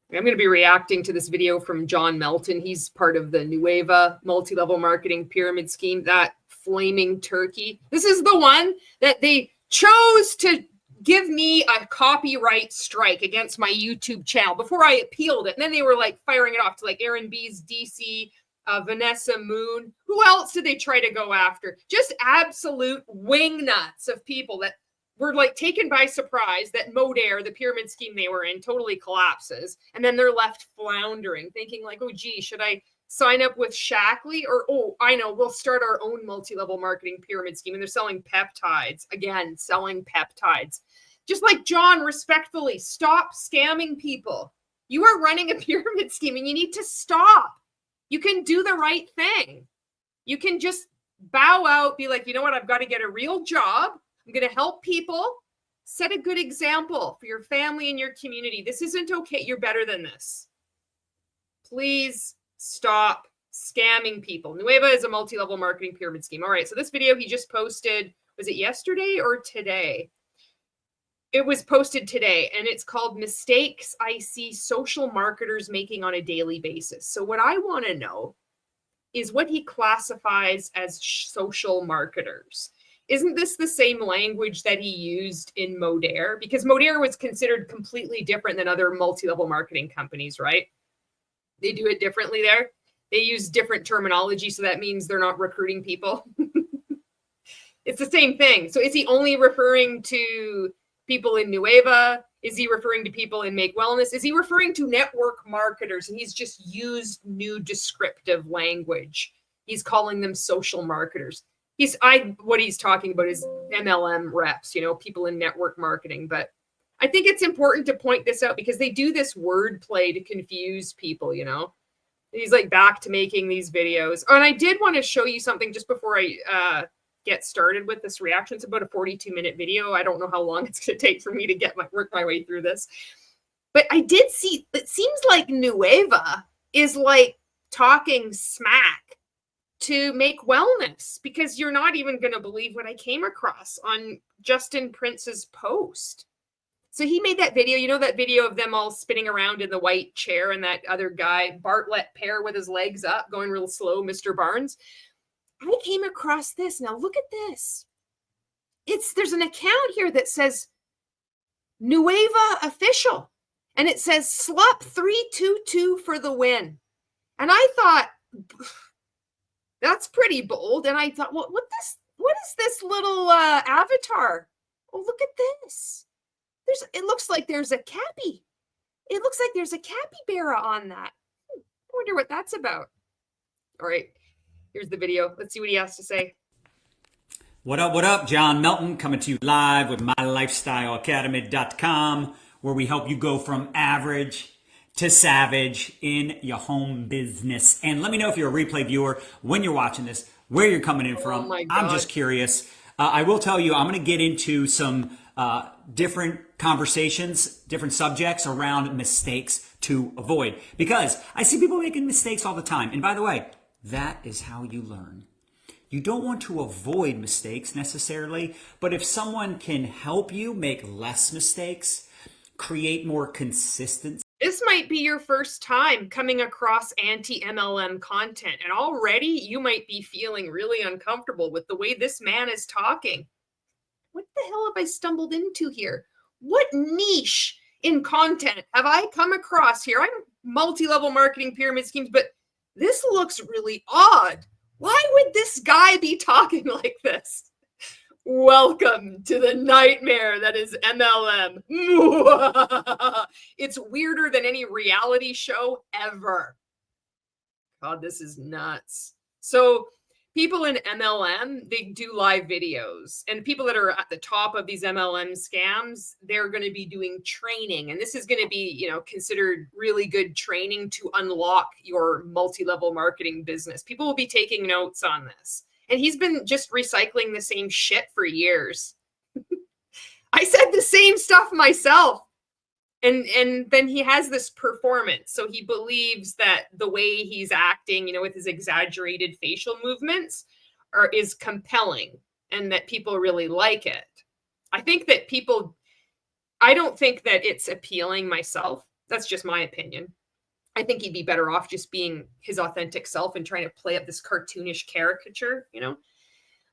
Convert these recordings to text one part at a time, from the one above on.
I'm going to be reacting to this video from John Melton. He's part of the NUEVA multi-level marketing pyramid scheme, that flaming turkey. This is the one that they chose to give me a copyright strike against my YouTube channel before I appealed it. And then they were like firing it off to like Aaron B's DC, Vanessa Moon. Who else did they try to go after? Just absolute wingnuts of people that were like taken by surprise that Modair, the pyramid scheme they were in, totally collapses. And then they're left floundering, thinking like, oh, gee, should I sign up with Shackley? Or, oh, I know, we'll start our own multi-level marketing pyramid scheme. And they're selling peptides. Again, selling peptides. Just like John, respectfully, stop scamming people. You are running a pyramid scheme and you need to stop. You can do the right thing. You can just bow out, be like, you know what, I've got to get a real job. I'm going to help people. Set a good example for your family and your community. This isn't okay. You're better than this. Please stop scamming people. NUEVA is a multi-level marketing pyramid scheme. All right, so this video he just posted, was it yesterday or today? It was posted today, and it's called Mistakes I See Social Marketers Making on a Daily Basis. So what I want to know is what he classifies as social marketers. Isn't this the same language that he used in Modair? Because Modair was considered completely different than other multi-level marketing companies, right? They do it differently there. They use different terminology, so that means they're not recruiting people. It's the same thing. So is he only referring to people in NUEVA? Is he referring to people in Make Wellness? Is he referring to network marketers? And he's just used new descriptive language. He's calling them social marketers. What he's talking about is MLM reps, people in network marketing. But I think it's important to point this out because they do this wordplay to confuse people, He's like back to making these videos. Oh, and I did want to show you something just before I get started with this reaction. It's about a 42-minute video. I don't know how long it's going to take for me to work my way through this. But I did see, it seems like NUEVA is like talking smack to Make Wellness, because you're not even going to believe what I came across on Justin Prince's post. So he made that video, that video of them all spinning around in the white chair and that other guy, Bartlett Pear, with his legs up, going real slow, Mr. Barnes. I came across this. Now look at this. There's an account here that says NUEVA official, and it says Slup 322 for the win. And I thought, that's pretty bold. And I thought, what is this little avatar? Oh, look at this. It looks like there's a cappy. It looks like there's a capybara on that. I wonder what that's about. All right, here's the video. Let's see what he has to say. What up, John Melton, coming to you live with MyLifestyleAcademy.com, where we help you go from average to savage in your home business. And let me know if you're a replay viewer, when you're watching this, where you're coming in from. Oh my God. I'm just curious. I will tell you, I'm going to get into some different conversations, different subjects around mistakes to avoid, because I see people making mistakes all the time. And by the way, that is how you learn. You don't want to avoid mistakes necessarily, but if someone can help you make less mistakes, create more consistency. This might be your first time coming across anti-MLM content, and already you might be feeling really uncomfortable with the way this man is talking. What the hell have I stumbled into here? What niche in content have I come across here? I'm multi-level marketing pyramid schemes, but this looks really odd. Why would this guy be talking like this? Welcome to the nightmare that is MLM. It's weirder than any reality show ever. God, this is nuts. So people in MLM, they do live videos, and people that are at the top of these MLM scams, they're going to be doing training. And this is going to be, considered really good training to unlock your multi-level marketing business. People will be taking notes on this. And he's been just recycling the same shit for years. I said the same stuff myself. And then he has this performance. So he believes that the way he's acting, with his exaggerated facial movements is compelling and that people really like it. I don't think that it's appealing myself. That's just my opinion. I think he'd be better off just being his authentic self and trying to play up this cartoonish caricature, you know?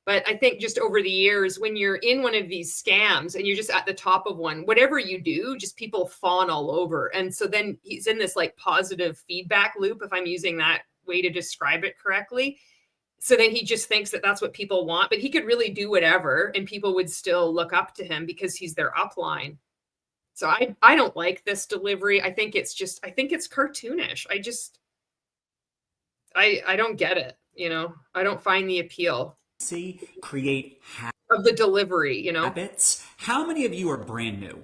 But I think just over the years, when you're in one of these scams and you're just at the top of one, whatever you do, just people fawn all over. And so then he's in this like positive feedback loop, if I'm using that way to describe it correctly. So then he just thinks that that's what people want, but he could really do whatever and people would still look up to him because he's their upline. So I don't like this delivery. I think it's cartoonish. I don't get it, you know. I don't find the appeal create of the delivery, you know. Habits. How many of you are brand new?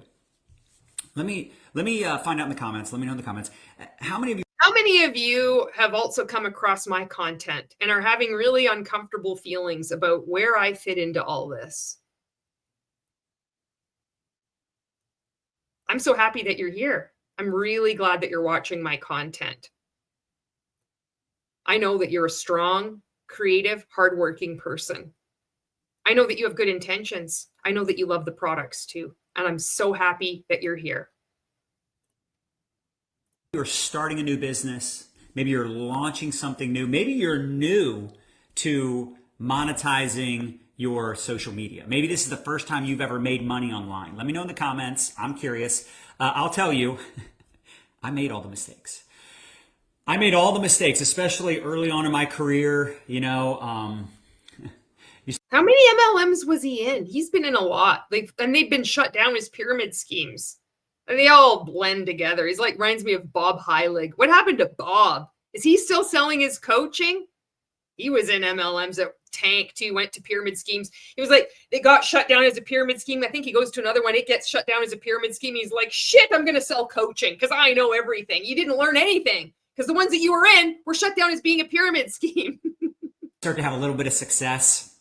Let me find out in the comments. Let me know in the comments. How many of you have also come across my content and are having really uncomfortable feelings about where I fit into all this? I'm so happy that you're here. I'm really glad that you're watching my content. I know that you're a strong, creative, hardworking person. I know that you have good intentions. I know that you love the products too. And I'm so happy that you're here. You're starting a new business. Maybe you're launching something new. Maybe you're new to monetizing your social media. Maybe this is the first time you've ever made money online. Let me know in the comments. I'm curious. I'll tell you, I made all the mistakes. I made all the mistakes, especially early on in my career. You know, how many MLMs was he in? He's been in a lot. They've been shut down as pyramid schemes. And they all blend together. He's like, reminds me of Bob Heilig. What happened to Bob? Is he still selling his coaching? He was in MLMs that tanked too, went to pyramid schemes. He was like, they got shut down as a pyramid scheme. I think he goes to another one. It gets shut down as a pyramid scheme. He's like, shit, I'm going to sell coaching because I know everything. You didn't learn anything because the ones that you were in were shut down as being a pyramid scheme. Start to have a little bit of success.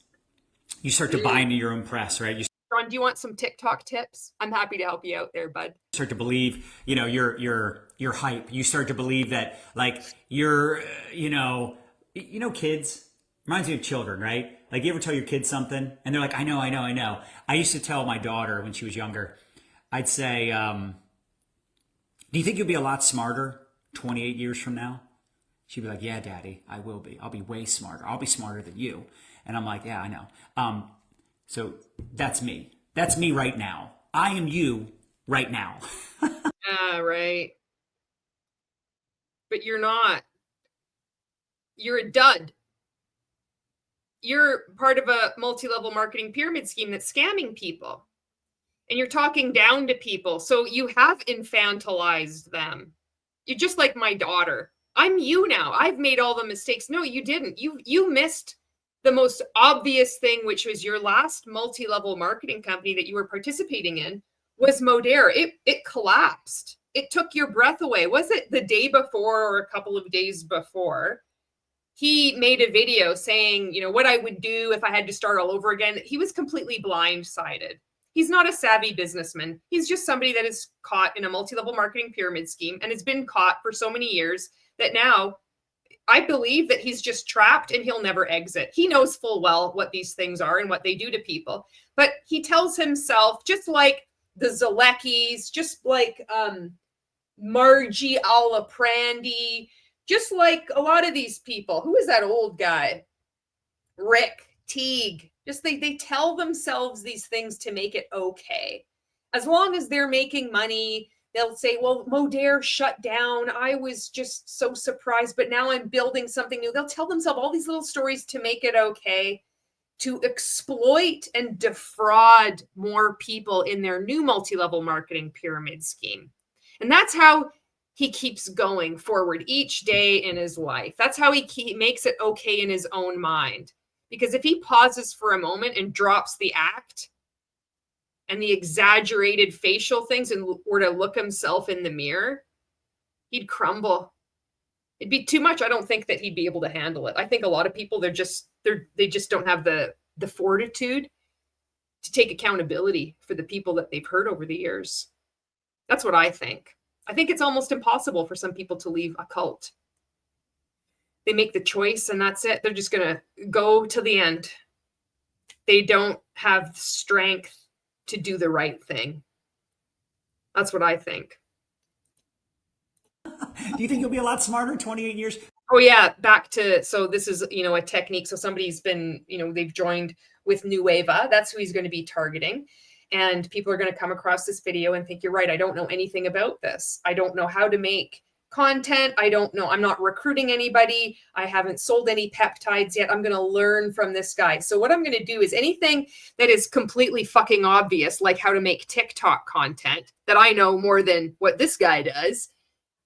You start to buy into your own press, right? John, do you want some TikTok tips? I'm happy to help you out there, bud. Start to believe, you know, your hype. You start to believe that, like, you're, kids. Reminds me of children, right? Like, you ever tell your kids something and they're like, I know. I used to tell my daughter when she was younger, I'd say, do you think you'll be a lot smarter 28 years from now? She'd be like, yeah, Daddy, I will be. I'll be way smarter. I'll be smarter than you. And I'm like, yeah, I know. So that's me. That's me right now. I am you right now. Right. But you're not. You're a dud. You're part of a multi-level marketing pyramid scheme that's scamming people. And you're talking down to people. So you have infantilized them. You're just like my daughter. I'm you now. I've made all the mistakes. No, you didn't. You missed the most obvious thing, which was your last multi-level marketing company that you were participating in was Modere. It collapsed. It took your breath away. Was it the day before or a couple of days before? He made a video saying, you know, what I would do if I had to start all over again. He was completely blindsided. He's not a savvy businessman. He's just somebody that is caught in a multi-level marketing pyramid scheme and has been caught for so many years that now I believe that he's just trapped and he'll never exit. He knows full well what these things are and what they do to people. But he tells himself, just like the Zaleckis, just like Margie Alaprandi, just like a lot of these people. Who is that old guy? Rick Teague. Just they tell themselves these things to make it okay. As long as they're making money, they'll say, well, Modere shut down. I was just so surprised, but now I'm building something new. They'll tell themselves all these little stories to make it okay, to exploit and defraud more people in their new multi-level marketing pyramid scheme. And that's how he keeps going forward each day in his life. That's how he makes it okay in his own mind. Because if he pauses for a moment and drops the act and the exaggerated facial things and were to look himself in the mirror, he'd crumble. It'd be too much. I don't think that he'd be able to handle it. I think a lot of people, they just don't have the fortitude to take accountability for the people that they've hurt over the years. That's what I think. I think it's almost impossible for some people to leave a cult. They make the choice and that's it. They're just going to go to the end. They don't have strength to do the right thing. That's what I think. Do you think you'll be a lot smarter in 28 years? Oh yeah, back to, so this is, a technique. So somebody's been, they've joined with NUEVA. That's who he's going to be targeting. And people are going to come across this video and think, you're right, I don't know anything about this. I don't know how to make content. I don't know. I'm not recruiting anybody. I haven't sold any peptides yet. I'm going to learn from this guy. So what I'm going to do is anything that is completely fucking obvious, like how to make TikTok content that I know more than what this guy does,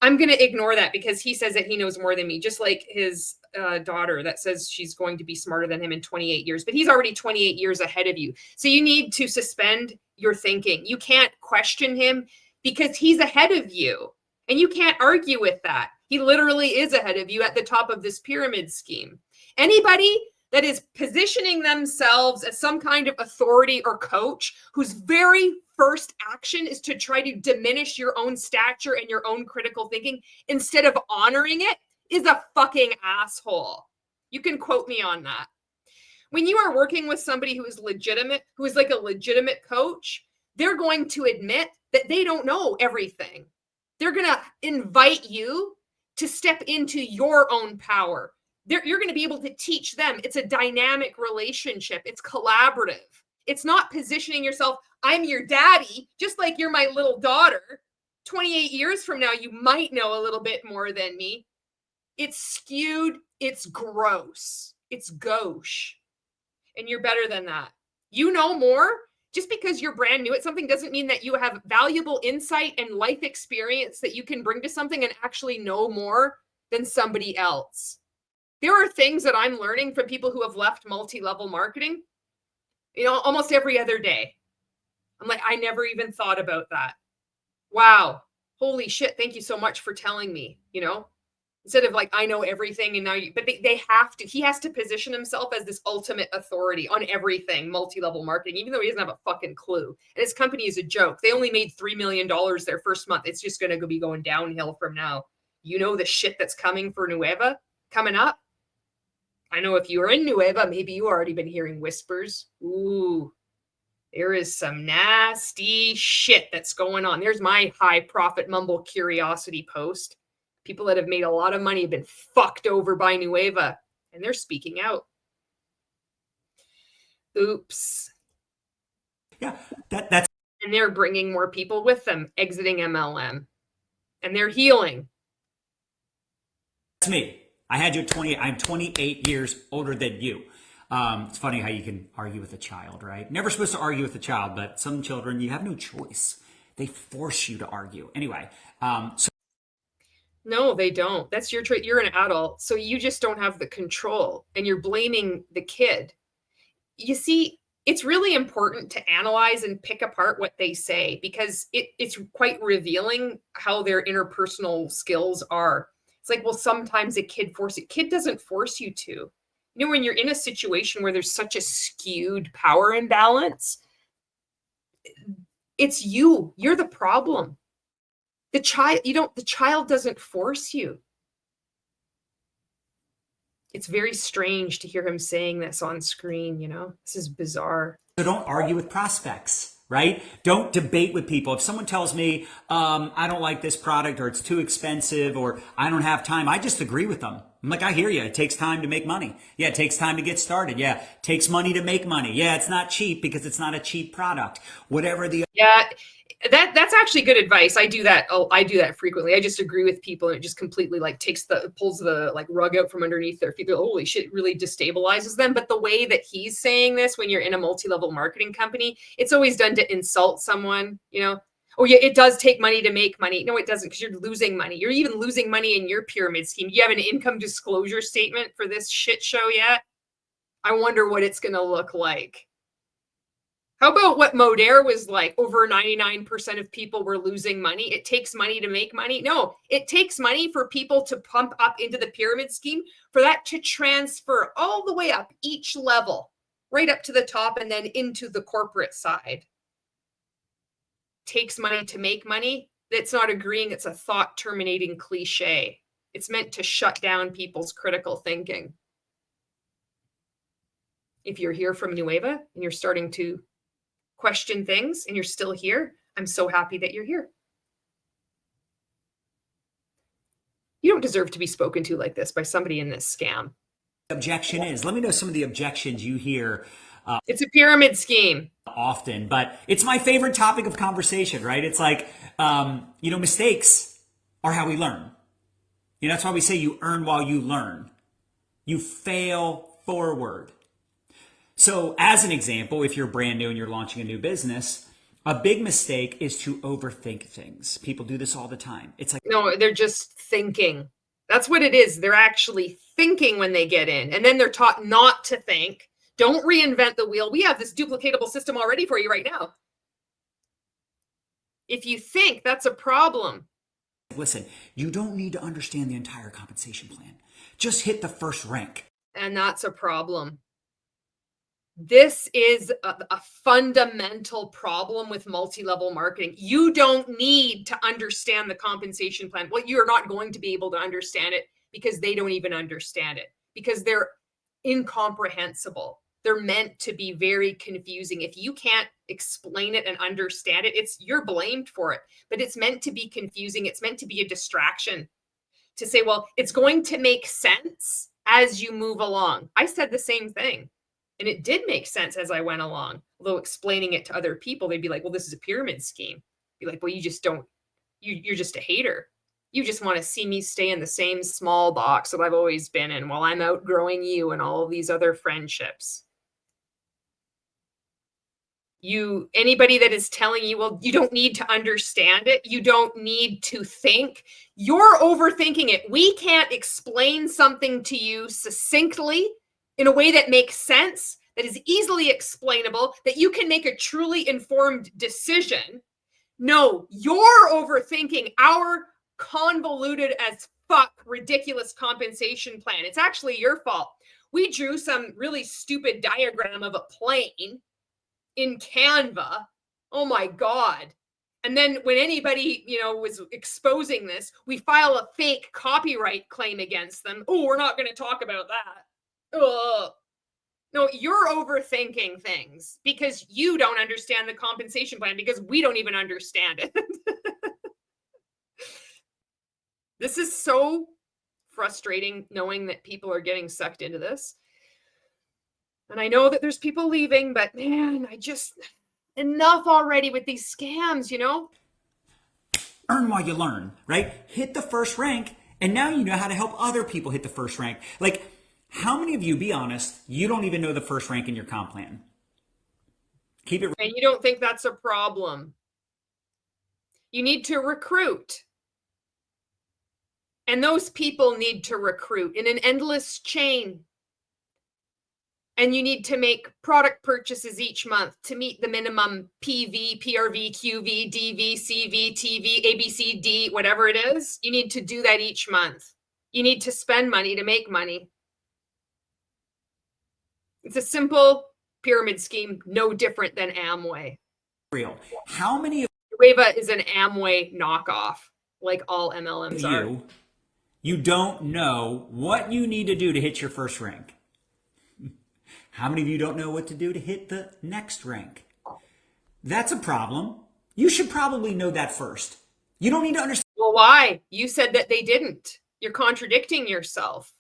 I'm going to ignore that because he says that he knows more than me, just like his daughter that says she's going to be smarter than him in 28 years, but he's already 28 years ahead of you. So you need to suspend your thinking. You can't question him because he's ahead of you and you can't argue with that. He literally is ahead of you at the top of this pyramid scheme. Anybody that is positioning themselves as some kind of authority or coach whose very first action is to try to diminish your own stature and your own critical thinking instead of honoring it is a fucking asshole. You can quote me on that. When you are working with somebody who is legitimate, who is like a legitimate coach, they're going to admit that they don't know everything. They're going to invite you to step into your own power. You're going to be able to teach them. It's a dynamic relationship. It's collaborative. It's not positioning yourself, I'm your daddy, just like you're my little daughter. 28 years from now, you might know a little bit more than me. It's skewed. It's gross. It's gauche. And you're better than that. You know more. Just because you're brand new at something doesn't mean that you have valuable insight and life experience that you can bring to something and actually know more than somebody else. There are things that I'm learning from people who have left multi-level marketing, almost every other day. I'm like, I never even thought about that. Wow. Holy shit. Thank you so much for telling me, instead of like, I know everything and now but they have to, he has to position himself as this ultimate authority on everything, multi-level marketing, even though he doesn't have a fucking clue. And his company is a joke. They only made $3 million their first month. It's just going to be going downhill from now. The shit that's coming for NUEVA coming up. I know if you are in NUEVA, maybe you already been hearing whispers. Ooh, there is some nasty shit that's going on. There's my high profit mumble curiosity post. People that have made a lot of money have been fucked over by NUEVA, and they're speaking out. Oops. Yeah, that's. And they're bringing more people with them, exiting MLM, and they're healing. That's me. I had you at 20. I'm 28 years older than you. It's funny how you can argue with a child, right? Never supposed to argue with a child, but some children, you have no choice. They force you to argue. Anyway. No, they don't. That's your trait. You're an adult, so you just don't have the control, and you're blaming the kid. You see, it's really important to analyze and pick apart what they say because it's quite revealing how their interpersonal skills are. It's like, well, sometimes a kid doesn't force you to. When you're in a situation where there's such a skewed power imbalance, it's you're the problem. The child doesn't force you. It's very strange to hear him saying this on screen, This is bizarre. So don't argue with prospects, right? Don't debate with people. If someone tells me, I don't like this product or it's too expensive or I don't have time, I just agree with them. I'm like, I hear you. It takes time to make money. Yeah, it takes time to get started. Yeah, it takes money to make money. Yeah, it's not cheap because it's not a cheap product. Whatever the... Yeah, that's actually good advice. I do that. I do that frequently. I just agree with people and it just completely pulls the rug out from underneath their feet. Holy shit, it really destabilizes them. But the way that he's saying this when you're in a multi-level marketing company, it's always done to insult someone, Oh yeah, it does take money to make money. No, it doesn't, because you're losing money. You're even losing money in your pyramid scheme. Do you have an income disclosure statement for this shit show yet? I wonder what it's going to look like. How about what Modair was like? Over 99% of people were losing money. It takes money to make money. No, it takes money for people to pump up into the pyramid scheme, for that to transfer all the way up each level, right up to the top and then into the corporate side. Takes money to make money. That's not agreeing. It's a thought terminating cliche. It's meant to shut down people's critical thinking. If you're here from NUEVA and you're starting to question things and you're still here, I'm so happy that you're here. You don't deserve to be spoken to like this by somebody in this scam. Objection is. Let me know some of the objections you hear It's a pyramid scheme. often, but it's my favorite topic of conversation, right? It's like, mistakes are how we learn. That's why we say you earn while you learn. You fail forward. So as an example, if you're brand new and you're launching a new business, a big mistake is to overthink things. People do this all the time. It's like, no, they're just thinking. That's what it is. They're actually thinking when they get in, and then they're taught not to think. Don't reinvent the wheel. We have this duplicatable system already for you right now. If you think, that's a problem. listen, you don't need to understand the entire compensation plan. Just hit the first rank. And that's a problem. This is a fundamental problem with multi-level marketing. You don't need to understand the compensation plan. Well, you're not going to be able to understand it because they don't even understand it, because they're incomprehensible. They're meant to be very confusing. If you can't explain it and understand it, you're blamed for it. But it's meant to be confusing. It's meant to be a distraction to say, well, it's going to make sense as you move along. I said the same thing. And it did make sense as I went along. Although explaining it to other people, they'd be like, well, this is a pyramid scheme. Be like, well, you just don't, you're just a hater. You just want to see me stay in the same small box that I've always been in while I'm outgrowing you and all of these other friendships. Anybody that is telling you, well, you don't need to understand it, you don't need to think, you're overthinking it. We can't explain something to you succinctly in a way that makes sense, that is easily explainable, that you can make a truly informed decision. No, you're overthinking our convoluted as fuck ridiculous compensation plan. It's actually your fault. We drew some really stupid diagram of a plane in Canva. Oh my God. And then when anybody, was exposing this, we file a fake copyright claim against them. Oh, we're not going to talk about that. Ugh. No, you're overthinking things because you don't understand the compensation plan, because we don't even understand it. This is so frustrating, knowing that people are getting sucked into this. And I know that there's people leaving, but man, enough already with these scams, Earn while you learn, right? Hit the first rank, and now you know how to help other people hit the first rank. Like, how many of you, be honest, you don't even know the first rank in your comp plan? Keep it. And you don't think that's a problem. You need to recruit. And those people need to recruit in an endless chain. And you need to make product purchases each month to meet the minimum PV, PRV, QV, DV, CV, TV, ABCD, whatever it is. You need to do that each month. You need to spend money to make money. It's a simple pyramid scheme, no different than Amway. Real. How many of NUEVA is an Amway knockoff, like all MLMs are. You don't know what you need to do to hit your first rank? How many of you don't know what to do to hit the next rank? That's a problem. You should probably know that first. You don't need to understand. Well, why? You said that they didn't. You're contradicting yourself.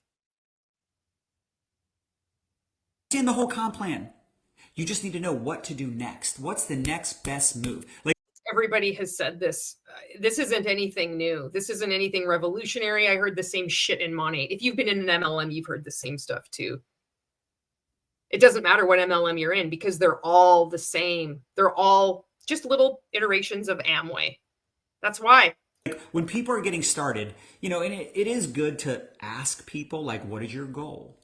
The whole comp plan. You just need to know what to do next. What's the next best move? Like, everybody has said this. This isn't anything new. This isn't anything revolutionary. I heard the same shit in Monate. If you've been in an MLM, you've heard the same stuff too. It doesn't matter what MLM you're in, because they're all the same. They're all just little iterations of Amway. That's why. when people are getting started, and it is good to ask people, like, what is your goal?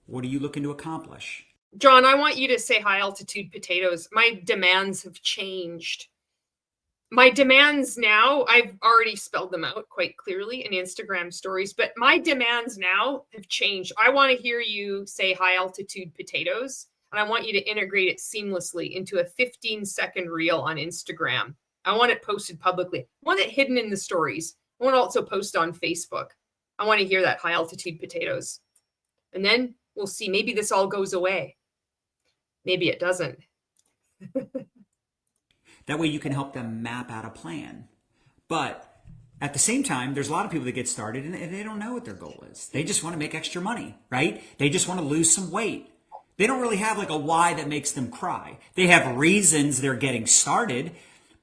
What are you looking to accomplish? John, I want you to say high altitude potatoes. My demands have changed. My demands now, I've already spelled them out quite clearly in Instagram stories, but my demands now have changed. I want to hear you say high altitude potatoes, and I want you to integrate it seamlessly into a 15-second reel on Instagram. I want it posted publicly. I want it hidden in the stories. I want to also post on Facebook. I want to hear that high altitude potatoes. And then we'll see. Maybe this all goes away. Maybe it doesn't. That way you can help them map out a plan. But At the same time, there's a lot of people that get started and they don't know what their goal is. They just want to make extra money, right? They just want to lose some weight. They don't really have like a why that makes them cry. They have reasons they're getting started,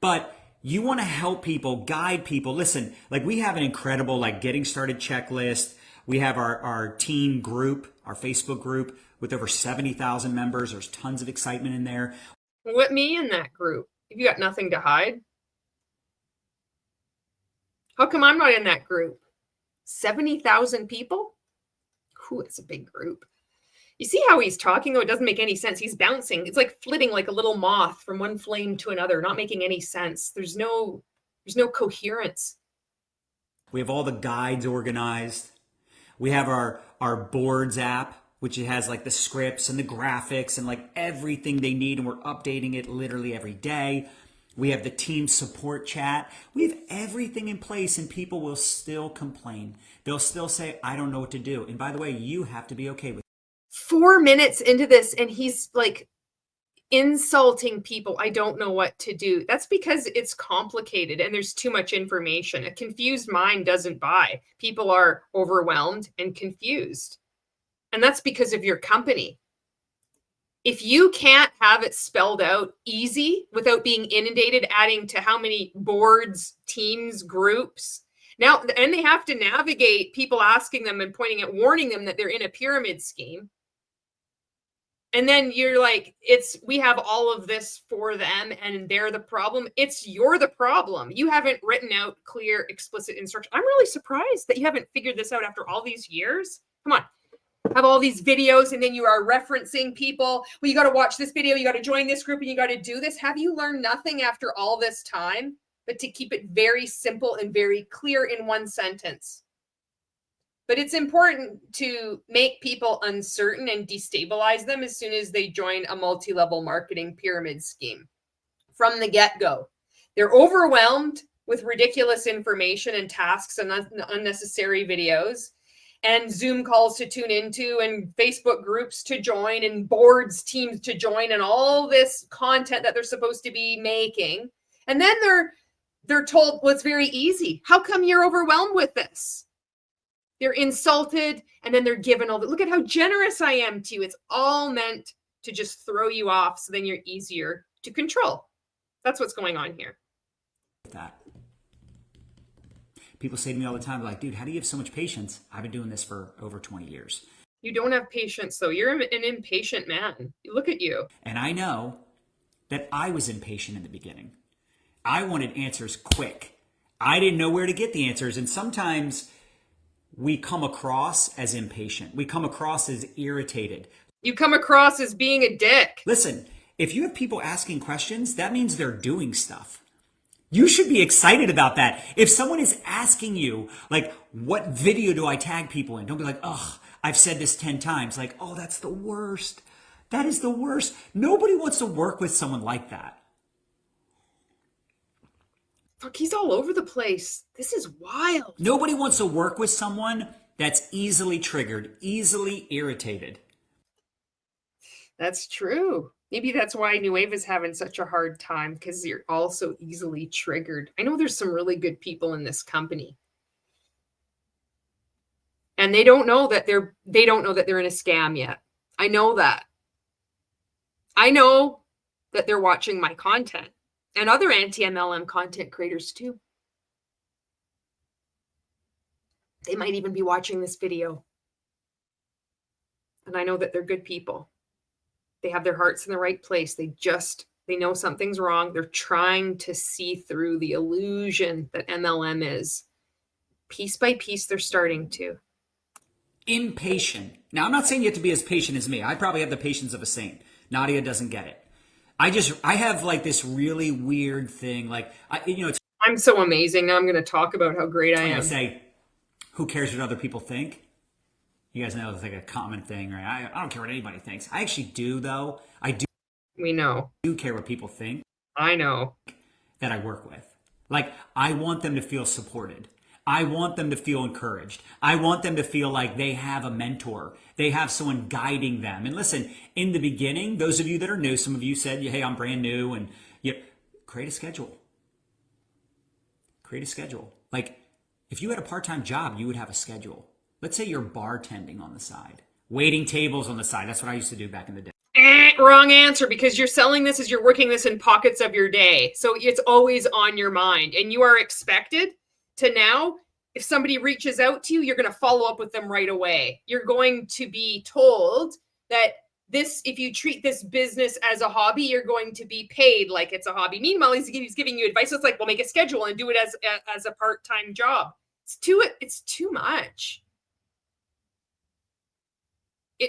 but you want to help people, guide people. Listen, like we have an incredible like getting started checklist. We have our team group, our Facebook group with over 70,000 members. There's tons of excitement in there. Put me in that group. If you got nothing to hide. How come I'm not in that group? 70,000 people? Ooh, it's a big group. You see how he's talking, though? It doesn't make any sense. He's bouncing. It's like flitting like a little moth from one flame to another, not making any sense. There's no coherence. We have all the guides organized. We have our boards app, which it has like the scripts and the graphics and like everything they need. And we're updating it literally every day. We have the team support chat. We have everything in place and people will still complain. They'll still say, I don't know what to do. And by the way, you have to be okay with it. 4 minutes into this and he's like insulting people. I don't know what to do. That's because it's complicated and there's too much information. A confused mind doesn't buy. People are overwhelmed and confused. And that's because of your company. If you can't have it spelled out easy without being inundated, adding to how many boards, teams, groups. Now, and they have to navigate people asking them and pointing at, warning them that they're in a pyramid scheme. And then you're like, we have all of this for them and they're the problem. You're the problem. You haven't written out clear, explicit instructions. I'm really surprised that you haven't figured this out after all these years. Come on. Have all these videos and then you are referencing people. Well, you got to watch this video. You got to join this group and you got to do this. Have you learned nothing after all this time, but to keep it very simple and very clear in one sentence? But it's important to make people uncertain and destabilize them as soon as they join a multi-level marketing pyramid scheme from the get-go. They're overwhelmed with ridiculous information and tasks and unnecessary videos and Zoom calls to tune into and Facebook groups to join and boards, teams to join and all this content that they're supposed to be making. And then they're told, well, it's very easy. How come you're overwhelmed with this? They're insulted and then they're given all the, look at how generous I am to you. It's all meant to just throw you off so then you're easier to control. That's what's going on here. That. People say to me all the time, like, dude, how do you have so much patience? I've been doing this for over 20 years. You don't have patience, though. You're an impatient man. Look at you. And I know that I was impatient in the beginning. I wanted answers quick. I didn't know where to get the answers. And sometimes we come across as impatient. We come across as irritated. You come across as being a dick. Listen, if you have people asking questions, that means they're doing stuff. You should be excited about that. If someone is asking you, like, what video do I tag people in? Don't be like, oh, I've said this 10 times. Like, oh, that's the worst. That is the worst. Nobody wants to work with someone like that. Fuck, he's all over the place. This is wild. Nobody wants to work with someone that's easily triggered, easily irritated. That's true. Maybe that's why NUEVA is having such a hard time, because you're all so easily triggered. I know there's some really good people in this company. And they don't know that they're in a scam yet. I know that. I know that they're watching my content and other anti-MLM content creators too. They might even be watching this video. And I know that they're good people. They have their hearts in the right place. They know something's wrong. They're trying to see through the illusion that MLM is. Piece by piece, they're starting to. Impatient. Now, I'm not saying you have to be as patient as me. I probably have the patience of a saint. Nadia doesn't get it. I have like this really weird thing. Like, I'm so amazing. Now I'm going to talk about how great I am. I say, who cares what other people think? You guys know it's like a common thing, right? I don't care what anybody thinks. I actually do, though. I do. We know. Do care what people think. I know. That I work with. Like, I want them to feel supported. I want them to feel encouraged. I want them to feel like they have a mentor. They have someone guiding them. And listen, in the beginning, those of you that are new, some of you said, hey, I'm brand new. And create a schedule. Create a schedule. Like, If you had a part-time job, you would have a schedule. Let's say you're bartending on the side, waiting tables on the side. That's what I used to do back in the day. Wrong answer, because you're selling this as you're working this in pockets of your day. So it's always on your mind, and you are expected to now, if somebody reaches out to you, you're going to follow up with them right away. You're going to be told that this, if you treat this business as a hobby, you're going to be paid like it's a hobby. Meanwhile, he's giving you advice. So it's like, well, make a schedule and do it as a part-time job. It's too much.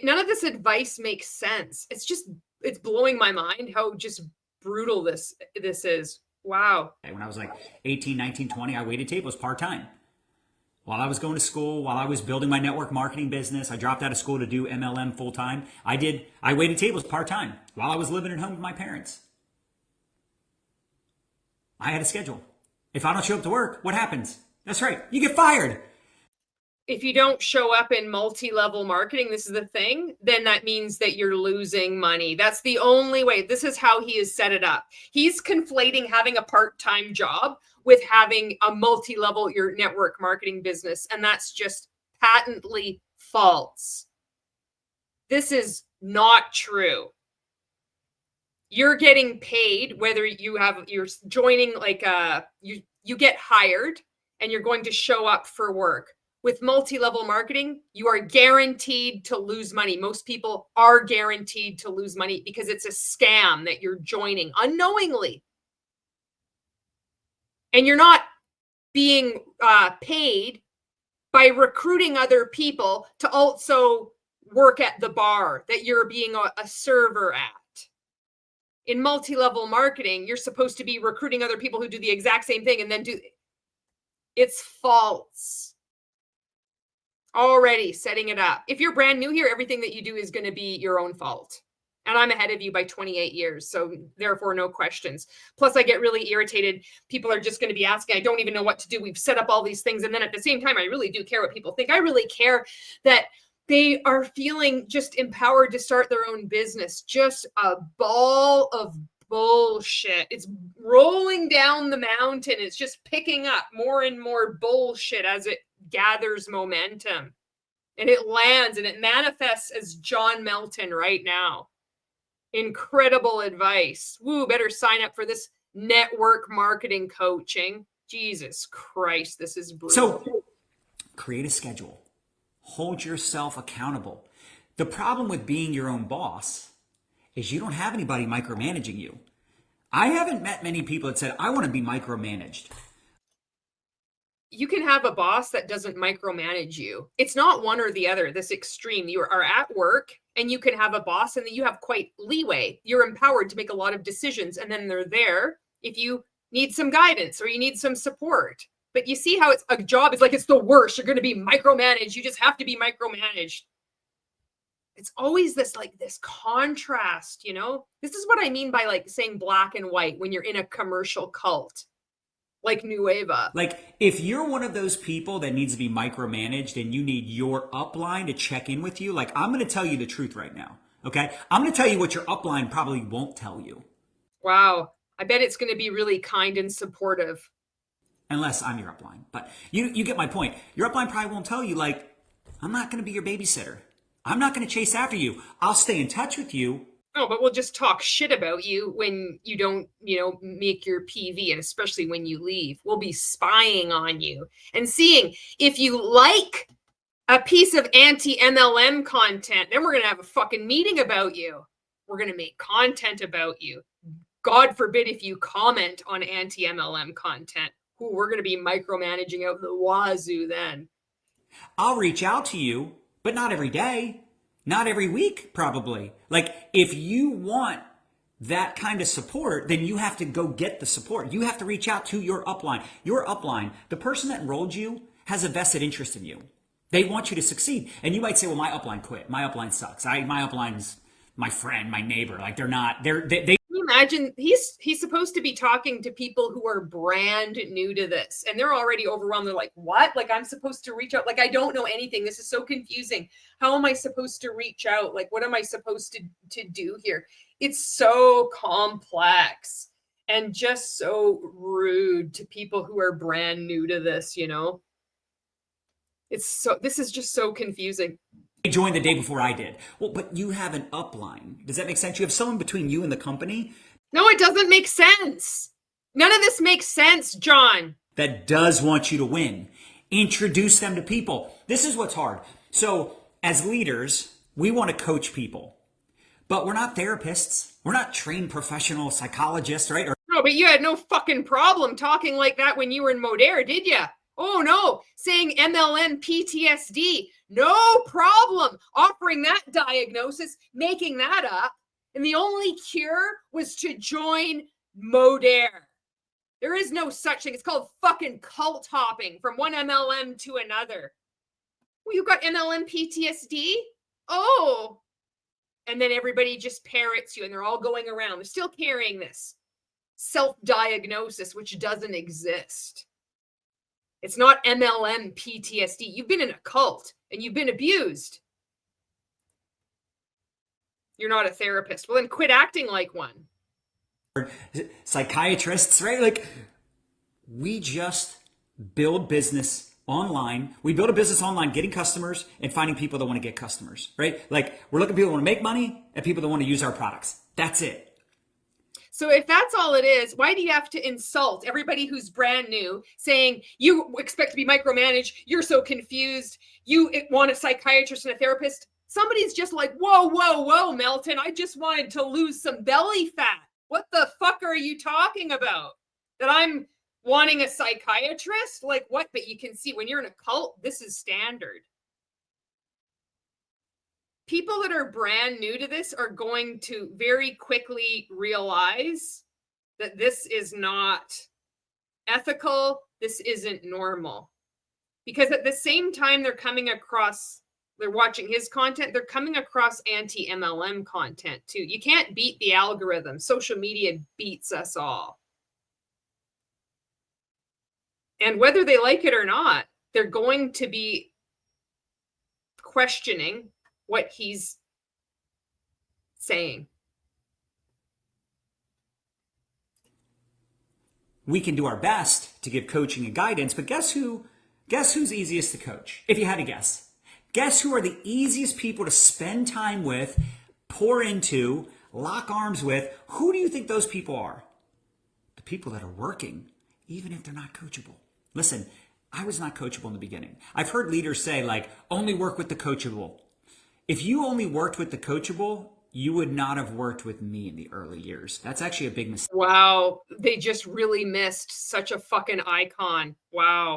None of this advice makes sense. It's blowing my mind how just brutal this is. Wow. When I was like 18, 19, 20, I waited tables part-time. While I was going to school, while I was building my network marketing business, I dropped out of school to do MLM full-time. I waited tables part-time while I was living at home with my parents. I had a schedule. If I don't show up to work, what happens? That's right, you get fired. If you don't show up in multi-level marketing, this is the thing, then that means that you're losing money. That's the only way. This is how he has set it up. He's conflating having a part-time job with having a multi-level your network marketing business. And that's just patently false. This is not true. You're getting paid whether you're joining like you get hired and you're going to show up for work. With multi-level marketing, you are guaranteed to lose money. Most people are guaranteed to lose money because it's a scam that you're joining unknowingly. And you're not being paid by recruiting other people to also work at the bar that you're being a server at. In multi-level marketing, you're supposed to be recruiting other people who do the exact same thing and then it's false. Already setting it up. If you're brand new here, everything that you do is going to be your own fault. And I'm ahead of you by 28 years. So therefore, no questions. Plus, I get really irritated. People are just going to be asking. I don't even know what to do. We've set up all these things. And then at the same time, I really do care what people think. I really care that they are feeling just empowered to start their own business. Just a ball of bullshit. It's rolling down the mountain. It's just picking up more and more bullshit as it gathers momentum, and it lands and it manifests as John Melton right now. Incredible advice. Woo, better sign up for this network marketing coaching. Jesus Christ, this is brutal. So create a schedule. Hold yourself accountable. The problem with being your own boss is you don't have anybody micromanaging you. I haven't met many people that said, I want to be micromanaged. You can have a boss that doesn't micromanage you. It's not one or the other, this extreme. You are at work and you can have a boss and then you have quite leeway. You're empowered to make a lot of decisions, and then they're there if you need some guidance or you need some support. But you see how it's a job. It's like it's the worst. You're going to be micromanaged. You just have to be micromanaged. It's always this contrast, you know? This is what I mean by like saying black and white when you're in a commercial cult. Like NUEVA. Like if you're one of those people that needs to be micromanaged and you need your upline to check in with you, like I'm going to tell you the truth right now. Okay. I'm going to tell you what your upline probably won't tell you. Wow. I bet it's going to be really kind and supportive. Unless I'm your upline. But you get my point. Your upline probably won't tell you, like, I'm not going to be your babysitter. I'm not going to chase after you. I'll stay in touch with you. No, but we'll just talk shit about you when you don't, make your PV, and especially when you leave. We'll be spying on you and seeing if you like a piece of anti-MLM content. Then we're going to have a fucking meeting about you. We're going to make content about you. God forbid if you comment on anti-MLM content. We're going to be micromanaging out the wazoo then. I'll reach out to you, but not every day. Not every week, probably. Like, if you want that kind of support, then you have to go get the support. You have to reach out to your upline. Your upline, the person that enrolled you, has a vested interest in you. They want you to succeed. And you might say, well, my upline quit. My upline sucks. My upline's my friend, my neighbor. Like, they're not, they Can you imagine he's supposed to be talking to people who are brand new to this and they're already overwhelmed. They're like, what? Like, I'm supposed to reach out. Like, I don't know anything. This is so confusing. How am I supposed to reach out? Like, what am I supposed to do here? It's so complex and just so rude to people who are brand new to this, This is just so confusing. They joined the day before I did. Well, but you have an upline. Does that make sense? You have someone between you and the company. No, it doesn't make sense. None of this makes sense, John. That does want you to win. Introduce them to people. This is what's hard. So as leaders, we want to coach people, but we're not therapists. We're not trained professional psychologists, right? No, but you had no fucking problem talking like that when you were in Modere, did you? Oh no, saying MLM PTSD, no problem. Offering that diagnosis, making that up. And the only cure was to join Modere. There is no such thing. It's called fucking cult hopping from one MLM to another. Well, you got MLM PTSD? Oh. And then everybody just parrots you and they're all going around. They're still carrying this self-diagnosis, which doesn't exist. It's not MLM PTSD. You've been in a cult and you've been abused. You're not a therapist. Well, then quit acting like one. Psychiatrists, right? Like, we just build business online. We build a business online, getting customers and finding people that want to get customers, right? Like, we're looking at people that want to make money and people that want to use our products. That's it. So if that's all it is, why do you have to insult everybody who's brand new, saying you expect to be micromanaged, you're so confused, you want a psychiatrist and a therapist? Somebody's just like, whoa, whoa, whoa, Melton, I just wanted to lose some belly fat. What the fuck are you talking about? That I'm wanting a psychiatrist? Like what? But you can see when you're in a cult, this is standard. People that are brand new to this are going to very quickly realize that this is not ethical. This isn't normal. Because at the same time they're watching his content, they're coming across anti-MLM content too. You can't beat the algorithm. Social media beats us all. And whether they like it or not, they're going to be questioning what he's saying. We can do our best to give coaching and guidance, but guess who's easiest to coach? If you had to guess. Guess who are the easiest people to spend time with, pour into, lock arms with? Who do you think those people are? The people that are working, even if they're not coachable. Listen, I was not coachable in the beginning. I've heard leaders say, like, only work with the coachable. If you only worked with the coachable, you would not have worked with me in the early years. That's actually a big mistake. Wow. They just really missed such a fucking icon. Wow.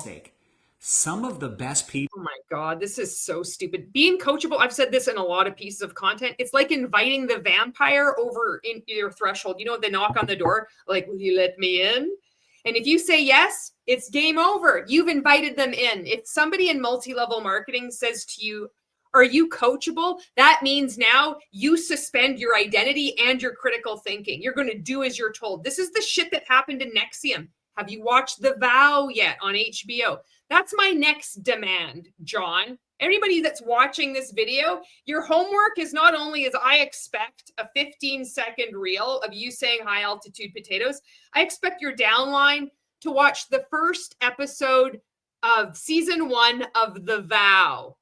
Some of the best people. Oh my God, this is so stupid. Being coachable, I've said this in a lot of pieces of content. It's like inviting the vampire over in your threshold. You know, they knock on the door, like, will you let me in? And if you say yes, it's game over. You've invited them in. If somebody in multi-level marketing says to you, are you coachable? That means now you suspend your identity and your critical thinking. You're going to do as you're told. This is the shit that happened in Nexium. Have you watched The Vow yet on HBO? That's my next demand, John. Anybody that's watching this video, your homework is not only as I expect a 15-second reel of you saying high altitude potatoes, I expect your downline to watch the first episode of season 1 of The Vow.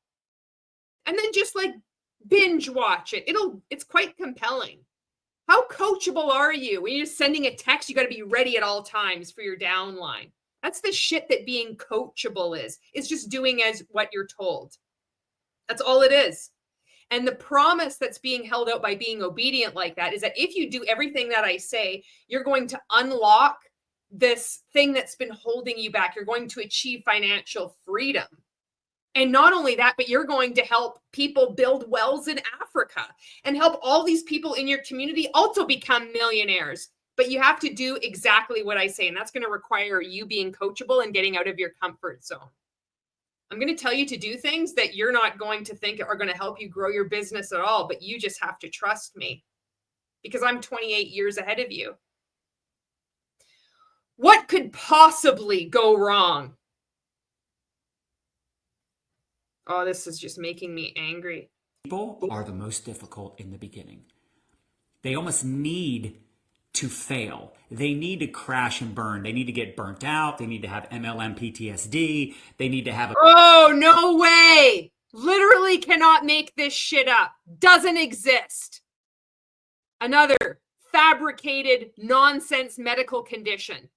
And then just like binge watch it. It's quite compelling. How coachable are you? When you're sending a text, you got to be ready at all times for your downline. That's the shit that being coachable is. It's just doing as what you're told. That's all it is. And the promise that's being held out by being obedient like that is that if you do everything that I say, you're going to unlock this thing that's been holding you back. You're going to achieve financial freedom. And not only that, but you're going to help people build wells in Africa and help all these people in your community also become millionaires. But you have to do exactly what I say. And that's going to require you being coachable and getting out of your comfort zone. I'm going to tell you to do things that you're not going to think are going to help you grow your business at all, but you just have to trust me because I'm 28 years ahead of you. What could possibly go wrong? Oh, this is just making me angry. People are the most difficult in the beginning. They almost need to fail. They need to crash and burn. They need to get burnt out. They need to have MLM PTSD. They need to have a... Oh, no way. Literally cannot make this shit up. Doesn't exist. Another fabricated nonsense medical condition.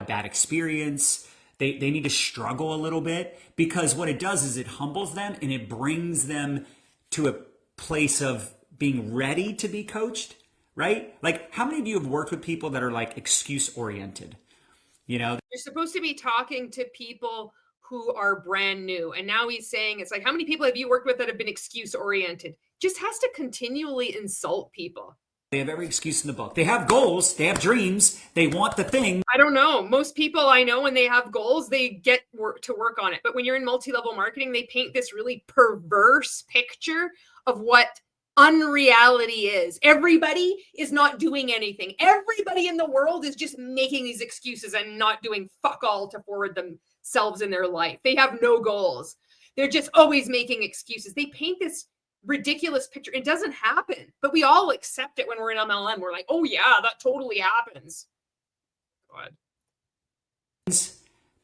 bad experience. They need to struggle a little bit, because what it does is it humbles them and it brings them to a place of being ready to be coached, right? Like, how many of you have worked with people that are like excuse oriented? You know, you're supposed to be talking to people who are brand new. And now he's saying, it's like, how many people have you worked with that have been excuse oriented? Just has to continually insult people. they have every excuse in the book. They have goals, they have dreams, they want the thing. I don't know. Most people I know, when they have goals, they get to work on it. But when you're in multi-level marketing, they paint this really perverse picture of what unreality is. Everybody is not doing anything. Everybody in the world is just making these excuses and not doing fuck all to forward themselves in their life. They have no goals. They're just always making excuses. They paint this ridiculous picture. It doesn't happen, but we all accept it when we're in MLM. We're like, oh yeah, that totally happens. God.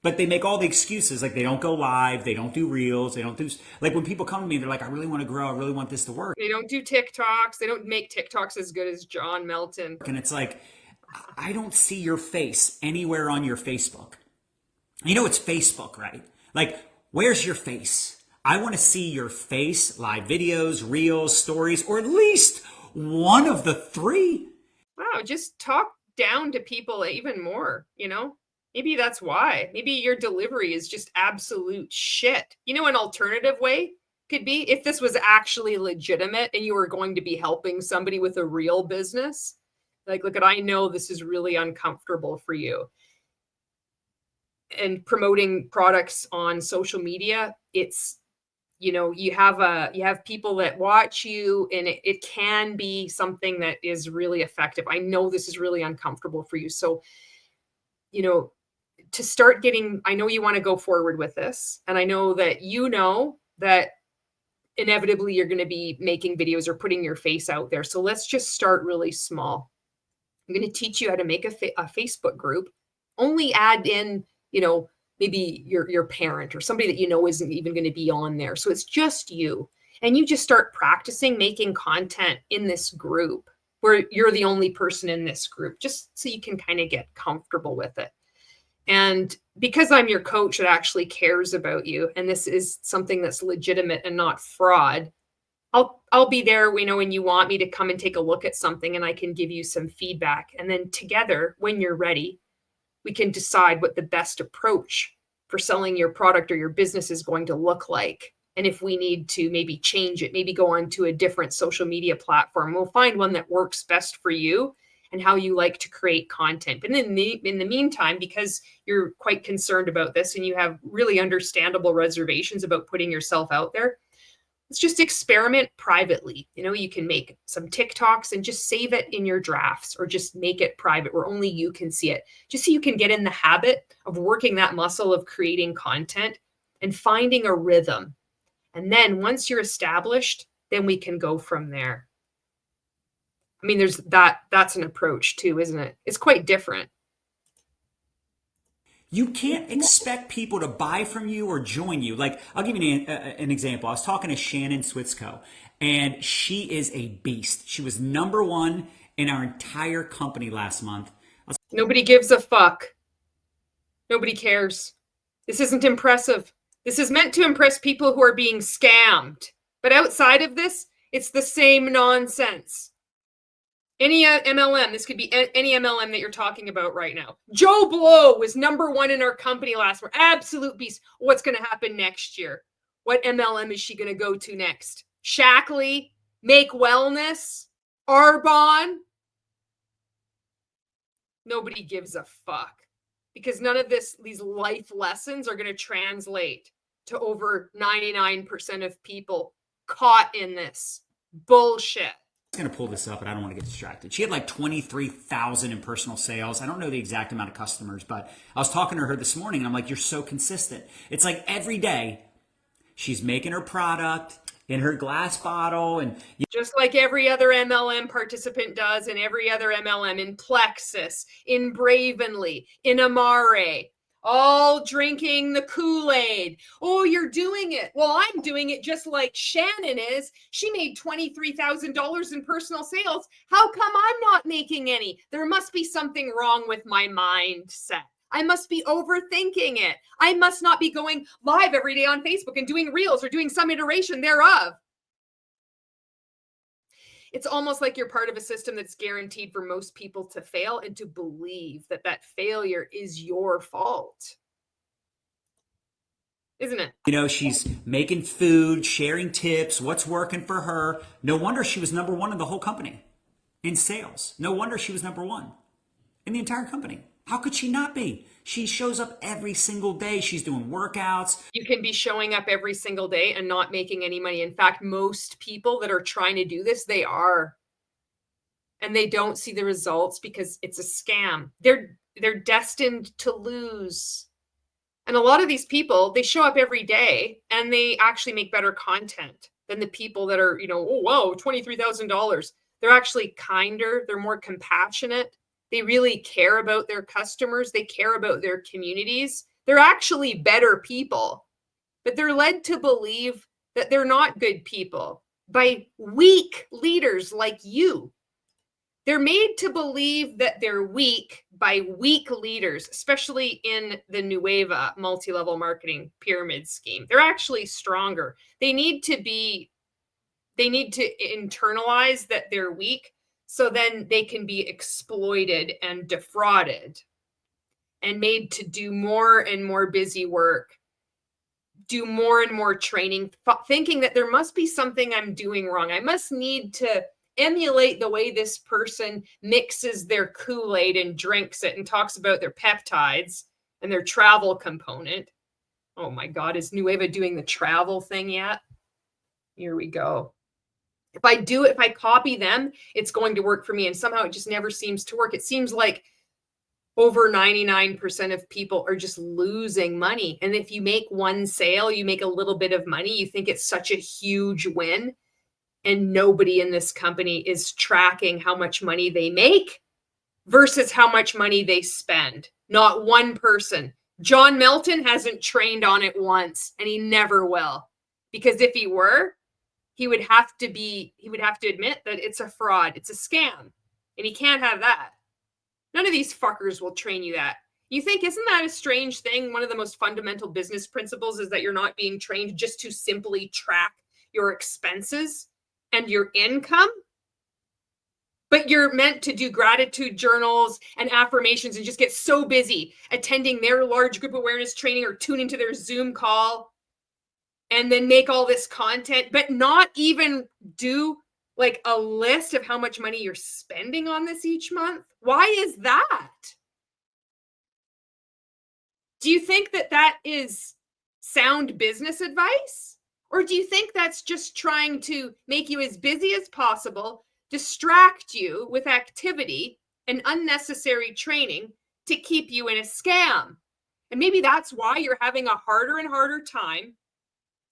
But they make all the excuses. Like, they don't go live, they don't do reels, they don't do, like, when people come to me, they're like, I really want to grow, I really want this to work. They don't do TikToks. They don't make TikToks as good as John Melton. And it's like, I don't see your face anywhere on your Facebook. You know, it's Facebook, right? Like, where's your face? I want to see your face, live videos, reels, stories, or at least one of the three. Wow, just talk down to people even more, you know? Maybe that's why. Maybe your delivery is just absolute shit. You know, an alternative way could be, if this was actually legitimate and you were going to be helping somebody with a real business, like, look, I know this is really uncomfortable for you. And promoting products on social media, it's, you know, you have people that watch you, and it can be something that is really effective. I know this is really uncomfortable for you. So, you know, to start getting, I know you want to go forward with this, and I know that inevitably you're going to be making videos or putting your face out there. So let's just start really small. I'm going to teach you how to make a Facebook group. Only add in, you know, maybe your parent or somebody that you know isn't even going to be on there. So it's just you. And you just start practicing making content in this group where you're the only person in this group, just so you can kind of get comfortable with it. And because I'm your coach that actually cares about you, and this is something that's legitimate and not fraud, I'll be there, you know, when you want me to come and take a look at something, and I can give you some feedback. And then together, when you're ready, we can decide what the best approach for selling your product or your business is going to look like. And if we need to maybe change it, maybe go on to a different social media platform, we'll find one that works best for you and how you like to create content. But in the meantime, because you're quite concerned about this and you have really understandable reservations about putting yourself out there, let's just experiment privately. You know, you can make some TikToks and just save it in your drafts, or just make it private where only you can see it, just so you can get in the habit of working that muscle of creating content and finding a rhythm. And then once you're established, then we can go from there. I mean, that's an approach too, isn't it? It's quite different. You can't expect people to buy from you or join you. Like, I'll give you an example. I was talking to Shannon Switzko, and she is a beast. She was #1 in our entire company last month. Nobody gives a fuck. Nobody cares. This isn't impressive. This is meant to impress people who are being scammed. But outside of this, it's the same nonsense. Any MLM, this could be any MLM that you're talking about right now. Joe Blow was #1 in our company last year. Absolute beast. What's going to happen next year? What MLM is she going to go to next? Shackley, Make Wellness, Arbonne. Nobody gives a fuck, because none of these life lessons are going to translate to over 99% of people caught in this bullshit. I'm going to pull this up, but I don't want to get distracted. She had like 23,000 in personal sales. I don't know the exact amount of customers, but I was talking to her this morning, and I'm like, you're so consistent. It's like every day she's making her product, in her glass bottle. And just like every other MLM participant does, and every other MLM in Plexus, in Bravenly, in Amare, all drinking the Kool-Aid. Oh, you're doing it. Well, I'm doing it just like Shannon is. She made $23,000 in personal sales. How come I'm not making any? There must be something wrong with my mindset. I must be overthinking it. I must not be going live every day on Facebook and doing reels or doing some iteration thereof. It's almost like you're part of a system that's guaranteed for most people to fail and to believe that that failure is your fault. Isn't it? you know, she's making food, sharing tips, what's working for her. No wonder she was number one in the whole company in sales. No wonder she was number one in the entire company. How could she not be? She shows up every single day. She's doing workouts. You can be showing up every single day and not making any money. In fact, most people that are trying to do this, they are. And they don't see the results because it's a scam. They're destined to lose. And a lot of these people, they show up every day and they actually make better content than the people that are, oh, wow, $23,000. They're actually kinder. They're more compassionate. They really care about their customers. They care about their communities. They're actually better people, but they're led to believe that they're not good people by weak leaders like you. They're made to believe that they're weak by weak leaders, especially in the NUEVA multi-level marketing pyramid scheme. They're actually stronger. They need to internalize that they're weak, so then they can be exploited and defrauded and made to do more and more busy work, do more and more training, thinking that there must be something I'm doing wrong. I must need to emulate the way this person mixes their Kool-Aid and drinks it and talks about their peptides and their travel component. Oh my God, is NUEVA doing the travel thing yet? Here we go. If I copy them, it's going to work for me. And somehow it just never seems to work. It seems like over 99% of people are just losing money. And if you make one sale, you make a little bit of money, you think it's such a huge win. And nobody in this company is tracking how much money they make versus how much money they spend. Not one person. John Melton hasn't trained on it once, and he never will. Because if he were, he would have to admit that it's a fraud, it's a scam, and he can't have that. None of these fuckers will train you that. You think, isn't that a strange thing? One of the most fundamental business principles is that you're not being trained just to simply track your expenses and your income, but you're meant to do gratitude journals and affirmations and just get so busy attending their large group awareness training or tune into their Zoom call and then make all this content, but not even do like a list of how much money you're spending on this each month. Why is that? Do you think that that is sound business advice? Or do you think that's just trying to make you as busy as possible, distract you with activity and unnecessary training to keep you in a scam? And maybe that's why you're having a harder and harder time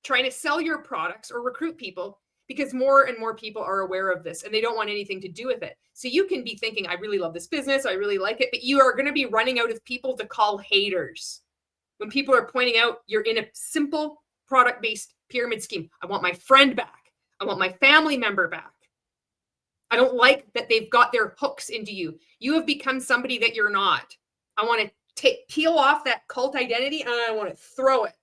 trying to sell your products or recruit people, because more and more people are aware of this and they don't want anything to do with it. So you can be thinking, I really love this business, I really like it, but you are going to be running out of people to call haters. When people are pointing out you're in a simple product-based pyramid scheme. I want my friend back. I want my family member back. I don't like that they've got their hooks into you. You have become somebody that you're not. I want to peel off that cult identity and I want to throw it.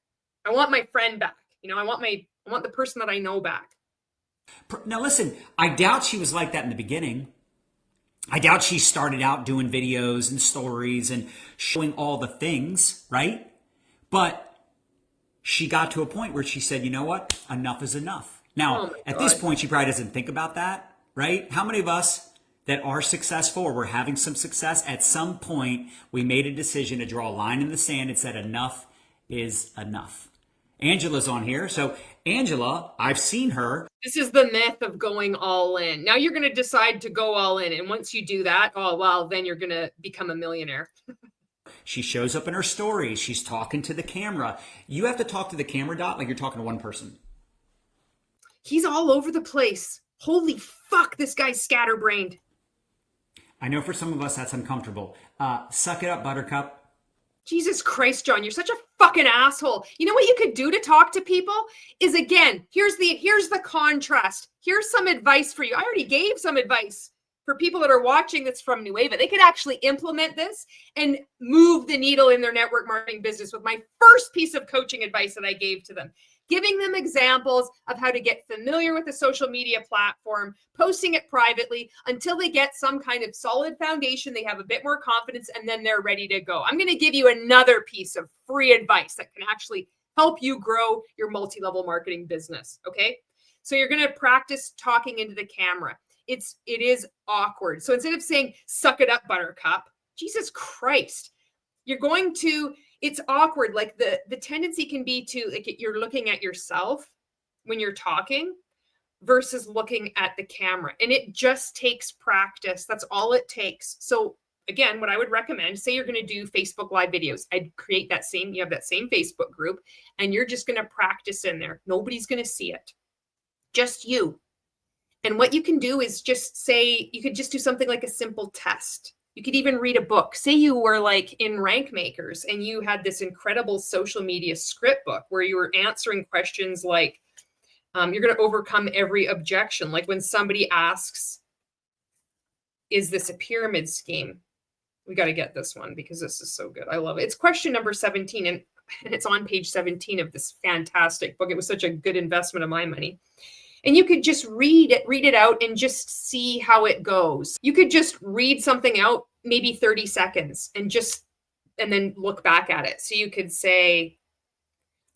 I want my friend back. I want the person that I know back. Now listen, I doubt she was like that in the beginning. I doubt she started out doing videos and stories and showing all the things, right? But she got to a point where she said, you know what? Enough is enough. Now, at this point, she probably doesn't think about that, right? How many of us that are successful or we're having some success, at some point, we made a decision to draw a line in the sand and said, enough is enough. Angela's on here. So Angela, I've seen her. This is the myth of going all in. Now you're going to decide to go all in. And once you do that, oh, well, then you're going to become a millionaire. She shows up in her stories. She's talking to the camera. You have to talk to the camera, Dot, like you're talking to one person. He's all over the place. Holy fuck, this guy's scatterbrained. I know for some of us that's uncomfortable. Suck it up, Buttercup. Jesus Christ, John, you're such a fucking asshole. You know what you could do to talk to people is, again, here's the contrast. Here's some advice for you. I already gave some advice for people that are watching that's from NUEVA. They could actually implement this and move the needle in their network marketing business with my first piece of coaching advice that I gave to them. Giving them examples of how to get familiar with the social media platform, posting it privately until they get some kind of solid foundation, they have a bit more confidence, and then they're ready to go. I'm going to give you another piece of free advice that can actually help you grow your multi-level marketing business, okay? So you're going to practice talking into the camera. It is awkward. So instead of saying, suck it up, Buttercup, Jesus Christ, you're going to... It's awkward. Like the tendency can be to, like, you're looking at yourself when you're talking versus looking at the camera. And it just takes practice. That's all it takes. So again, what I would recommend, say you're going to do Facebook Live videos. I'd create you have that same Facebook group, and you're just going to practice in there. Nobody's going to see it. Just you. And what you can do is just say, you could just do something like a simple test. You could even read a book. Say you were like in Rank Makers and you had this incredible social media script book where you were answering questions like, you're going to overcome every objection. Like when somebody asks, is this a pyramid scheme? We got to get this one because this is so good. I love it. It's question number 17, and it's on page 17 of this fantastic book. It was such a good investment of my money. And you could just read it out and just see how it goes. You could just read something out, maybe 30 seconds, and then look back at it. So you could say,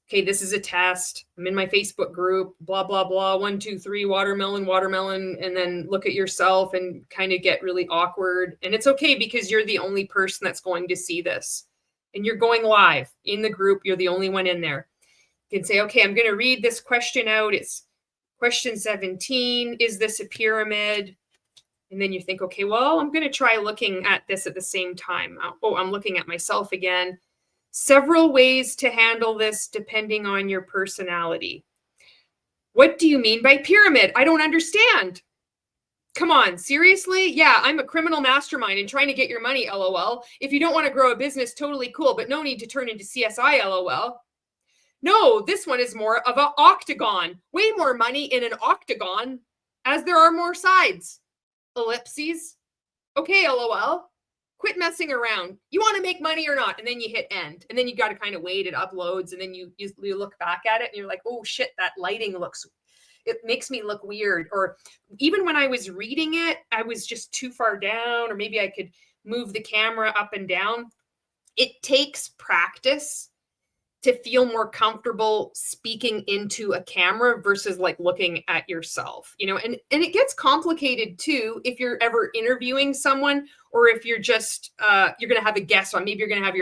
okay, this is a test. I'm in my Facebook group, blah, blah, blah, 1, 2, 3, watermelon, and then look at yourself and kind of get really awkward. And it's okay because you're the only person that's going to see this. And you're going live in the group. You're the only one in there. You can say, okay, I'm going to read this question out. It's question 17, is this a pyramid? And then you think, okay, well, I'm going to try looking at this at the same time. Oh, I'm looking at myself again. Several ways to handle this depending on your personality. What do you mean by pyramid? I don't understand. Come on, seriously? Yeah, I'm a criminal mastermind and trying to get your money, LOL. If you don't want to grow a business, totally cool, but no need to turn into CSI, LOL. No, this one is more of an octagon. Way more money in an octagon as there are more sides. Ellipses. Okay, LOL. Quit messing around. You want to make money or not? And then you hit end. And then you got to kind of wait. It uploads. And then you look back at it and you're like, oh shit, that lighting it makes me look weird. Or even when I was reading it, I was just too far down, or maybe I could move the camera up and down. It takes practice to feel more comfortable speaking into a camera versus like looking at yourself, and it gets complicated too if you're ever interviewing someone, or if you're just you're gonna have a guest on. Maybe you're gonna have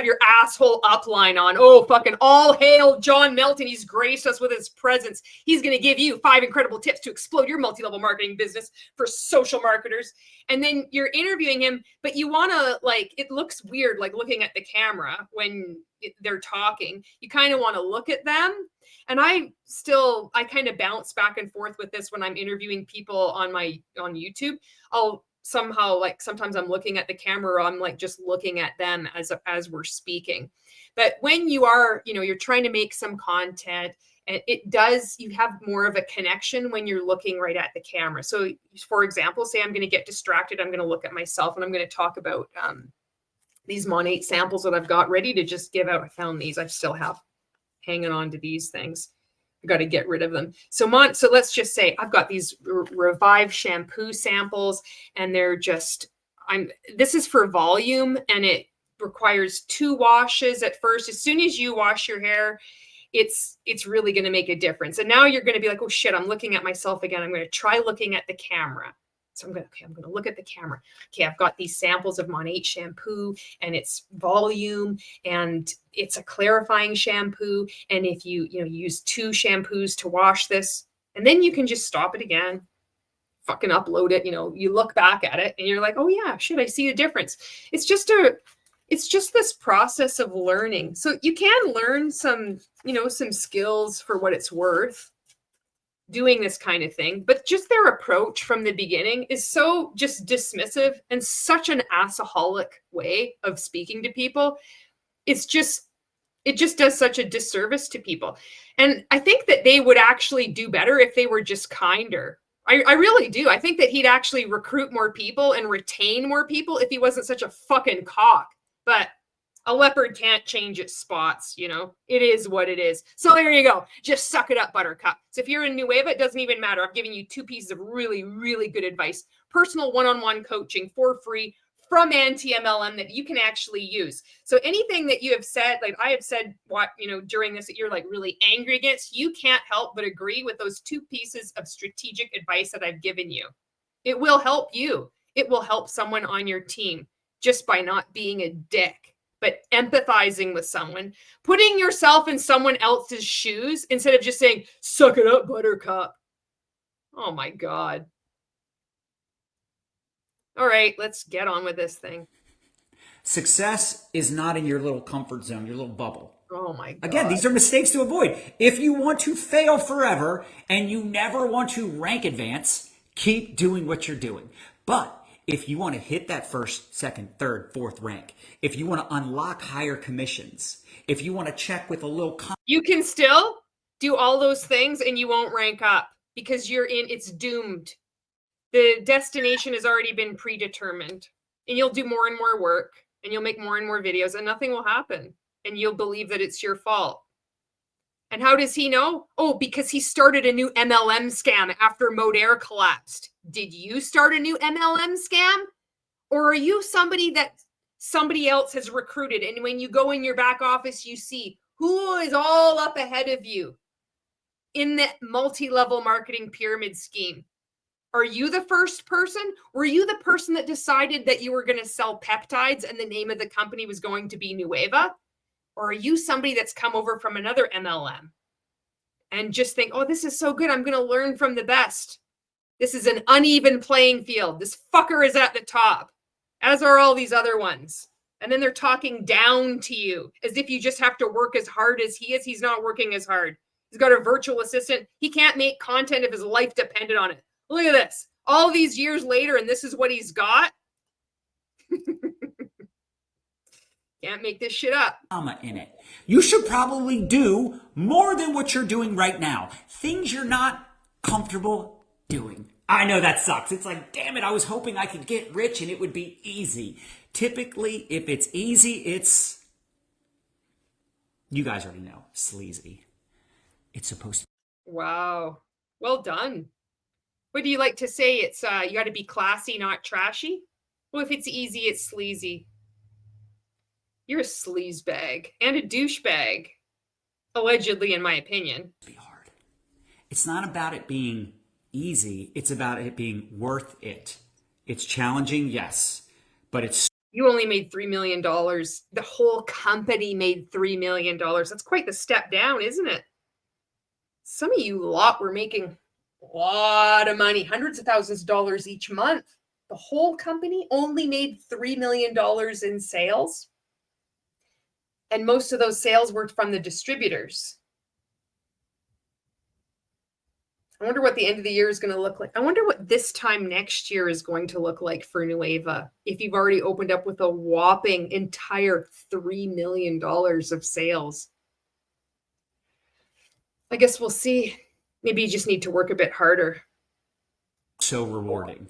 your asshole upline on. Oh, fucking all hail John Melton. He's graced us with his presence. He's gonna give you 5 incredible tips to explode your multi-level marketing business for social marketers. And then you're interviewing him, but you wanna, like, it looks weird like looking at the camera when they're talking. You kind of want to look at them. And I kind of bounce back and forth with this when I'm interviewing people on YouTube. I'll somehow, like, sometimes I'm looking at the camera, or I'm like just looking at them as we're speaking. But when you are, you're trying to make some content, and you have more of a connection when you're looking right at the camera. So for example, say I'm going to get distracted. I'm going to look at myself and I'm going to talk about, these Monate samples that I've got ready to just give out. I found these. I still have hanging on to these things. I got to get rid of them. So let's just say I've got these Revive shampoo samples, and they're just, this is for volume, and it requires 2 washes at first. As soon as you wash your hair, it's really going to make a difference. And now you're going to be like, oh shit, I'm looking at myself again. I'm going to try looking at the camera. So I'm going to look at the camera. Okay, I've got these samples of Monate shampoo, and it's volume, and it's a clarifying shampoo. And if you use 2 shampoos to wash this, and then you can just stop it again, fucking upload it. You look back at it and you're like, oh yeah, shit, I see a difference. It's just this process of learning. So you can learn some skills for what it's worth. doing this kind of thing, but just their approach from the beginning is so just dismissive and such an assaholic way of speaking to people. It just does such a disservice to people. And I think that they would actually do better if they were just kinder. I really do. I think that he'd actually recruit more people and retain more people if he wasn't such a fucking cock. But a leopard can't change its spots, you know? It is what it is. So there you go. Just suck it up, Buttercup. So if you're in NUEVA, it doesn't even matter. I've given you 2 pieces of really, really good advice. Personal one-on-one coaching for free from Anti-MLM that you can actually use. So anything that you have said, like I have said, what, you know, during this that you're like really angry against, you can't help but agree with those 2 pieces of strategic advice that I've given you. It will help you. It will help someone on your team just by not being a dick, but empathizing with someone, putting yourself in someone else's shoes instead of just saying, suck it up, Buttercup. Oh my God. All right, let's get on with this thing. Success is not in your little comfort zone, your little bubble. Oh my God. Again, these are mistakes to avoid. If you want to fail forever and you never want to rank advance, keep doing what you're doing. But if you want to hit that first, second, third, fourth rank, if you want to unlock higher commissions, if you want to check with a little... You can still do all those things and you won't rank up because it's doomed. The destination has already been predetermined, and you'll do more and more work and you'll make more and more videos and nothing will happen. And you'll believe that it's your fault. And how does he know? Oh, because he started a new MLM scam after Modair collapsed. Did you start a new MLM scam? Or are you somebody that somebody else has recruited? And when you go in your back office, you see who is all up ahead of you in the multi-level marketing pyramid scheme. Are you the first person? Were you the person that decided that you were going to sell peptides and the name of the company was going to be NUEVA? Or are you somebody that's come over from another MLM and just think, oh, this is so good. I'm going to learn from the best. This is an uneven playing field. This fucker is at the top, as are all these other ones. And then they're talking down to you as if you just have to work as hard as he is. He's not working as hard. He's got a virtual assistant. He can't make content if his life depended on it. Look at this. All these years later, and this is what he's got. Can't make this shit up. In it. You should probably do more than what you're doing right now. Things you're not comfortable doing. I know that sucks. It's like, damn it, I was hoping I could get rich and it would be easy. Typically, if it's easy, it's, you guys already know, sleazy. It's supposed to. Wow. Well done. What do you like to say? It's you got to be classy, not trashy. Well, if it's easy, it's sleazy. You're a sleazebag and a douchebag, allegedly, in my opinion. Be hard. It's not about it being easy. It's about it being worth it. It's challenging, yes, but it's. You only made $3 million. The whole company made $3 million. That's quite the step down, isn't it? Some of you lot were making a lot of money, hundreds of thousands of dollars each month. The whole company only made $3 million in sales. And most of those sales were from the distributors. I wonder what the end of the year is going to look like. I wonder what this time next year is going to look like for NUEVA if you've already opened up with a whopping entire $3 million of sales. I guess we'll see. Maybe you just need to work a bit harder. So rewarding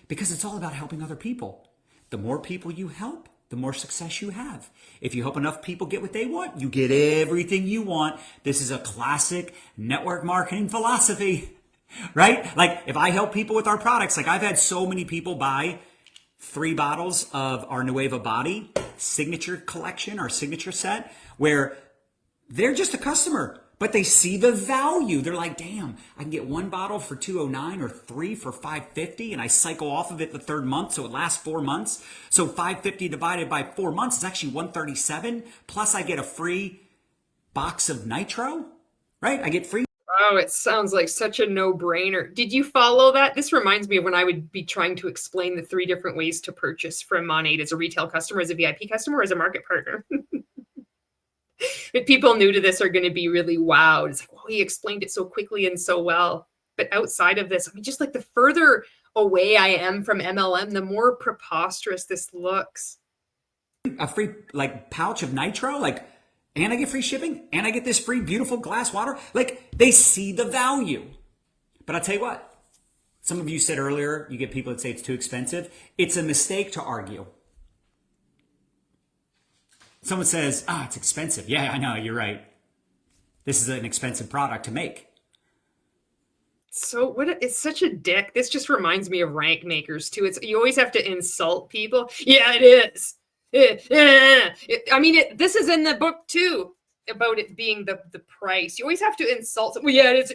because it's all about helping other people. The more people you help, the more success you have. If you help enough people get what they want, you get everything you want. This is a classic network marketing philosophy, right? Like if I help people with our products, like I've had so many people buy 3 bottles of our NUEVA Body signature collection, our signature set, where they're just a customer, but they see the value. They're like, damn, I can get 1 bottle for $209 or 3 for $550, and I cycle off of it the 3rd month, so it lasts 4 months. So $550 divided by 4 months is actually $137. Plus, I get a free box of nitro, right? I get free. Oh, it sounds like such a no-brainer. Did you follow that? This reminds me of when I would be trying to explain the 3 different ways to purchase from Monade as a retail customer, as a VIP customer, or as a market partner. But people new to this are going to be really wowed. It's like, oh, he explained it so quickly and so well. But outside of this, I mean, just like the further away I am from MLM, the more preposterous this looks. A free like pouch of nitro, like, and I get free shipping, and I get this free beautiful glass water. Like, they see the value. But I'll tell you what, some of you said earlier, you get people that say it's too expensive. It's a mistake to argue. Someone says, it's expensive. Yeah, I know, you're right. This is an expensive product to make. So it's such a dick. This just reminds me of rank makers too. You always have to insult people. Yeah, it is. I mean, this is in the book too, about it being the price. You always have to insult them. Well, yeah, it is.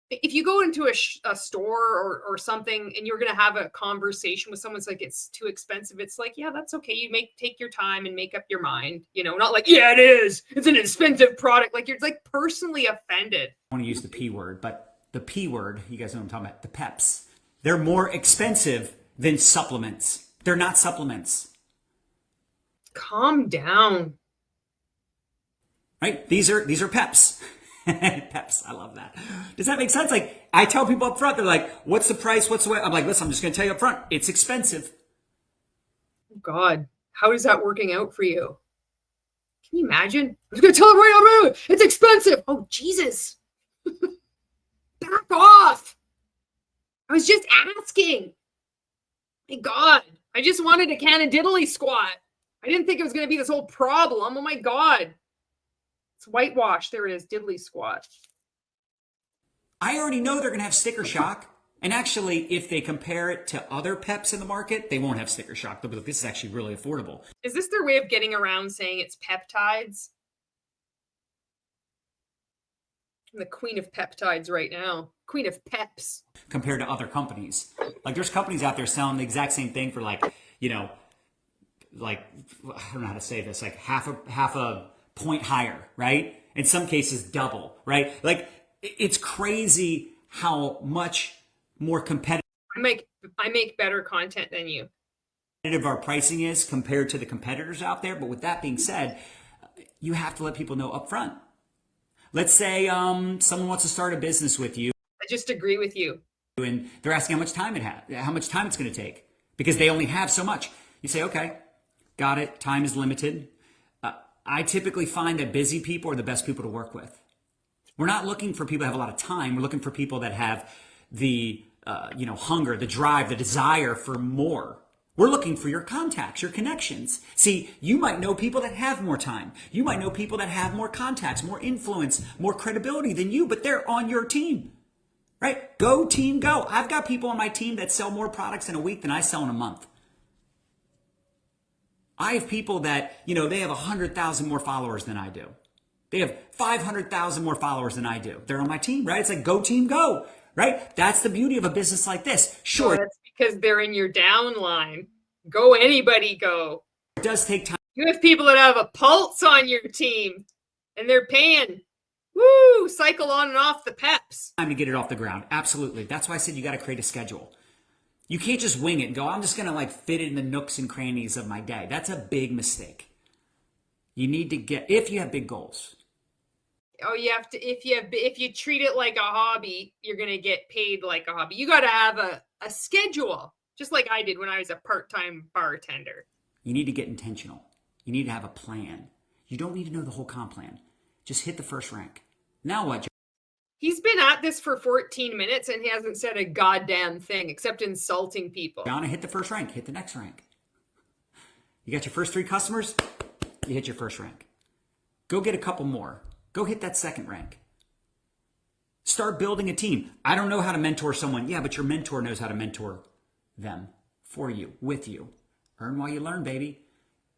If you go into a store or something and you're going to have a conversation with someone, it's like, it's too expensive. It's like, yeah, that's okay. You take your time and make up your mind, not like, yeah, it is. It's an expensive product. Like, you're like personally offended. I want to use the P word, but the P word, you guys know what I'm talking about, the PEPs. They're more expensive than supplements. They're not supplements. Calm down. Right? These are PEPs. PEPs. I love that. Does that make sense? Like, I tell people up front, they're like, what's the price? What's the way? I'm like, listen, I'm just going to tell you up front. It's expensive. God, how is that working out for you? Can you imagine? I was going to tell them right away. It's expensive. Oh, Jesus. Back off. I was just asking. My God. I just wanted a can of diddly squat. I didn't think it was going to be this whole problem. Oh my God. It's whitewash. There it is. Diddly squat. I already know they're going to have sticker shock. And actually, if they compare it to other PEPs in the market, they won't have sticker shock. They'll be like, this is actually really affordable. Is this their way of getting around saying it's peptides? I'm the queen of peptides right now. Queen of peps. Compared to other companies. Like, there's companies out there selling the exact same thing for like, like, I don't know how to say this, like half a point higher, right? In some cases, double, right? Like, it's crazy how much more competitive I make better content than you. Our pricing is compared to the competitors out there. But with that being said, you have to let people know up front. Let's say someone wants to start a business with you. I just agree with you. And they're asking how much time it's going to take, because they only have so much. You say, okay, got it. Time is limited. I typically find that busy people are the best people to work with. We're not looking for people that have a lot of time. We're looking for people that have the hunger, the drive, the desire for more. We're looking for your contacts, your connections. See, you might know people that have more time. You might know people that have more contacts, more influence, more credibility than you, but they're on your team, right? Go team, go. I've got people on my team that sell more products in a week than I sell in a month. I have people that, they have 100,000 more followers than I do. They have 500,000 more followers than I do. They're on my team, right? It's like, go team, go, right? That's the beauty of a business like this. Sure. Well, that's because they're in your downline. Go anybody, go. It does take time. You have people that have a pulse on your team and they're paying, cycle on and off the peps. Time to get it off the ground. Absolutely. That's why I said you got to create a schedule. You can't just wing it and go, I'm just going to fit it in the nooks and crannies of my day. That's a big mistake. You need to if you have big goals. Oh, you have to, if you treat it like a hobby, you're going to get paid like a hobby. You got to have a schedule, just like I did when I was a part-time bartender. You need to get intentional. You need to have a plan. You don't need to know the whole comp plan. Just hit the first rank. Now what, John? He's been at this for 14 minutes and he hasn't said a goddamn thing except insulting people. John, hit the first rank. Hit the next rank. You got your first 3 customers, you hit your first rank. Go get a couple more. Go hit that second rank. Start building a team. I don't know how to mentor someone. Yeah, but your mentor knows how to mentor them for you, with you. Earn while you learn, baby.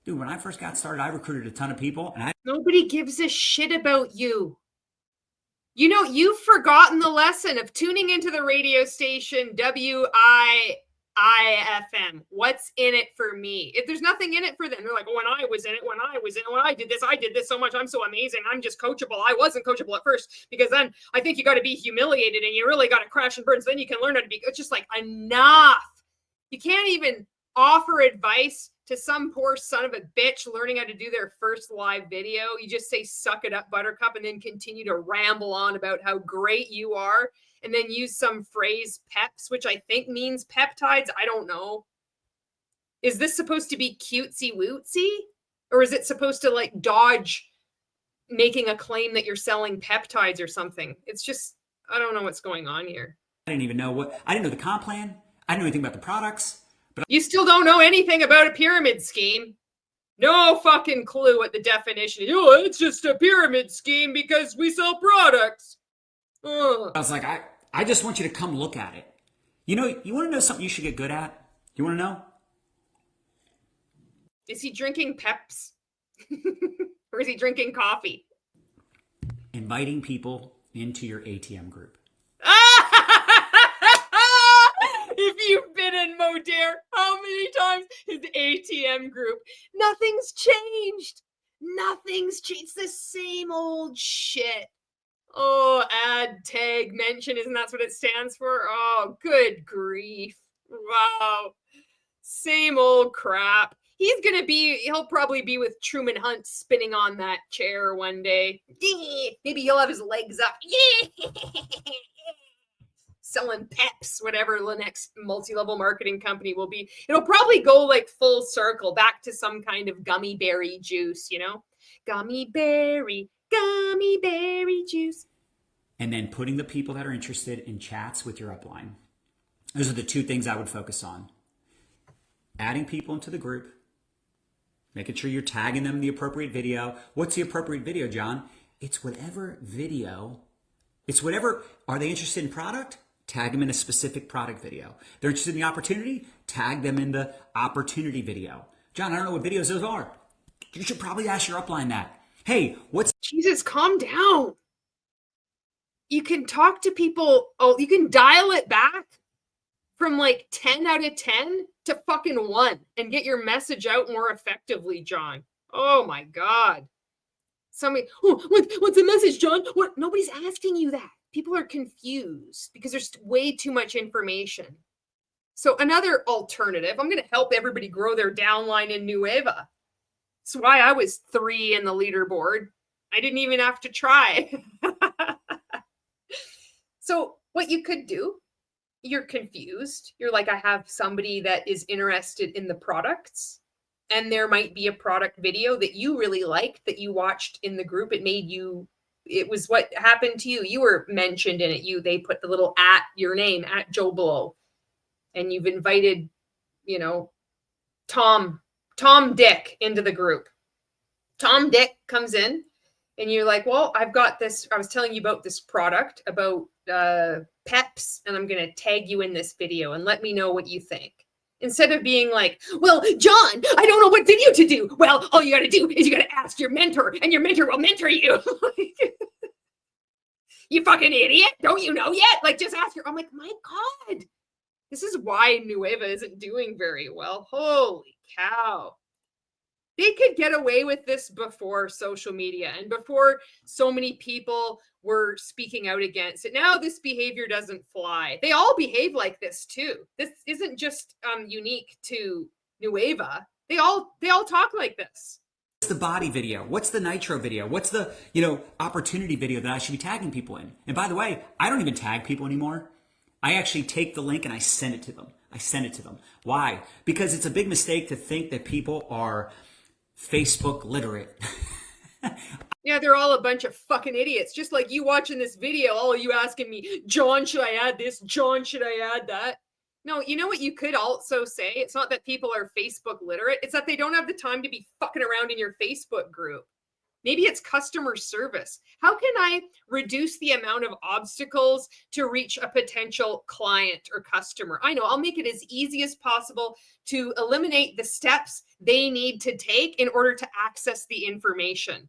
Dude, when I first got started, I recruited a ton of people. And nobody gives a shit about you. You've forgotten the lesson of tuning into the radio station WIIFM. What's in it for me? If there's nothing in it for them, they're like, when I was in it, when I did this so much, I'm so amazing, I'm just coachable. I wasn't coachable at first, because then I think you got to be humiliated and you really got to crash and burn, so then you can learn how to be. It's just like, enough. You can't even offer advice to some poor son of a bitch learning how to do their first live video, you just say, suck it up, buttercup, and then continue to ramble on about how great you are, and then use some phrase peps, which I think means peptides. I don't know. Is this supposed to be cutesy wootsy? Or is it supposed to like dodge making a claim that you're selling peptides or something? It's just, I don't know what's going on here. I didn't know the comp plan. I didn't know anything about the products. But you still don't know anything about a pyramid scheme. No fucking clue what the definition is. Oh, it's just a pyramid scheme because we sell products. Ugh. I was like, I just want you to come look at it. You want to know something you should get good at? You want to know? Is he drinking Peps? Or is he drinking coffee? Inviting people into your ATM group. If you've been in Modere, how many times his ATM group? Nothing's changed. Nothing's changed. It's the same old shit. Oh, add, tag, mention. Isn't that what it stands for? Oh, good grief. Wow. Same old crap. He'll probably be with Truman Hunt spinning on that chair one day. Maybe he'll have his legs up. Selling Peps, whatever the next multi-level marketing company will be. It'll probably go like full circle back to some kind of gummy berry juice, Gummy berry juice. And then putting the people that are interested in chats with your upline. Those are the two things I would focus on. Adding people into the group, making sure you're tagging them in the appropriate video. What's the appropriate video, John? It's whatever video. Are they interested in product? Tag them in a specific product video. They're interested in the opportunity? Tag them in the opportunity video. John, I don't know what videos those are. You should probably ask your upline that. Hey, Jesus, calm down. You can talk to people. Oh, you can dial it back from like 10 out of 10 to fucking 1 and get your message out more effectively, John. Oh my God. What's the message, John? What? Nobody's asking you that. People are confused because there's way too much information. So another alternative, I'm going to help everybody grow their downline in NUEVA. That's why I was 3 in the leaderboard. I didn't even have to try. So what you could do, you're confused. You're like, I have somebody that is interested in the products, and there might be a product video that you really liked that you watched in the group. It was what happened to you. You were mentioned in it. They put the little at your name, at Joe Blow, and you've invited, Tom Dick into the group. Tom Dick comes in and you're like, well, I've got this. I was telling you about this product, about Peps, and I'm going to tag you in this video and let me know what you think. Instead of being like, well, John, I don't know what video to do. Well, all you got to do is you got to ask your mentor, and your mentor will mentor you. You fucking idiot. Don't you know yet? Like, just ask I'm like, my God, this is why NUEVA isn't doing very well. Holy cow. They could get away with this before social media and before so many people were speaking out against it. Now this behavior doesn't fly. They all behave like this too. This isn't just unique to NUEVA. They all talk like this. What's the body video? What's the nitro video? What's the, opportunity video that I should be tagging people in? And by the way, I don't even tag people anymore. I actually take the link and I send it to them. Why? Because it's a big mistake to think that people are Facebook literate. Yeah, they're all a bunch of fucking idiots. Just like you watching this video, all of you asking me, John, should I add this? John, should I add that? No, you know what you could also say? It's not that people are Facebook literate. It's that they don't have the time to be fucking around in your Facebook group. Maybe it's customer service. How can I reduce the amount of obstacles to reach a potential client or customer? I know, I'll make it as easy as possible to eliminate the steps they need to take in order to access the information.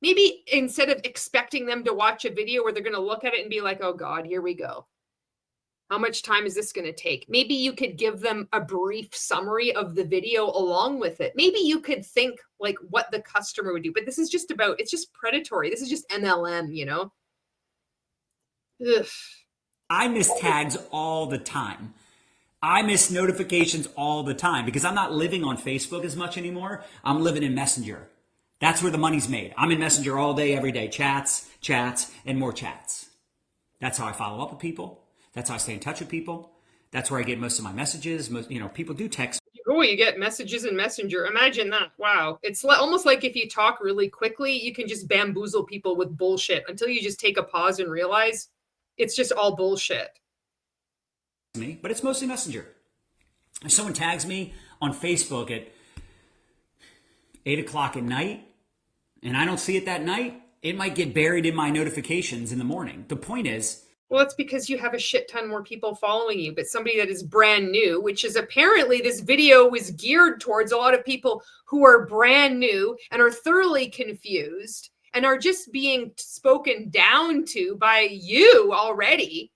Maybe instead of expecting them to watch a video where they're going to look at it and be like, oh God, here we go. How much time is this going to take? Maybe you could give them a brief summary of the video along with it. Maybe you could think like what the customer would do, but this is just it's just predatory. This is just MLM, Ugh. I miss tags all the time. I miss notifications all the time because I'm not living on Facebook as much anymore. I'm living in Messenger. That's where the money's made. I'm in Messenger all day, every day. Chats, and more chats. That's how I follow up with people. That's how I stay in touch with people. That's where I get most of my messages. People do text. Oh, you get messages in Messenger. Imagine that. Wow. It's almost like if you talk really quickly, you can just bamboozle people with bullshit until you just take a pause and realize it's just all bullshit. But it's mostly Messenger. If someone tags me on Facebook at 8 o'clock at night and I don't see it that night, it might get buried in my notifications in the morning. The point is, well, it's because you have a shit ton more people following you, but somebody that is brand new, which is apparently this video was geared towards a lot of people who are brand new and are thoroughly confused and are just being spoken down to by you already.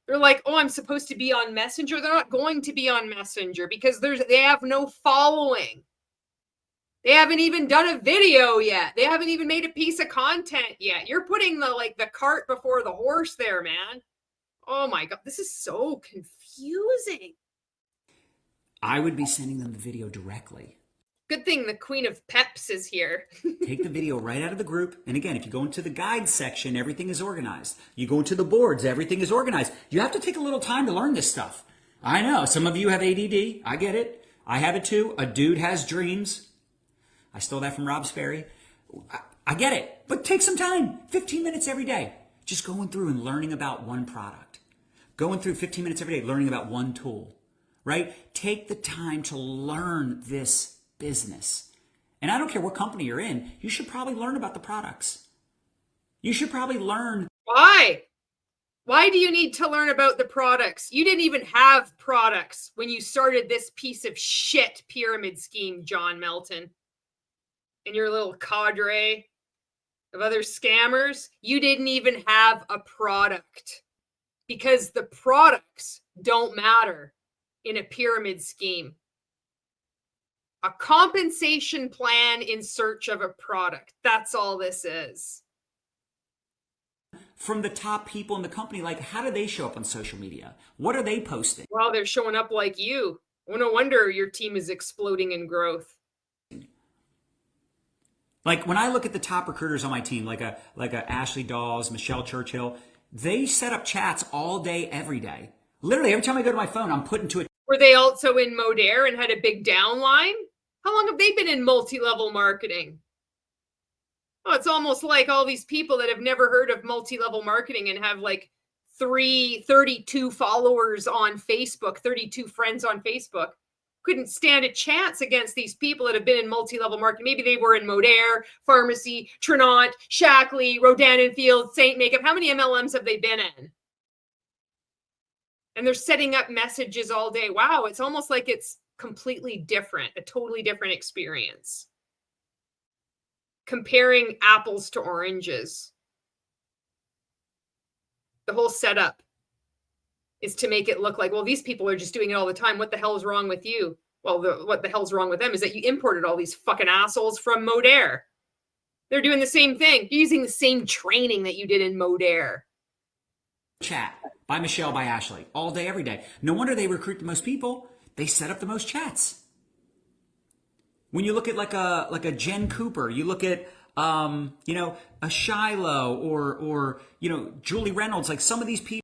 They're like, oh, I'm supposed to be on Messenger. They're not going to be on Messenger because they have no following. They haven't even done a video yet. They haven't even made a piece of content yet. You're putting the cart before the horse there, man. Oh my God, this is so confusing. I would be sending them the video directly. Good thing the Queen of Peps is here. Take the video right out of the group. And again, if you go into the guide section, everything is organized. You go into the boards, everything is organized. You have to take a little time to learn this stuff. I know, some of you have ADD. I get it. I have it too. A dude has dreams. I stole that from Rob Sperry. I get it, but take some time, 15 minutes every day. Just going through and learning about one product. Going through 15 minutes every day, learning about one tool, right? Take the time to learn this business. And I don't care what company you're in, you should probably learn about the products. You should probably learn. Why? Why do you need to learn about the products? You didn't even have products when you started this piece of shit pyramid scheme, John Melton. And your little cadre of other scammers, you didn't even have a product because the products don't matter in a pyramid scheme. A compensation plan in search of a product. That's all this is. From the top people in the company, like how do they show up on social media? What are they posting? Well, they're showing up like you. Well, no wonder your team is exploding in growth. Like when I look at the top recruiters on my team, like a Ashley Dawes, Michelle Churchill, they set up chats all day, every day. Literally, every time I go to my phone, I'm put into it. Were they also in Modere and had a big downline? How long have they been in multi-level marketing? Oh, it's almost like all these people that have never heard of multi-level marketing and have like 32 followers on Facebook, 32 friends on Facebook. Couldn't stand a chance against these people that have been in multi-level marketing. Maybe they were in Modere, Pharmacy, Trinont, Shackley, Rodan and Field, Saint Makeup. How many MLMs have they been in? And they're setting up messages all day. Wow, it's almost like it's completely different, a totally different experience. Comparing apples to oranges. The whole setup is to make it look like, well, these people are just doing it all the time. What the hell is wrong with you? Well, what the hell's wrong with them is that you imported all these fucking assholes from Modere. They're doing the same thing. You're using the same training that you did in Modere. Chat by Michelle, by Ashley, all day, every day. No wonder they recruit the most people. They set up the most chats. When you look at like a Jen Cooper, you look at a Shiloh or Julie Reynolds, like some of these people.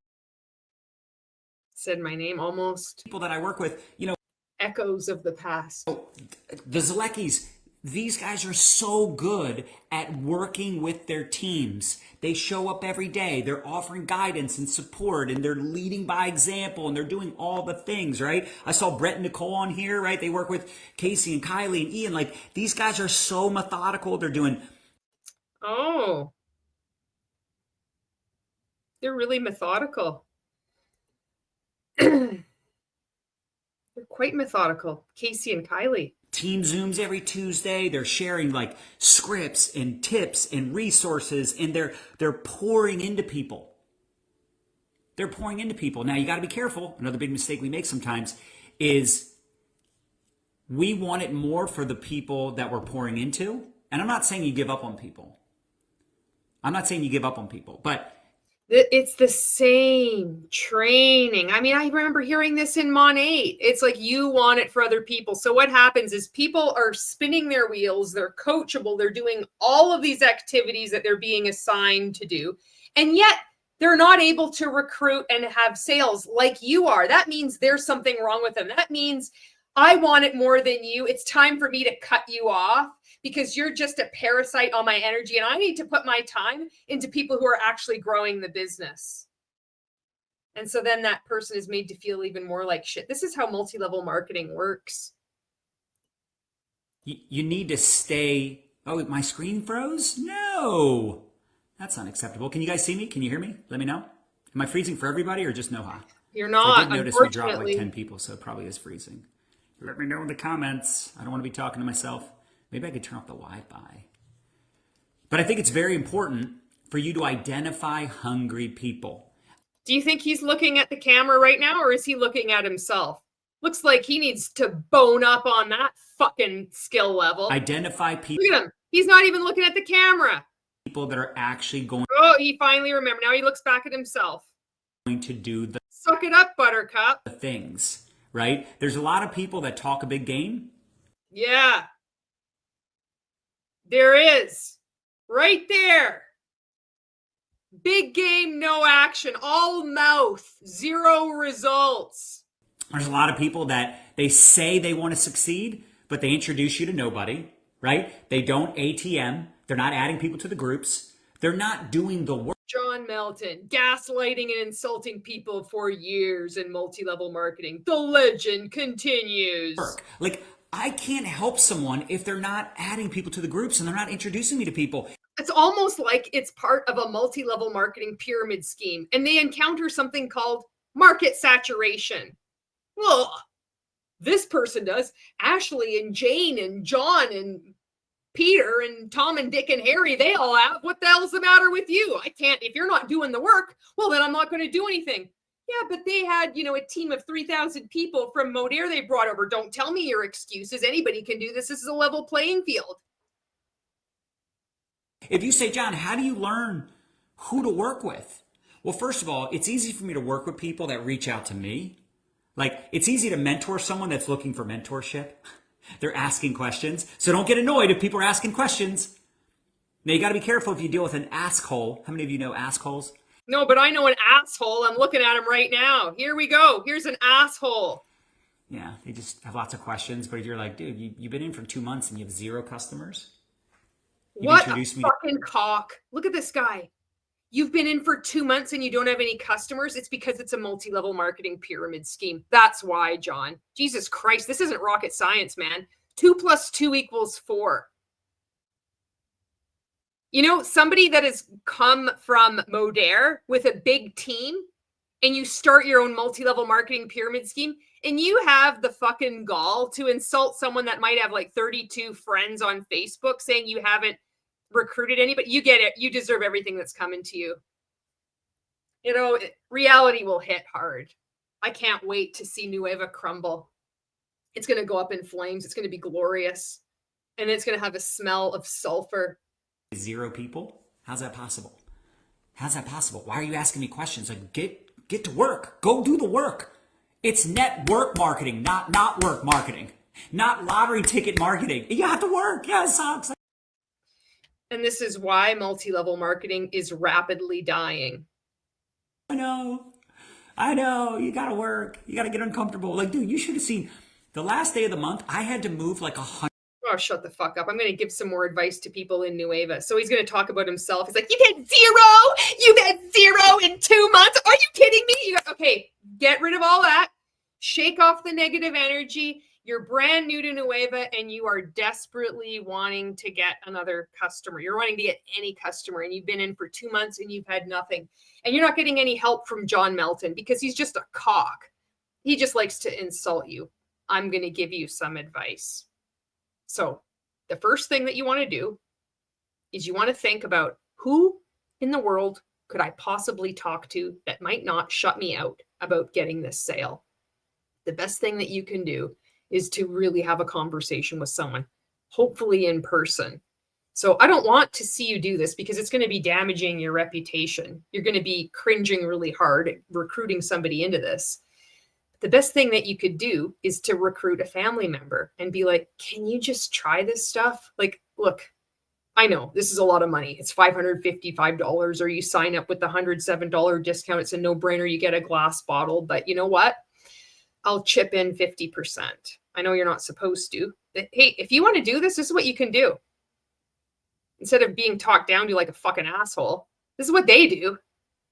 Said my name almost. People that I work with, echoes of the past. The Zaleckis, these guys are so good at working with their teams. They show up every day. They're offering guidance and support, and they're leading by example, and they're doing all the things, right? I saw Brett and Nicole on here, right? They work with Casey and Kylie and Ian. Like, these guys are so methodical. They're doing... Oh. They're really methodical. They're quite methodical. Casey and Kylie. Team Zooms every Tuesday. They're sharing like scripts and tips and resources, and they're pouring into people. They're pouring into people. Now you got to be careful. Another big mistake we make sometimes is we want it more for the people that we're pouring into. And I'm not saying you give up on people. But It's the same training. I mean, I remember hearing this in Mon 8. It's like you want it for other people. So what happens is people are spinning their wheels. They're coachable. They're doing all of these activities that they're being assigned to do. And yet they're not able to recruit and have sales like you are. That means there's something wrong with them. That means I want it more than you. It's time for me to cut you off because you're just a parasite on my energy. And I need to put my time into people who are actually growing the business. And so then that person is made to feel even more like shit. This is how multi-level marketing works. You need to stay. Oh, my screen froze? No. That's unacceptable. Can you guys see me? Can you hear me? Let me know. Am I freezing for everybody or just Noha? You're not. I did notice we dropped like 10 people, so it probably is freezing. Let me know in the comments. I don't want to be talking to myself. Maybe I could turn off the Wi-Fi. But I think it's very important for you to identify hungry people. Do you think he's looking at the camera right now, or is he looking at himself? Looks like he needs to bone up on that fucking skill level. Identify people. Look at him. He's not even looking at the camera. People that are actually going Oh, he finally remembered. Now he looks back at himself. to do the Suck it up, Buttercup. things, right? There's a lot of people that talk a big game. Yeah. There is. Right there. Big game, no action. All mouth. Zero results. There's a lot of people that they say they want to succeed, but they introduce you to nobody, right? They don't ATM. They're not adding people to the groups. They're not doing the work. John Melton, gaslighting and insulting people for years in multi-level marketing. The legend continues. Like, I can't help someone if they're not adding people to the groups and they're not introducing me to people. It's almost like it's part of a multi-level marketing pyramid scheme, and they encounter something called market saturation. Well, this person does. Ashley and Jane and John and Peter and Tom and Dick and Harry, they all have. What the hell's the matter with you? I can't, if you're not doing the work, well, then I'm not going to do anything. Yeah, but they had, a team of 3,000 people from Modair they brought over. Don't tell me your excuses. Anybody can do this. This is a level playing field. If you say, John, how do you learn who to work with? Well, first of all, it's easy for me to work with people that reach out to me. Like, it's easy to mentor someone that's looking for mentorship. They're asking questions. So don't get annoyed if people are asking questions. Now, you got to be careful if you deal with an asshole. How many of you know assholes? No, but I know an asshole. I'm looking at him right now. Here we go. Here's an asshole. Yeah, they just have lots of questions. But if you're like, dude, you've been in for 2 months and you have 0 customers. What a fucking cock. Look at this guy. You've been in for 2 months and you don't have any customers. It's because it's a multi-level marketing pyramid scheme. That's why, John. Jesus Christ, this isn't rocket science, man. 2 + 2 = 4. Somebody that has come from Modair with a big team, and you start your own multi-level marketing pyramid scheme, and you have the fucking gall to insult someone that might have like 32 friends on Facebook saying you haven't recruited anybody. You get it. You deserve everything that's coming to you. Reality will hit hard. I can't wait to see NUEVA crumble. It's going to go up in flames. It's going to be glorious. And it's going to have a smell of sulfur. 0 people? How's that possible? How's that possible? Why are you asking me questions? Like, get to work. Go do the work. It's network marketing, not work marketing. Not lottery ticket marketing. You have to work. Yeah, it sucks. And this is why multi-level marketing is rapidly dying. I know. You got to work. You got to get uncomfortable. Like, dude, you should have seen the last day of the month. I had to move like 100. Oh, shut the fuck up. I'm going to give some more advice to people in NUEVA. So he's going to talk about himself. He's like, you've had 0 in 2 months. Are you kidding me? Okay, get rid of all that. Shake off the negative energy. You're brand new to NUEVA and you are desperately wanting to get another customer. You're wanting to get any customer, and you've been in for 2 months and you've had nothing. And you're not getting any help from John Melton because he's just a cock. He just likes to insult you. I'm going to give you some advice. So the first thing that you want to do is you want to think about who in the world could I possibly talk to that might not shut me out about getting this sale. The best thing that you can do is to really have a conversation with someone, hopefully in person. So I don't want to see you do this because it's going to be damaging your reputation. You're going to be cringing really hard at recruiting somebody into this. The best thing that you could do is to recruit a family member and be like, can you just try this stuff? Like, look, I know this is a lot of money. It's $555, or you sign up with the $107 discount. It's a no-brainer. You get a glass bottle, but you know what? I'll chip in 50%. I know you're not supposed to. But hey, if you want to do this, this is what you can do. Instead of being talked down to like a fucking asshole, this is what they do.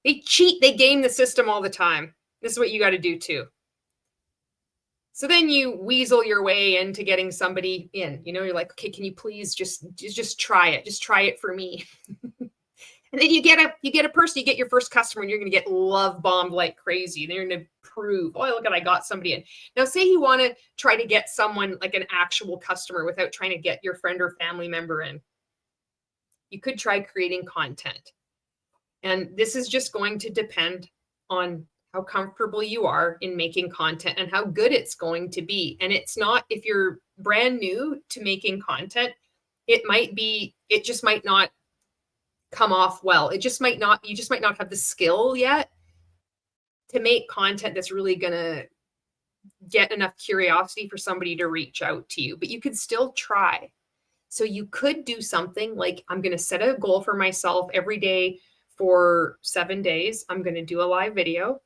They cheat. They game the system all the time. This is what you got to do too. So then you weasel your way into getting somebody in. You know, you're like, okay, can you please just try it? Just try it for me. And then you get a person, you get your first customer, and you're going to get love bombed like crazy. And you're going to prove, oh, look, I got somebody in. Now, say you want to try to get someone like an actual customer without trying to get your friend or family member in. You could try creating content. And this is just going to depend on how comfortable you are in making content and how good it's going to be. And it's not, if you're brand new to making content, it just might not come off well. You just might not have the skill yet to make content that's really going to get enough curiosity for somebody to reach out to you, but you could still try. So you could do something like, I'm going to set a goal for myself every day for 7 days. I'm going to do a live video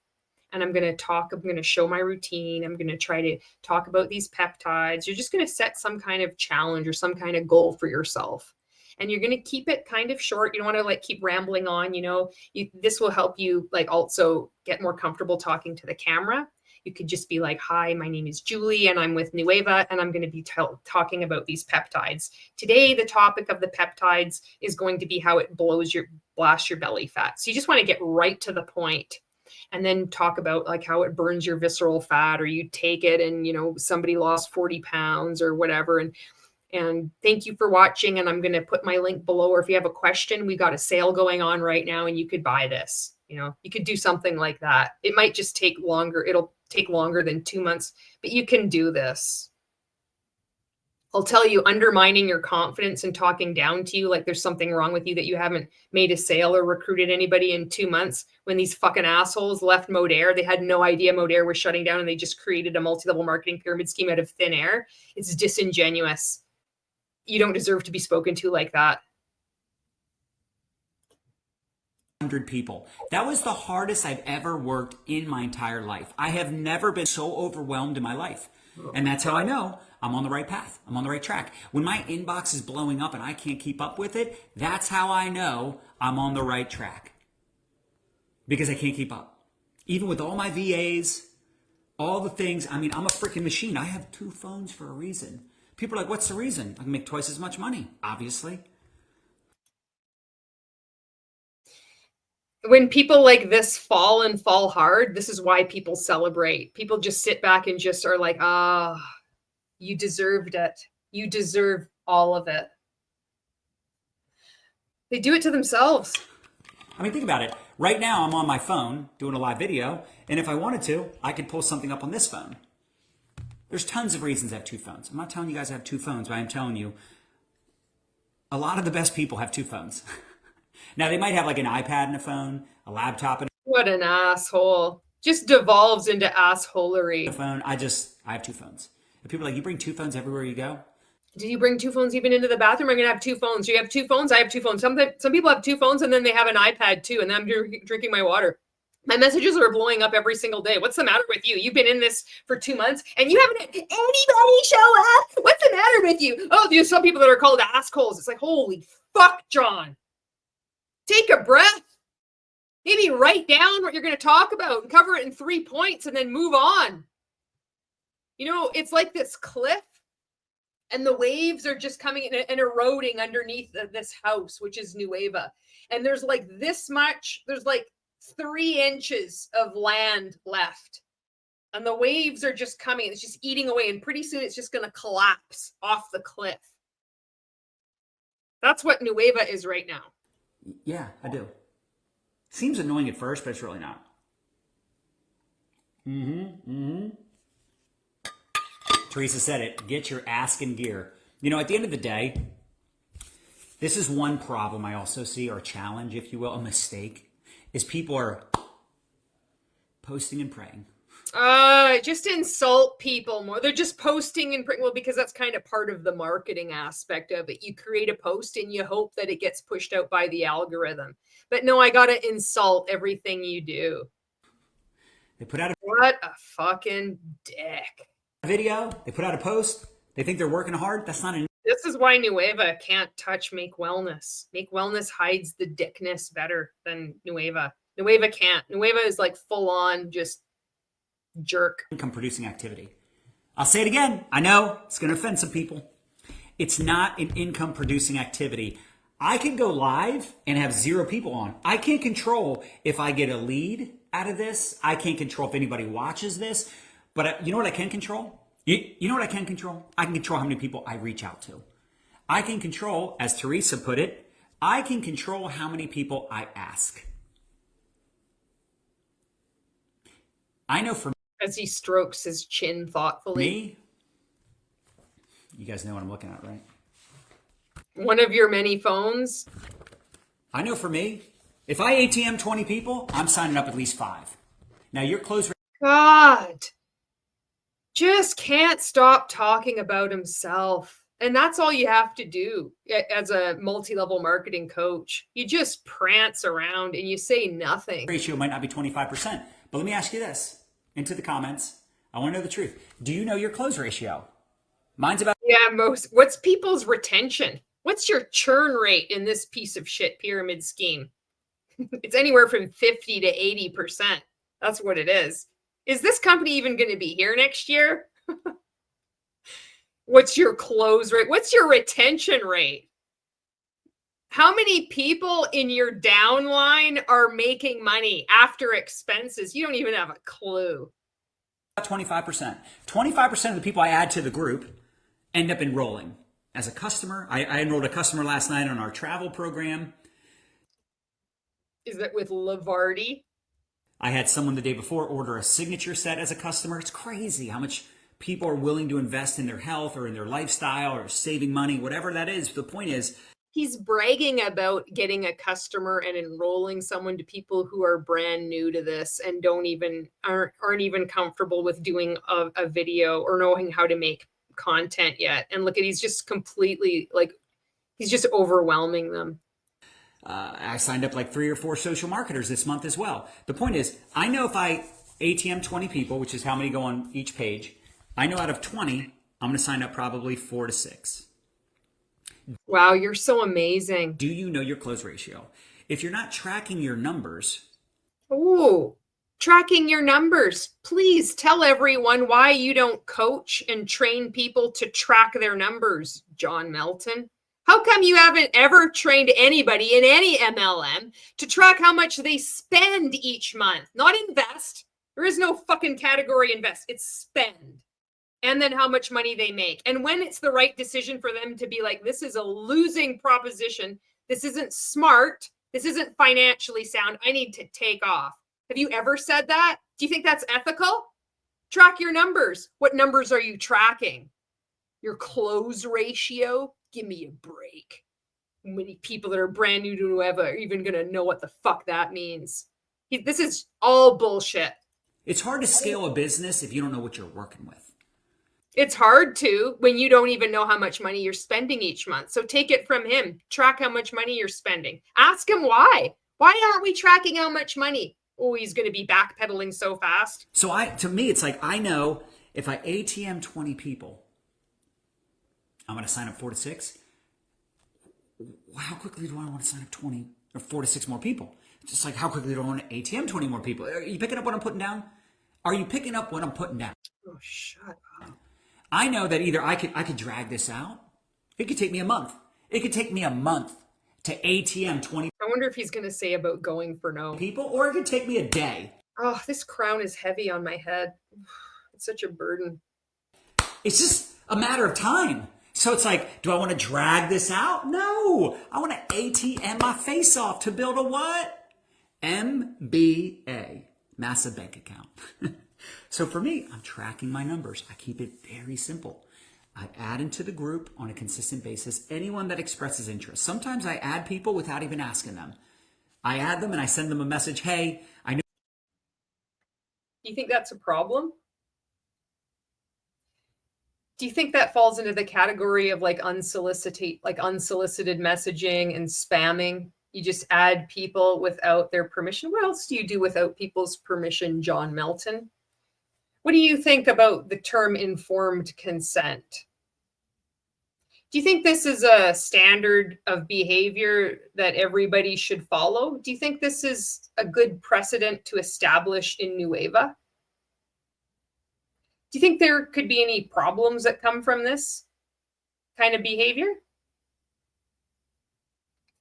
and I'm going to show my routine. I'm going to try to talk about these peptides. You're just going to set some kind of challenge or some kind of goal for yourself. And you're going to keep it kind of short. You don't want to like keep rambling on, this will help you like also get more comfortable talking to the camera. You could just be like, hi, my name is Julie and I'm with NUEVA and I'm going to be talking about these peptides. Today, the topic of the peptides is going to be how it blasts your belly fat. So you just want to get right to the point and then talk about like how it burns your visceral fat, or you take it and, somebody lost 40 pounds or whatever. And thank you for watching. And I'm going to put my link below, or if you have a question, we got a sale going on right now and you could buy this. You could do something like that. It might just take longer. It'll take longer than 2 months, but you can do this. I'll tell you, undermining your confidence and talking down to you like there's something wrong with you that you haven't made a sale or recruited anybody in 2 months, when these fucking assholes left Modair, they had no idea Modair was shutting down and they just created a multi-level marketing pyramid scheme out of thin air. It's disingenuous. You don't deserve to be spoken to like that. 100 people. That was the hardest I've ever worked in my entire life. I have never been so overwhelmed in my life. And that's how I know I'm on the right path. I'm on the right track. When my inbox is blowing up and I can't keep up with it, that's how I know I'm on the right track. Because I can't keep up. Even with all my VAs, all the things, I'm a freaking machine. I have 2 phones for a reason. People are like, what's the reason? I can make twice as much money, obviously. When people like this fall and fall hard, this is why people celebrate. People just sit back and just are like, you deserved it. You deserve all of it. They do it to themselves. Think about it. Right now, I'm on my phone doing a live video, and if I wanted to, I could pull something up on this phone. There's tons of reasons I have 2 phones. I'm not telling you guys I have 2 phones, but I'm telling you, a lot of the best people have 2 phones. Now, they might have like an iPad and a phone, a laptop and what an asshole. Just devolves into assholery. a phone. I have 2 phones. And people are like, you bring 2 phones everywhere you go? Do you bring 2 phones even into the bathroom? I'm going to have 2 phones. You have 2 phones? I have 2 phones. Some people have 2 phones and then they have an iPad too. And then I'm drinking my water. My messages are blowing up every single day. What's the matter with you? You've been in this for 2 months and you haven't had anybody show up. What's the matter with you? Oh, there's some people that are called assholes. It's like, holy fuck, John. Take a breath. Maybe write down what you're going to talk about and cover it in 3 points and then move on. It's like this cliff and the waves are just coming in and eroding underneath this house, which is NUEVA. And there's like this much, there's like 3 inches of land left. And the waves are just coming. It's just eating away. And pretty soon it's just going to collapse off the cliff. That's what NUEVA is right now. Yeah, I do. Seems annoying at first, but it's really not. Teresa said it. Get your ass in gear. At the end of the day, This is one problem I also see, or challenge, if you will, a mistake, is people are posting and praying. Just insult people more. They're just posting and well, because that's kind of part of the marketing aspect of it. You create a post and you hope that it gets pushed out by the algorithm. But no, I gotta insult everything you do. They put out What a fucking dick. a video, they put out a post, they think they're working hard. That's not an. This is why NUEVA can't touch Make Wellness. Make Wellness hides the dickness better than NUEVA. NUEVA can't. NUEVA is like full on just jerk. Income producing activity. I'll say it again. I know it's going to offend some people. It's not an income producing activity. I can go live and have 0 people on. I can't control if I get a lead out of this. I can't control if anybody watches this. But you know what I can control? You know what I can control? I can control how many people I reach out to. I can control, as Teresa put it, I can control how many people I ask. I know for As he strokes his chin thoughtfully. me, you guys know what I'm looking at, right? One of your many phones. I know for me, if I ATM 20 people, I'm signing up at least 5. Now your close rate. God. Just can't stop talking about himself. And that's all you have to do as a multi-level marketing coach. You just prance around and you say nothing. Ratio might not be 25%. But let me ask you this into the comments. I want to know the truth. Do you know your close ratio? Mine's about. Yeah, what's people's retention? What's your churn rate in this piece of shit pyramid scheme? It's anywhere from 50 to 80%. That's what it is. Is this company even going to be here next year? What's your close rate? What's your retention rate? How many people in your downline are making money after expenses? You don't even have a clue. 25%. 25% of the people I add to the group end up enrolling. As a customer, I enrolled a customer last night on our travel program. Is that with Lavardi? I had someone the day before order a signature set as a customer. It's crazy how much people are willing to invest in their health or in their lifestyle or saving money, whatever that is. The point is, he's bragging about getting a customer and enrolling someone to people who are brand new to this and aren't even comfortable with doing a video or knowing how to make content yet. And look at, he's just completely like, he's just overwhelming them. I signed up like 3 or 4 social marketers this month as well. The point is, I know if I ATM 20 people, which is how many go on each page, I know out of 20, I'm going to sign up probably 4 to 6. Wow, you're so amazing. Do you know your close ratio? If you're not tracking your numbers. Ooh, tracking your numbers. Please tell everyone why you don't coach and train people to track their numbers, John Melton. How come you haven't ever trained anybody in any MLM to track how much they spend each month? Not invest. There is no fucking category invest. It's spend. And then how much money they make. And when it's the right decision for them to be like, this is a losing proposition. This isn't smart. This isn't financially sound. I need to take off. Have you ever said that? Do you think that's ethical? Track your numbers. What numbers are you tracking? Your close ratio? Give me a break. How many people that are brand new to NUEVA are even going to know what the fuck that means? This is all bullshit. It's hard to scale a business if you don't know what you're working with. It's hard to when you don't even know how much money you're spending each month. So take it from him. Track how much money you're spending. Ask him why. Why aren't we tracking how much money? Oh, he's going to be backpedaling so fast. So to me, it's like, I know if I ATM 20 people, I'm going to sign up 4 to 6. How quickly do I want to sign up 20 or 4 to 6 more people? Just like, how quickly do I want to ATM 20 more people? Are you picking up what I'm putting down? Are you picking up what I'm putting down? Oh, shut up. I know that either I could drag this out. It could take me a month. It could take me a month to ATM 20 I wonder if he's going to say about going for no people, or it could take me a day. Oh, this crown is heavy on my head. It's such a burden. It's just a matter of time. So it's like, do I want to drag this out? No. I want to ATM my face off to build a what? MBA, massive bank account. So for me, I'm tracking my numbers. I keep it very simple. I add into the group on a consistent basis anyone that expresses interest. Sometimes I add people without even asking them. I add them and I send them a message. Hey, I know. Do you think that's a problem? Do you think that falls into the category of like unsolicited messaging and spamming? You just add people without their permission. What else do you do without people's permission, John Melton? What do you think about the term informed consent? Do you think this is a standard of behavior that everybody should follow? Do you think this is a good precedent to establish in NUEVA? Do you think there could be any problems that come from this kind of behavior?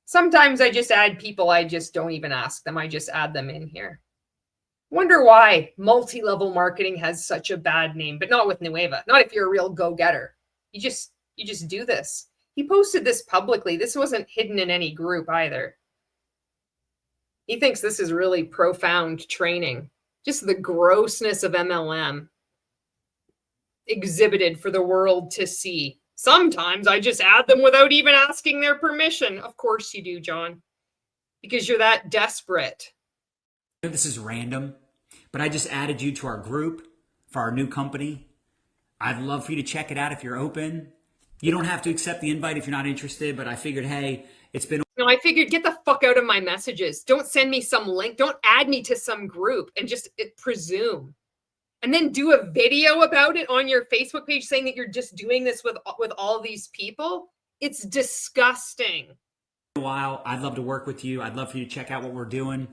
Sometimes I just add people, I just don't even ask them. I just add them in here. Wonder why multi-level marketing has such a bad name, but not with NUEVA. Not if you're a real go-getter. You just do this. He posted this publicly. This wasn't hidden in any group either. He thinks this is really profound training. Just the grossness of MLM exhibited for the world to see. Sometimes I just add them without even asking their permission. Of course you do, John, because you're that desperate. This is random, but I just added you to our group for our new company. I'd love for you to check it out if you're open. You don't have to accept the invite if you're not interested, but I figured, hey, it's been... No, I figured get the fuck out of my messages. Don't send me some link. Don't add me to some group and just presume. And then do a video about it on your Facebook page saying that you're just doing this with all these people. It's disgusting. A while, I'd love to work with you. I'd love for you to check out what we're doing.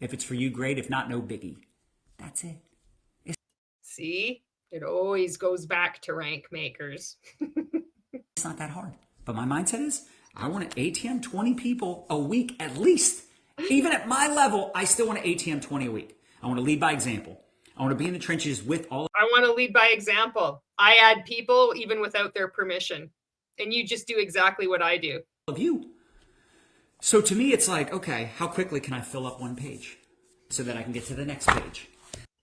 If it's for you, great. If not, no biggie. That's it. See? It always goes back to rank makers. It's not that hard. But my mindset is, I want to ATM 20 people a week at least. Even at my level, I still want to ATM 20 a week. I want to lead by example. I want to be in the trenches with all. I want to lead by example. I add people even without their permission. And you just do exactly what I do. Of you. So to me, it's like, okay, how quickly can I fill up one page so that I can get to the next page?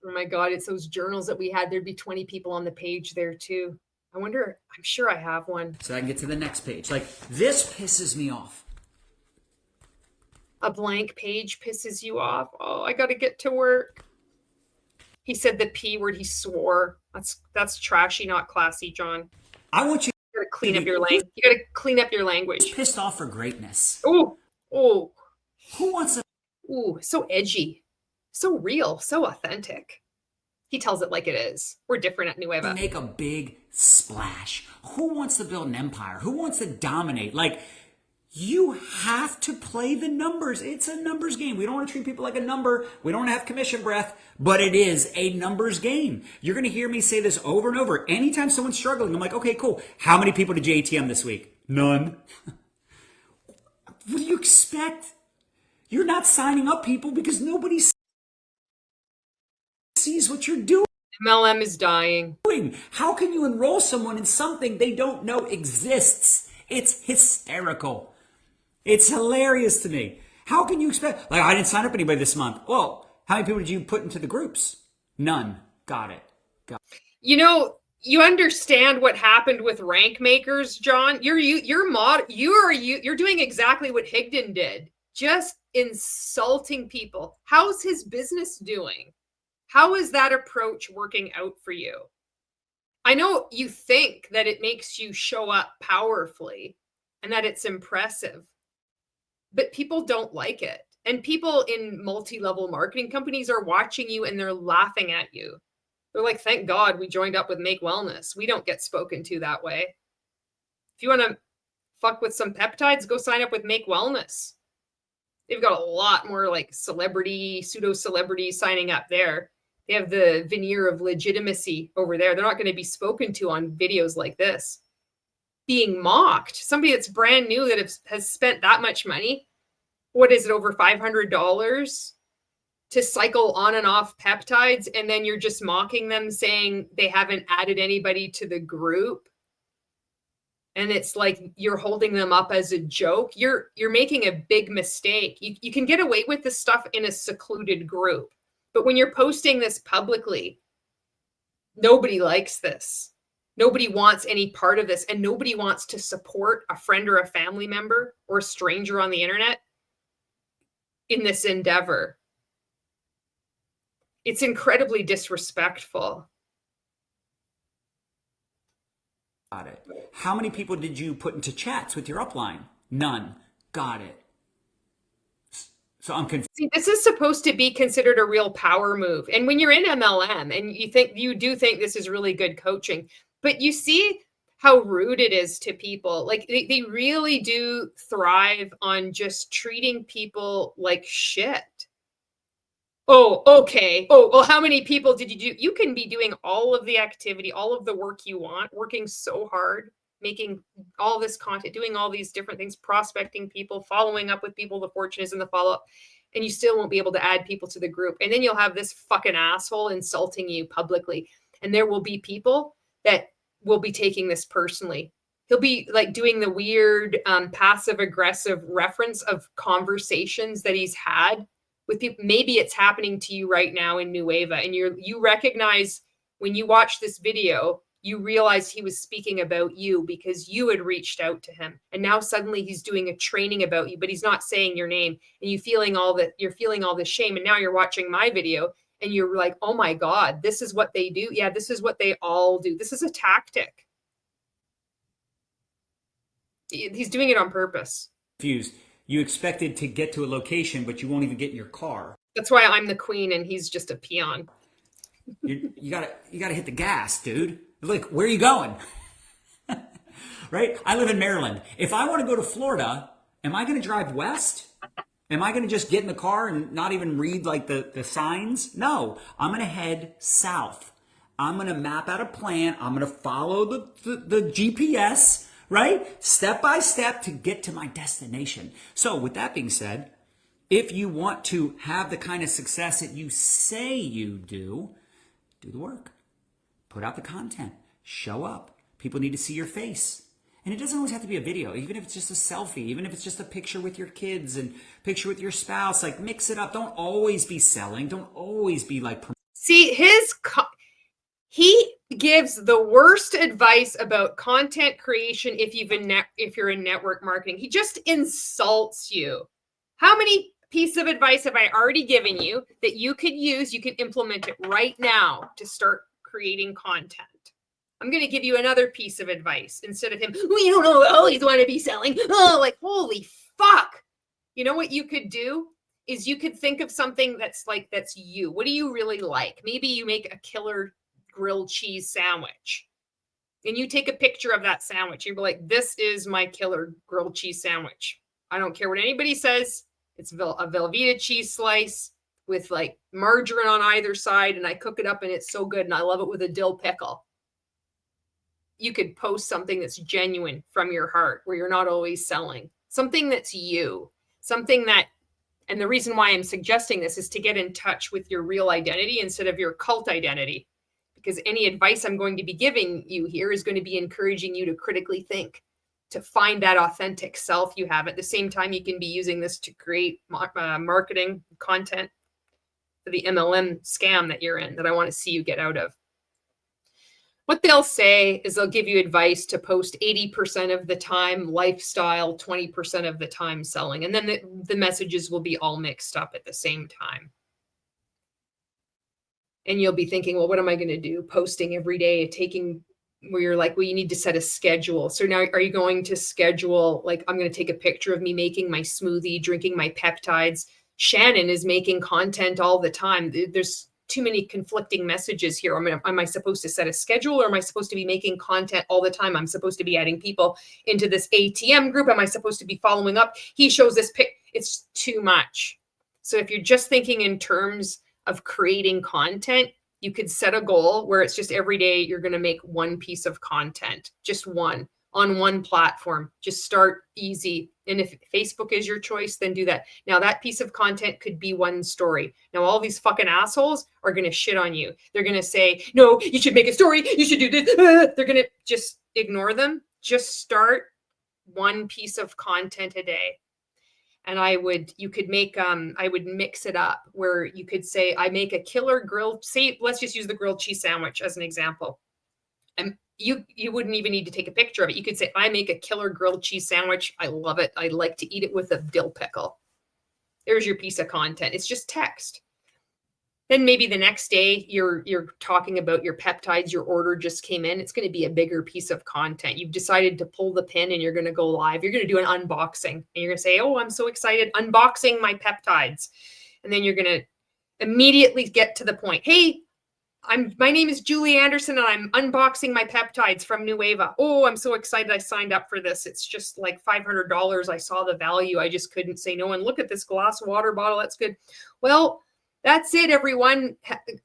Oh my God, it's those journals that we had. There'd be 20 people on the page there too. I wonder, I'm sure I have one. So I can get to the next page. Like, this pisses me off. A blank page pisses you off? Oh, I got to get to work. He said the P word, he swore. That's trashy, not classy, John. I want you to clean up your language. You got to clean up your language. Pissed off for greatness. Oh. Who wants to? Ooh, so edgy, so real, so authentic. He tells it like it is. We're different at NUEVA. Make a big splash. Who wants to build an empire? Who wants to dominate? Like, you have to play the numbers. It's a numbers game. We don't want to treat people like a number. We don't have commission breath, but it is a numbers game. You're going to hear me say this over and over. Anytime someone's struggling, I'm like, okay, cool. How many people did you ATM this week? None. What do you expect? You're not signing up people because nobody sees what you're doing. MLM is dying. How can you enroll someone in something they don't know exists? It's hysterical. It's hilarious to me. How can you expect, like, I didn't sign up anybody this month. Well, how many people did you put into the groups? None. Got it. You know, you understand what happened with rank makers, John. You're doing exactly what Higdon did. Just insulting people. How's his business doing? How is that approach working out for you? I know you think that it makes you show up powerfully and that it's impressive, but people don't like it. And people in multi-level marketing companies are watching you and they're laughing at you. They're like, thank God we joined up with Make Wellness. We don't get spoken to that way. If you want to fuck with some peptides, go sign up with Make Wellness. They've got a lot more like pseudo-celebrities signing up there. They have the veneer of legitimacy over there. They're not going to be spoken to on videos like this. Being mocked. Somebody that's brand new that has spent that much money. What is it, over $500 to cycle on and off peptides? And then you're just mocking them saying they haven't added anybody to the group. And it's like you're holding them up as a joke. You're making a big mistake. You can get away with this stuff in a secluded group. But when you're posting this publicly, nobody likes this. Nobody wants any part of this, and nobody wants to support a friend or a family member or a stranger on the internet in this endeavor. It's incredibly disrespectful. Got it. How many people did you put into chats with your upline? None. Got it. So I'm confused. See, this is supposed to be considered a real power move. And when you're in MLM and you do think this is really good coaching, but you see how rude it is to people. Like they really do thrive on just treating people like shit. Oh, okay. Oh, well, how many people did you do? You can be doing all of the activity, all of the work you want, working so hard, making all this content, doing all these different things, prospecting people, following up with people. The fortune is in the follow-up, and you still won't be able to add people to the group. And then you'll have this fucking asshole insulting you publicly. And there will be people that will be taking this personally. He'll be like doing the weird passive aggressive reference of conversations that he's had with people. Maybe it's happening to you right now in NUEVA, and you recognize when you watch this video, you realize he was speaking about you because you had reached out to him, and now suddenly he's doing a training about you, but he's not saying your name, and you're feeling all this shame. And now you're watching my video and you're like, oh my God, this is what they do. Yeah, this is what they all do. This is a tactic. He's doing it on purpose. Confused. You expected to get to a location, but you won't even get in your car. That's why I'm the queen and he's just a peon. You gotta hit the gas, dude. Like, where are you going? Right? I live in Maryland. If I want to go to Florida, am I going to drive west? Am I going to just get in the car and not even read like the signs? No, I'm going to head south. I'm going to map out a plan. I'm going to follow the GPS, right? Step by step to get to my destination. So with that being said, if you want to have the kind of success that you say you do the work. Put out the content. Show up. People need to see your face. And it doesn't always have to be a video, even if it's just a selfie, even if it's just a picture with your kids and picture with your spouse. Like, mix it up. Don't always be selling. Don't always be like... See, he gives the worst advice about content creation if you're in network marketing. He just insults you. How many pieces of advice have I already given you that you could use? You can implement it right now to start creating content. I'm going to give you another piece of advice instead of him, we don't always want to be selling. Oh, like, holy fuck. You know what you could do is you could think of something that's you. What do you really like? Maybe you make a killer grilled cheese sandwich and you take a picture of that sandwich. You're like, this is my killer grilled cheese sandwich. I don't care what anybody says. It's a Velveeta cheese slice with like margarine on either side, and I cook it up and it's so good, and I love it with a dill pickle. You could post something that's genuine from your heart, where you're not always selling. Something that's you. Something that, and the reason why I'm suggesting this is to get in touch with your real identity instead of your cult identity. Because any advice I'm going to be giving you here is going to be encouraging you to critically think, to find that authentic self you have. At the same time, you can be using this to create marketing content for the MLM scam that you're in, that I want to see you get out of. What they'll say is they'll give you advice to post 80% of the time lifestyle, 20% of the time selling. And then the messages will be all mixed up at the same time. And you'll be thinking, well, what am I going to do? Posting every day, where you're like, well, you need to set a schedule. So now are you going to schedule, like, I'm going to take a picture of me making my smoothie, drinking my peptides. Shannon is making content all the time. There's too many conflicting messages here. Am I supposed to set a schedule, or am I supposed to be making content all the time? I'm supposed to be adding people into this ATM group. Am I supposed to be following up? He shows this pic. It's too much. So if you're just thinking in terms of creating content, you could set a goal where it's just every day you're going to make one piece of content, just one, on one platform. Just start easy. And if Facebook is your choice, then do that. Now, that piece of content could be one story. Now, all these fucking assholes are going to shit on you. They're going to say, no, you should make a story. You should do this. They're going to just ignore them. Just start one piece of content a day. And I would mix it up where you could say, I make a killer grilled, let's just use the grilled cheese sandwich as an example. And you wouldn't even need to take a picture of it. You could say, I make a killer grilled cheese sandwich. I love it. I like to eat it with a dill pickle. There's your piece of content. It's just text. Then maybe the next day you're talking about your peptides, your order just came in. It's going to be a bigger piece of content. You've decided to pull the pin and you're going to go live. You're going to do an unboxing and you're going to say, oh, I'm so excited, unboxing my peptides. And then you're going to immediately get to the point. Hey, my name is Julie Anderson and I'm unboxing my peptides from NUEVA. Oh, I'm so excited I signed up for this. It's just like $500. I saw the value. I just couldn't say no. And look at this glass water bottle. That's good. Well, that's it, everyone.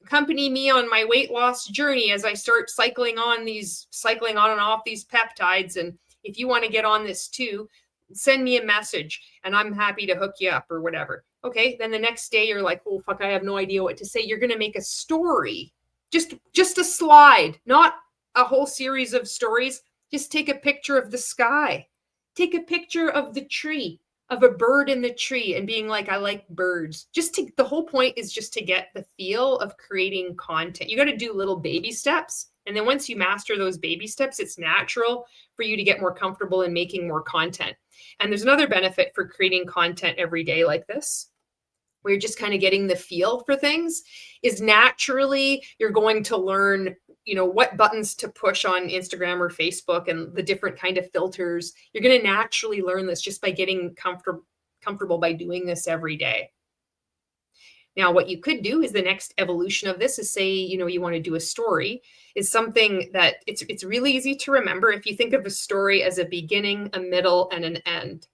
Accompany me on my weight loss journey as I start cycling on and off these peptides. And if you want to get on this too, send me a message and I'm happy to hook you up or whatever. Okay. Then the next day you're like, oh, fuck, I have no idea what to say. You're going to make a story, just a slide, not a whole series of stories. Just take a picture of the sky. Take a picture of the tree, of a bird in the tree and being like, I like birds. The whole point is just to get the feel of creating content. You got to do little baby steps. And then once you master those baby steps, it's natural for you to get more comfortable in making more content. And there's another benefit for creating content every day like this, where you're just kind of getting the feel for things, is naturally you're going to learn, what buttons to push on Instagram or Facebook and the different kind of filters. You're going to naturally learn this just by getting comfortable by doing this every day. Now, what you could do is the next evolution of this is say, you want to do a story, is something that it's really easy to remember if you think of a story as a beginning, a middle, and an end.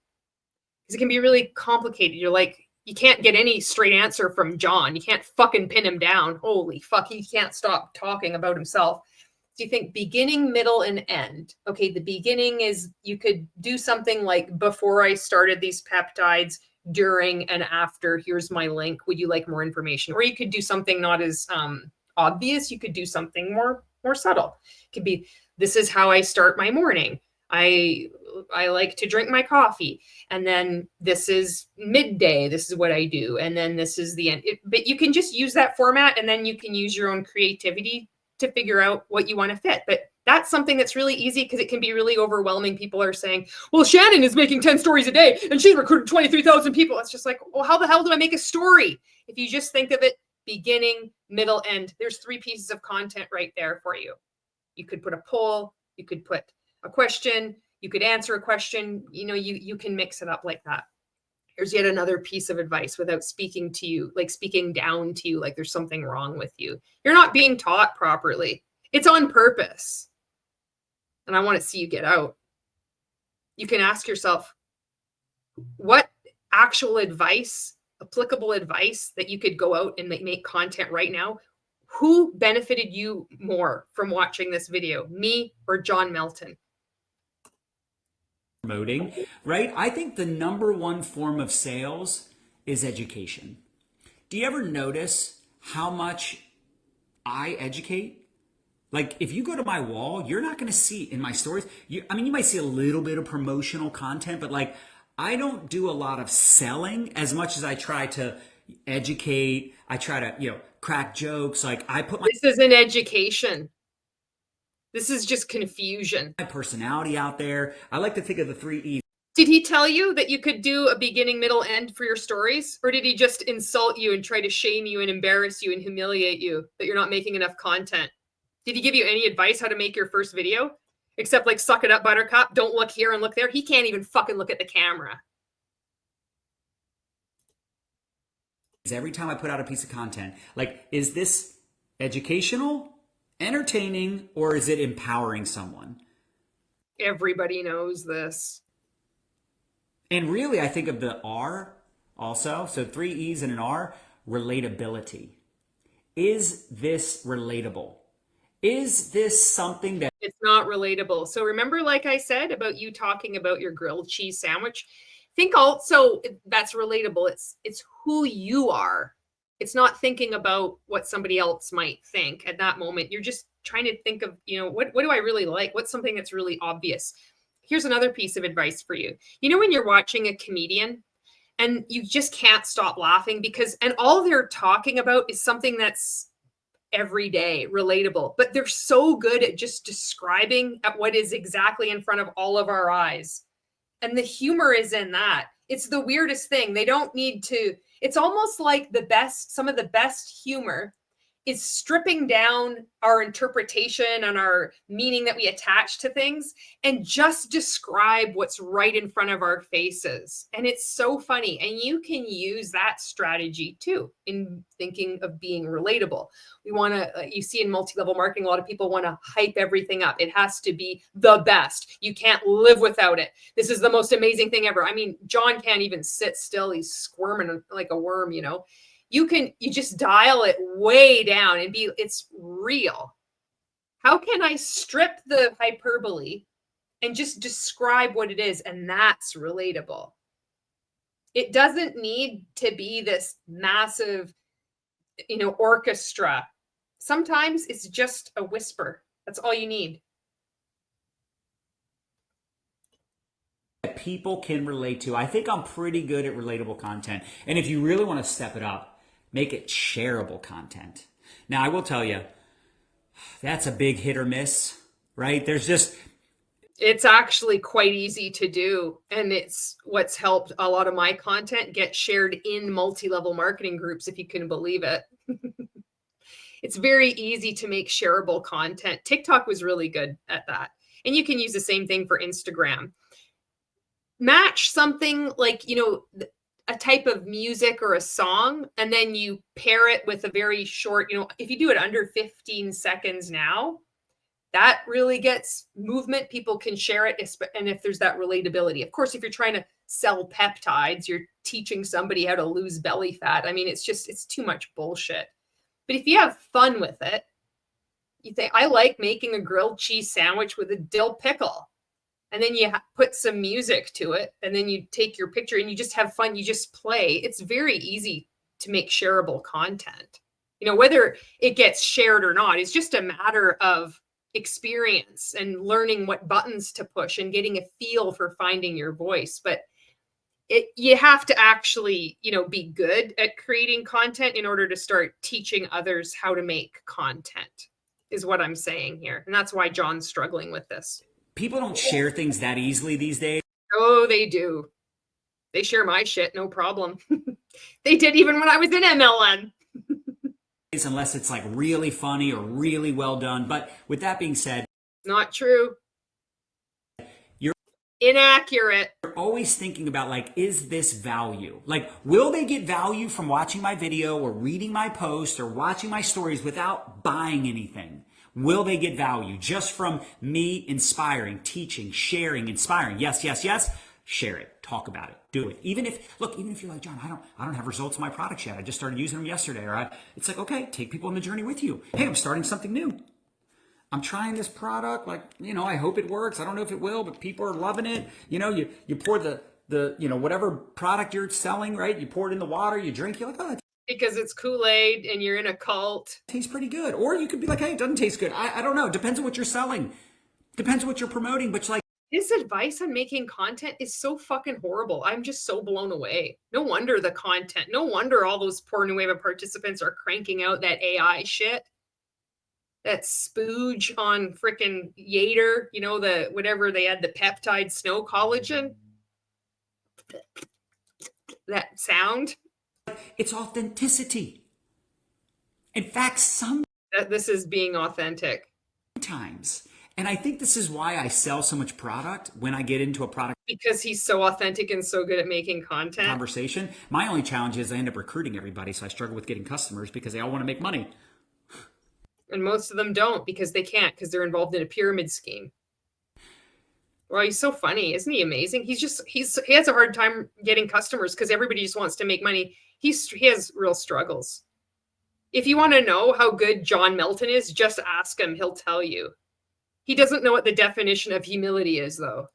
Because it can be really complicated. You're like, you can't get any straight answer from John. You can't fucking pin him down. Holy fuck, he can't stop talking about himself. So you think beginning, middle, and end. Okay, the beginning is, you could do something like, before I started these peptides, during and after, here's my link. Would you like more information? Or you could do something not as obvious. You could do something more subtle. It could be, this is how I start my morning. I like to drink my coffee. And then this is midday. This is what I do. And then this is the end. But you can just use that format and then you can use your own creativity to figure out what you want to fit. But that's something that's really easy because it can be really overwhelming. People are saying, well, Shannon is making 10 stories a day and she's recruited 23,000 people. It's just like, well, how the hell do I make a story? If you just think of it, beginning, middle, end, there's 3 pieces of content right there for you. You could put a poll, you could put a question, you could answer a question, you can mix it up like that. Here's yet another piece of advice without speaking to you, like speaking down to you, like there's something wrong with you. You're not being taught properly. It's on purpose. And I want to see you get out. You can ask yourself, what actual advice, applicable advice that you could go out and make content right now? Who benefited you more from watching this video, me or John Melton? Promoting, right? I think the number one form of sales is education. Do you ever notice how much I educate? Like if you go to my wall, you're not going to see in my stories. You might see a little bit of promotional content, but like I don't do a lot of selling as much as I try to educate. I try to, crack jokes. Like I put This is an education. This is just confusion. My personality out there. I like to think of the 3 E's. Did he tell you that you could do a beginning, middle, end for your stories? Or did he just insult you and try to shame you and embarrass you and humiliate you that you're not making enough content? Did he give you any advice how to make your first video? Except like, suck it up, buttercup. Don't look here and look there. He can't even fucking look at the camera. Every time I put out a piece of content, like, is this educational, entertaining, or is it empowering someone? Everybody knows this. And really, I think of the R also. So 3 E's and an R, relatability. Is this relatable? Is this something that... It's not relatable. So remember, like I said, about you talking about your grilled cheese sandwich? Think also that's relatable. It's who you are. It's not thinking about what somebody else might think at that moment. You're just trying to think of, what do I really like? What's something that's really obvious? Here's another piece of advice for you. When you're watching a comedian and you just can't stop laughing and all they're talking about is something that's every day, relatable, but they're so good at just describing at what is exactly in front of all of our eyes. And the humor is in that. It's the weirdest thing. They don't need to, it's almost like some of the best humor is stripping down our interpretation and our meaning that we attach to things and just describe what's right in front of our faces. And it's so funny. And you can use that strategy too in thinking of being relatable. We want to, you see in multi-level marketing, a lot of people want to hype everything up. It has to be the best. You can't live without it. This is the most amazing thing ever. I mean, John can't even sit still. He's squirming like a worm, you know. You just dial it way down and it's real. How can I strip the hyperbole and just describe what it is? And that's relatable. It doesn't need to be this massive, orchestra. Sometimes it's just a whisper. That's all you need. People can relate to. I think I'm pretty good at relatable content. And if you really want to step it up, make it shareable content. Now, I will tell you, that's a big hit or miss, right? It's actually quite easy to do. And it's what's helped a lot of my content get shared in multi-level marketing groups, if you can believe it. It's very easy to make shareable content. TikTok was really good at that. And you can use the same thing for Instagram. Match something like, a type of music or a song, and then you pair it with a very short, if you do it under 15 seconds now, that really gets movement. People can share it. And if there's that relatability, of course, if you're trying to sell peptides, you're teaching somebody how to lose belly fat. I mean, it's too much bullshit. But if you have fun with it, you think, I like making a grilled cheese sandwich with a dill pickle. And then you put some music to it, and then you take your picture and you just have fun. You just play. It's very easy to make shareable content. Whether it gets shared or not, it's just a matter of experience and learning what buttons to push and getting a feel for finding your voice. But you have to actually, be good at creating content in order to start teaching others how to make content, is what I'm saying here. And that's why John's struggling with this. People don't share things that easily these days. Oh, they do. They share my shit, no problem. They did even when I was in MLM. Unless it's like really funny or really well done. But with that being said, not true. You're inaccurate. You're always thinking about, like, is this value? Like, will they get value from watching my video or reading my post or watching my stories without buying anything? Will they get value just from me inspiring, teaching, sharing, inspiring? Yes, yes, yes. Share it. Talk about it. Do it. Even if you're like, John, I don't have results of my products yet. I just started using them yesterday. It's like, okay, take people on the journey with you. Hey, I'm starting something new. I'm trying this product. Like, I hope it works. I don't know if it will, but people are loving it. You pour the whatever product you're selling, right? You pour it in the water, you drink, you're like, oh, because it's Kool-Aid and you're in a cult. Tastes pretty good. Or you could be like, hey, it doesn't taste good. I don't know. Depends on what you're selling. Depends on what you're promoting. But his advice on making content is so fucking horrible. I'm just so blown away. No wonder the content. No wonder all those poor NUEVA participants are cranking out that AI shit. That spooge on frickin' Yater. The whatever they had, the peptide snow collagen. That sound. It's authenticity. In fact, this is being authentic. Sometimes. And I think this is why I sell so much product when I get into a product. Because he's so authentic and so good at making content. Conversation. My only challenge is I end up recruiting everybody, so I struggle with getting customers because they all want to make money. And most of them don't because they can't because they're involved in a pyramid scheme. Well, he's so funny. Isn't he amazing? He has a hard time getting customers because everybody just wants to make money. He has real struggles. If you want to know how good John Melton is, just ask him. He'll tell you. He doesn't know what the definition of humility is, though.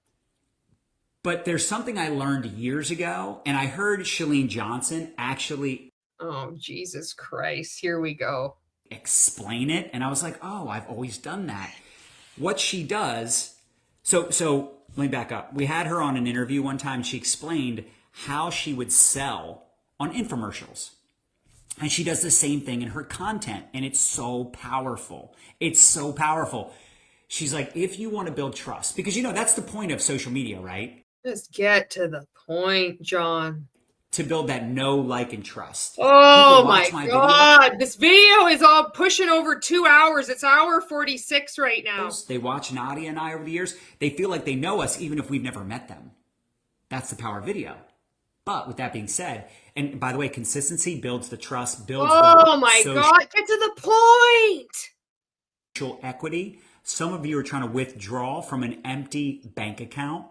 But there's something I learned years ago, and I heard Chalene Johnson actually... Oh, Jesus Christ. Here we go. Explain it. And I was like, oh, I've always done that. What she does... So let me back up. We had her on an interview one time. She explained how she would sell on infomercials. And she does the same thing in her content. And it's so powerful. It's so powerful. She's like, if you want to build trust, because that's the point of social media, right? Just get to the point, John. To build that know, like, and trust. Oh People watch my my God. video. This video is all pushing over 2 hours. It's hour 46 right now. They watch Nadia and I over the years. They feel like they know us even if we've never met them. That's the power of video. But with that being said, and by the way, consistency builds the trust, builds oh my God, get to the point. Social equity. Some of you are trying to withdraw from an empty bank account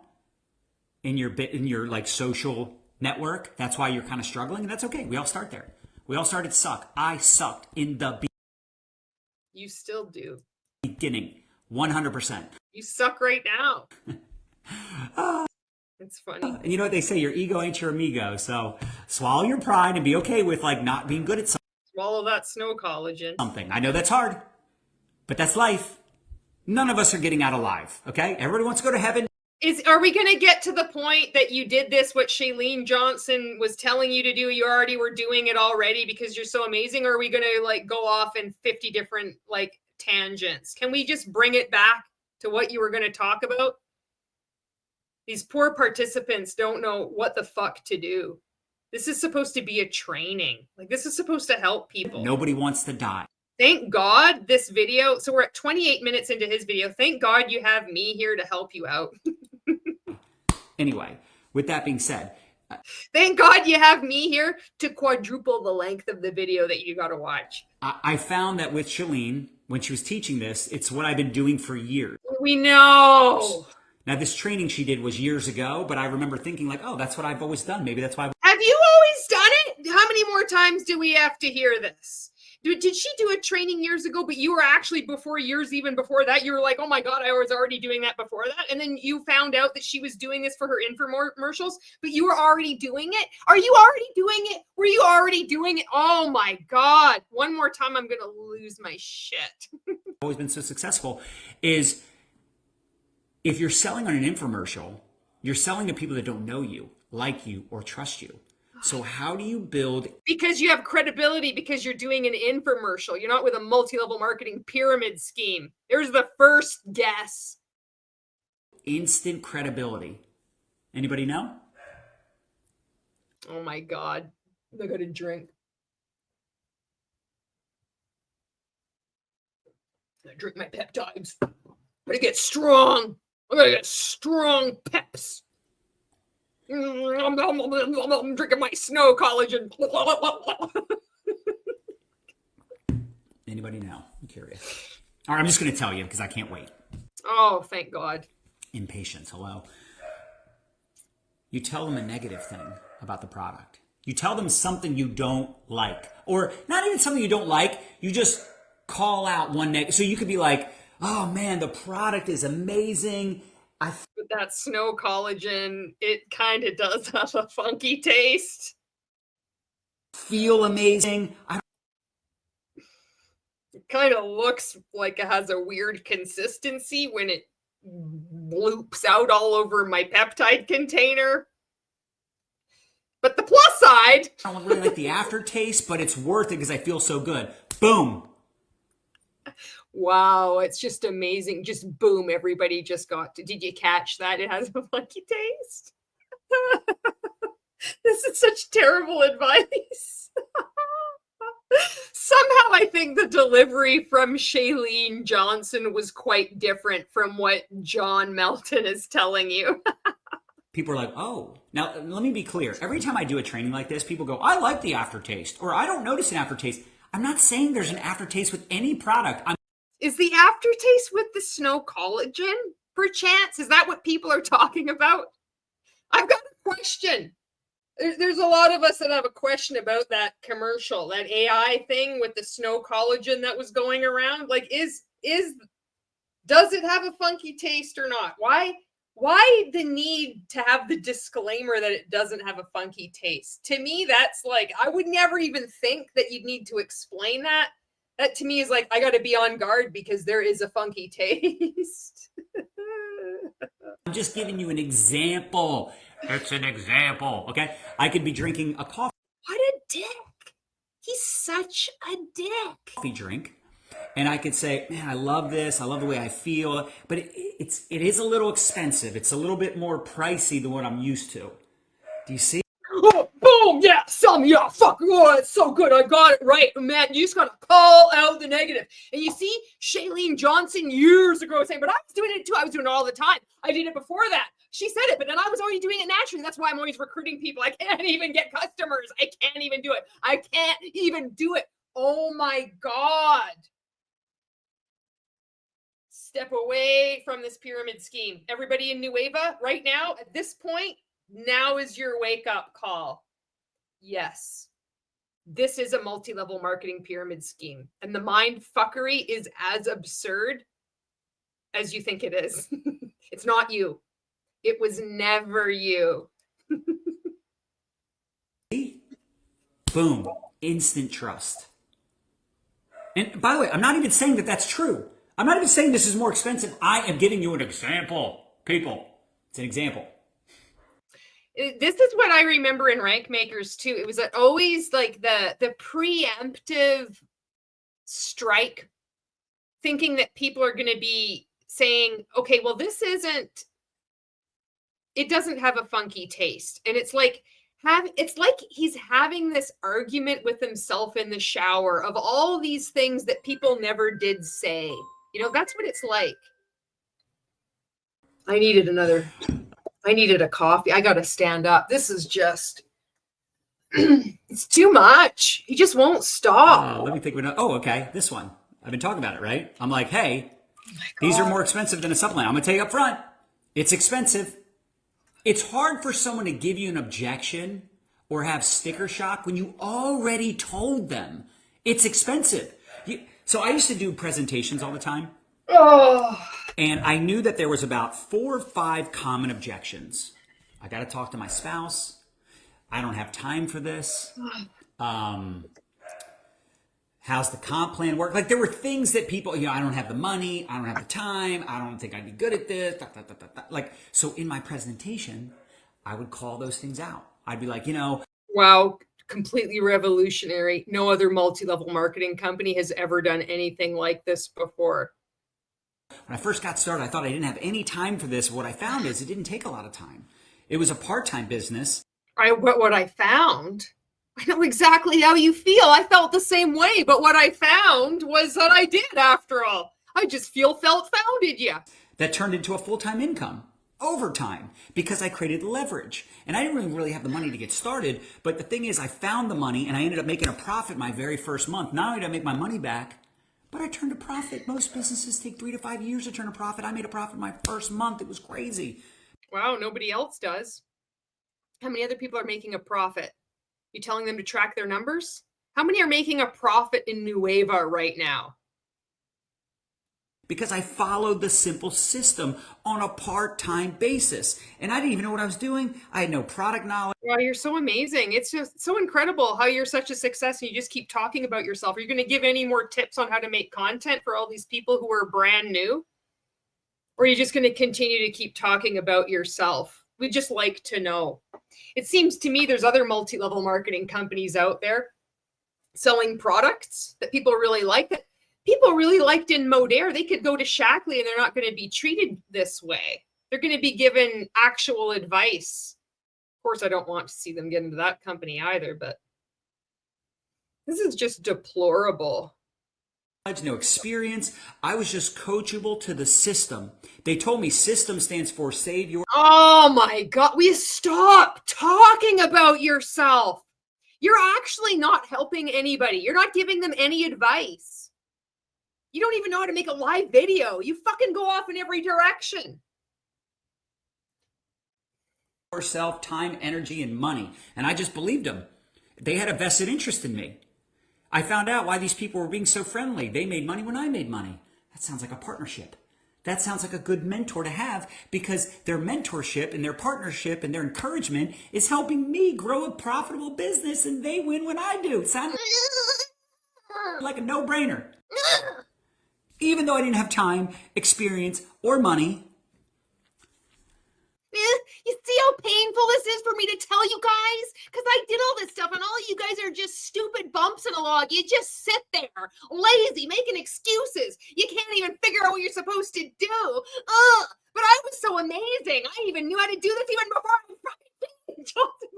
in your like social network. That's why you're kind of struggling, and that's okay. We all start there. We all started suck. I sucked in the You still do. beginning, 100%. You suck right now. It's funny. And you know what they say, your ego ain't your amigo. So swallow your pride and be okay with like not being good at Swallow that snow collagen. something. I know that's hard, but that's life. None of us are getting out alive, okay? Everybody wants to go to heaven. Are we going to get to the point that you did this, what Shailene Johnson was telling you to do? You already were doing it already because you're so amazing? Or are we going to like go off in 50 different like tangents? Can we just bring it back to what you were going to talk about? These poor participants don't know what the fuck to do. This is supposed to be a training. Like this is supposed to help people. Nobody wants to die. Thank God this video. So we're at 28 minutes into his video. Thank God you have me here to help you out. Anyway, with that being said, thank God you have me here to quadruple the length of the video that you got to watch. I found that with Shailene, when she was teaching this, it's what I've been doing for years. We know. Now, this training she did was years ago, but I remember thinking like, oh, that's what I've always done. Maybe that's why. Have you always done it? How many more times do we have to hear this? Did she do a training years ago, but you were actually even before that, you were like, oh my God, I was already doing that before that. And then you found out that she was doing this for her infomercials, but you were already doing it. Are you already doing it? Were you already doing it? Oh my God. One more time, I'm going to lose my shit. Always been so successful is if you're selling on an infomercial, you're selling to people that don't know you, like you, or trust you. So how do you build? Because you have credibility because you're doing an infomercial. You're not with a multi-level marketing pyramid scheme. There's the first guess. Instant credibility. Anybody know? Oh my God. I got to drink. I drink my peptides. I gotta get strong. I gotta get strong peps. I'm drinking my snow collagen. Anybody know? I'm curious. All right, I'm just going to tell you because I can't wait. Oh, thank God. Impatience, hello. You tell them a negative thing about the product. You tell them something you don't like. Or not even something you don't like. You just call out one negative. So you could be like, oh man, the product is amazing. With that snow collagen, it kind of does have a funky taste. Feel amazing. It kind of looks like it has a weird consistency when it bloops out all over my peptide container. But the plus side, I don't really like the aftertaste, but it's worth it because I feel so good. Boom. wow, it's just amazing. Just boom, everybody just got to. Did you catch that? It has a funky taste. This is such terrible advice. Somehow I think the delivery from Shailene Johnson was quite different from what John Melton is telling you. People are like, oh. Now, let me be clear. Every time I do a training like this, people go, I like the aftertaste, or I don't notice an aftertaste. I'm not saying there's an aftertaste with any product. Is the aftertaste with the snow collagen, perchance? Is that what people are talking about? I've got a question. There's a lot of us that have a question about that commercial, that AI thing with the snow collagen that was going around. Like, does it have a funky taste or not? Why the need to have the disclaimer that it doesn't have a funky taste? To me, that's like, I would never even think that you'd need to explain that. That to me is like, I got to be on guard because there is a funky taste. I'm just giving you an example. It's an example, okay? I could be drinking a coffee. What a dick. He's such a dick. Coffee drink. And I could say, man, I love this. I love the way I feel. But it is a little expensive. It's a little bit more pricey than what I'm used to. Do you see? Oh, boom, yeah, yeah, fuck, oh, it's so good, I got it right, man, you just gotta call out the negative. And you see, Shailene Johnson years ago saying, but I was doing it too, I was doing it all the time, I did it before that, she said it, but then I was already doing it naturally, that's why I'm always recruiting people, I can't even get customers, I can't even do it, oh my God. Step away from this pyramid scheme. Everybody in NUEVA right now, at this point, now is your wake-up call. Yes, this is a multi-level marketing pyramid scheme. And the mind fuckery is as absurd as you think it is. It's not you. It was never you. Boom. Instant trust. And by the way, I'm not even saying that that's true. I'm not even saying this is more expensive. I am giving you an example, people. It's an example. This is what I remember in Rank Makers too. It was always like the preemptive strike, thinking that people are going to be saying, okay, well, it doesn't have a funky taste. And it's like he's having this argument with himself in the shower of all these things that people never did say. You know, that's what it's like. I needed a coffee. I got to stand up. This is just, it's too much. He just won't stop. Let me think. Oh, okay. This one. I've been talking about it, right? I'm like, hey, these are more expensive than a supplement. I'm going to tell you up front. It's expensive. It's hard for someone to give you an objection or have sticker shock when you already told them it's expensive. So I used to do presentations all the time. Oh. And I knew that there was about 4 or 5 common objections. I got to talk to my spouse. I don't have time for this. How's the comp plan work? Like there were things that people, I don't have the money. I don't have the time. I don't think I'd be good at this. Like, so in my presentation, I would call those things out. I'd be like, Wow. Completely revolutionary. No other multi-level marketing company has ever done anything like this before. When I first got started, I thought I didn't have any time for this. What I found is it didn't take a lot of time. It was a part-time business. What I found, I know exactly how you feel. I felt the same way, but what I found was that I did after all. I just felt founded, yeah. That turned into a full-time income over time because I created leverage. And I didn't really have the money to get started, but the thing is I found the money and I ended up making a profit my very first month. Not only did I make my money back, but I turned a profit. Most businesses take 3 to 5 years to turn a profit. I made a profit my first month. It was crazy. Wow, nobody else does. How many other people are making a profit? You telling them to track their numbers? How many are making a profit in NUEVA right now? Because I followed the simple system on a part-time basis. And I didn't even know what I was doing. I had no product knowledge. Wow, you're so amazing. It's just so incredible how you're such a success and you just keep talking about yourself. Are you going to give any more tips on how to make content for all these people who are brand new? Or are you just going to continue to keep talking about yourself? We'd just like to know. It seems to me there's other multi-level marketing companies out there selling products that people really like, that people really liked in Modair. They could go to Shackley and they're not going to be treated this way. They're going to be given actual advice. Of course, I don't want to see them get into that company either, but this is just deplorable. No experience. I was just coachable to the system. They told me system stands for save your. Oh my God. We stop talking about yourself. You're actually not helping anybody. You're not giving them any advice. You don't even know how to make a live video. You fucking go off in every direction. Yourself, time, energy, and money. And I just believed them. They had a vested interest in me. I found out why these people were being so friendly. They made money when I made money. That sounds like a partnership. That sounds like a good mentor to have, because their mentorship and their partnership and their encouragement is helping me grow a profitable business, and they win when I do. It sounded like a no-brainer. Even though I didn't have time, experience, or money. You see how painful this is for me to tell you guys? Because I did all this stuff and all you guys are just stupid bumps in a log. You just sit there, lazy, making excuses. You can't even figure out what you're supposed to do. Ugh. But I was so amazing. I even knew how to do this even before I fucking told him.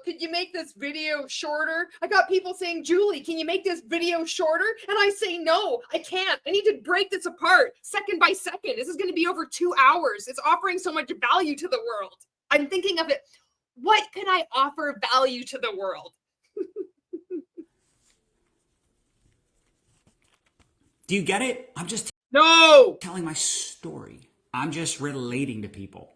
Could you make this video shorter? I got people saying, Julie, can you make this video shorter? And I say, no, I can't. I need to break this apart second by second. This is going to be over 2 hours. It's offering so much value to the world. I'm thinking of it. What can I offer value to the world? Do you get it? I'm just telling my story. I'm just relating to people.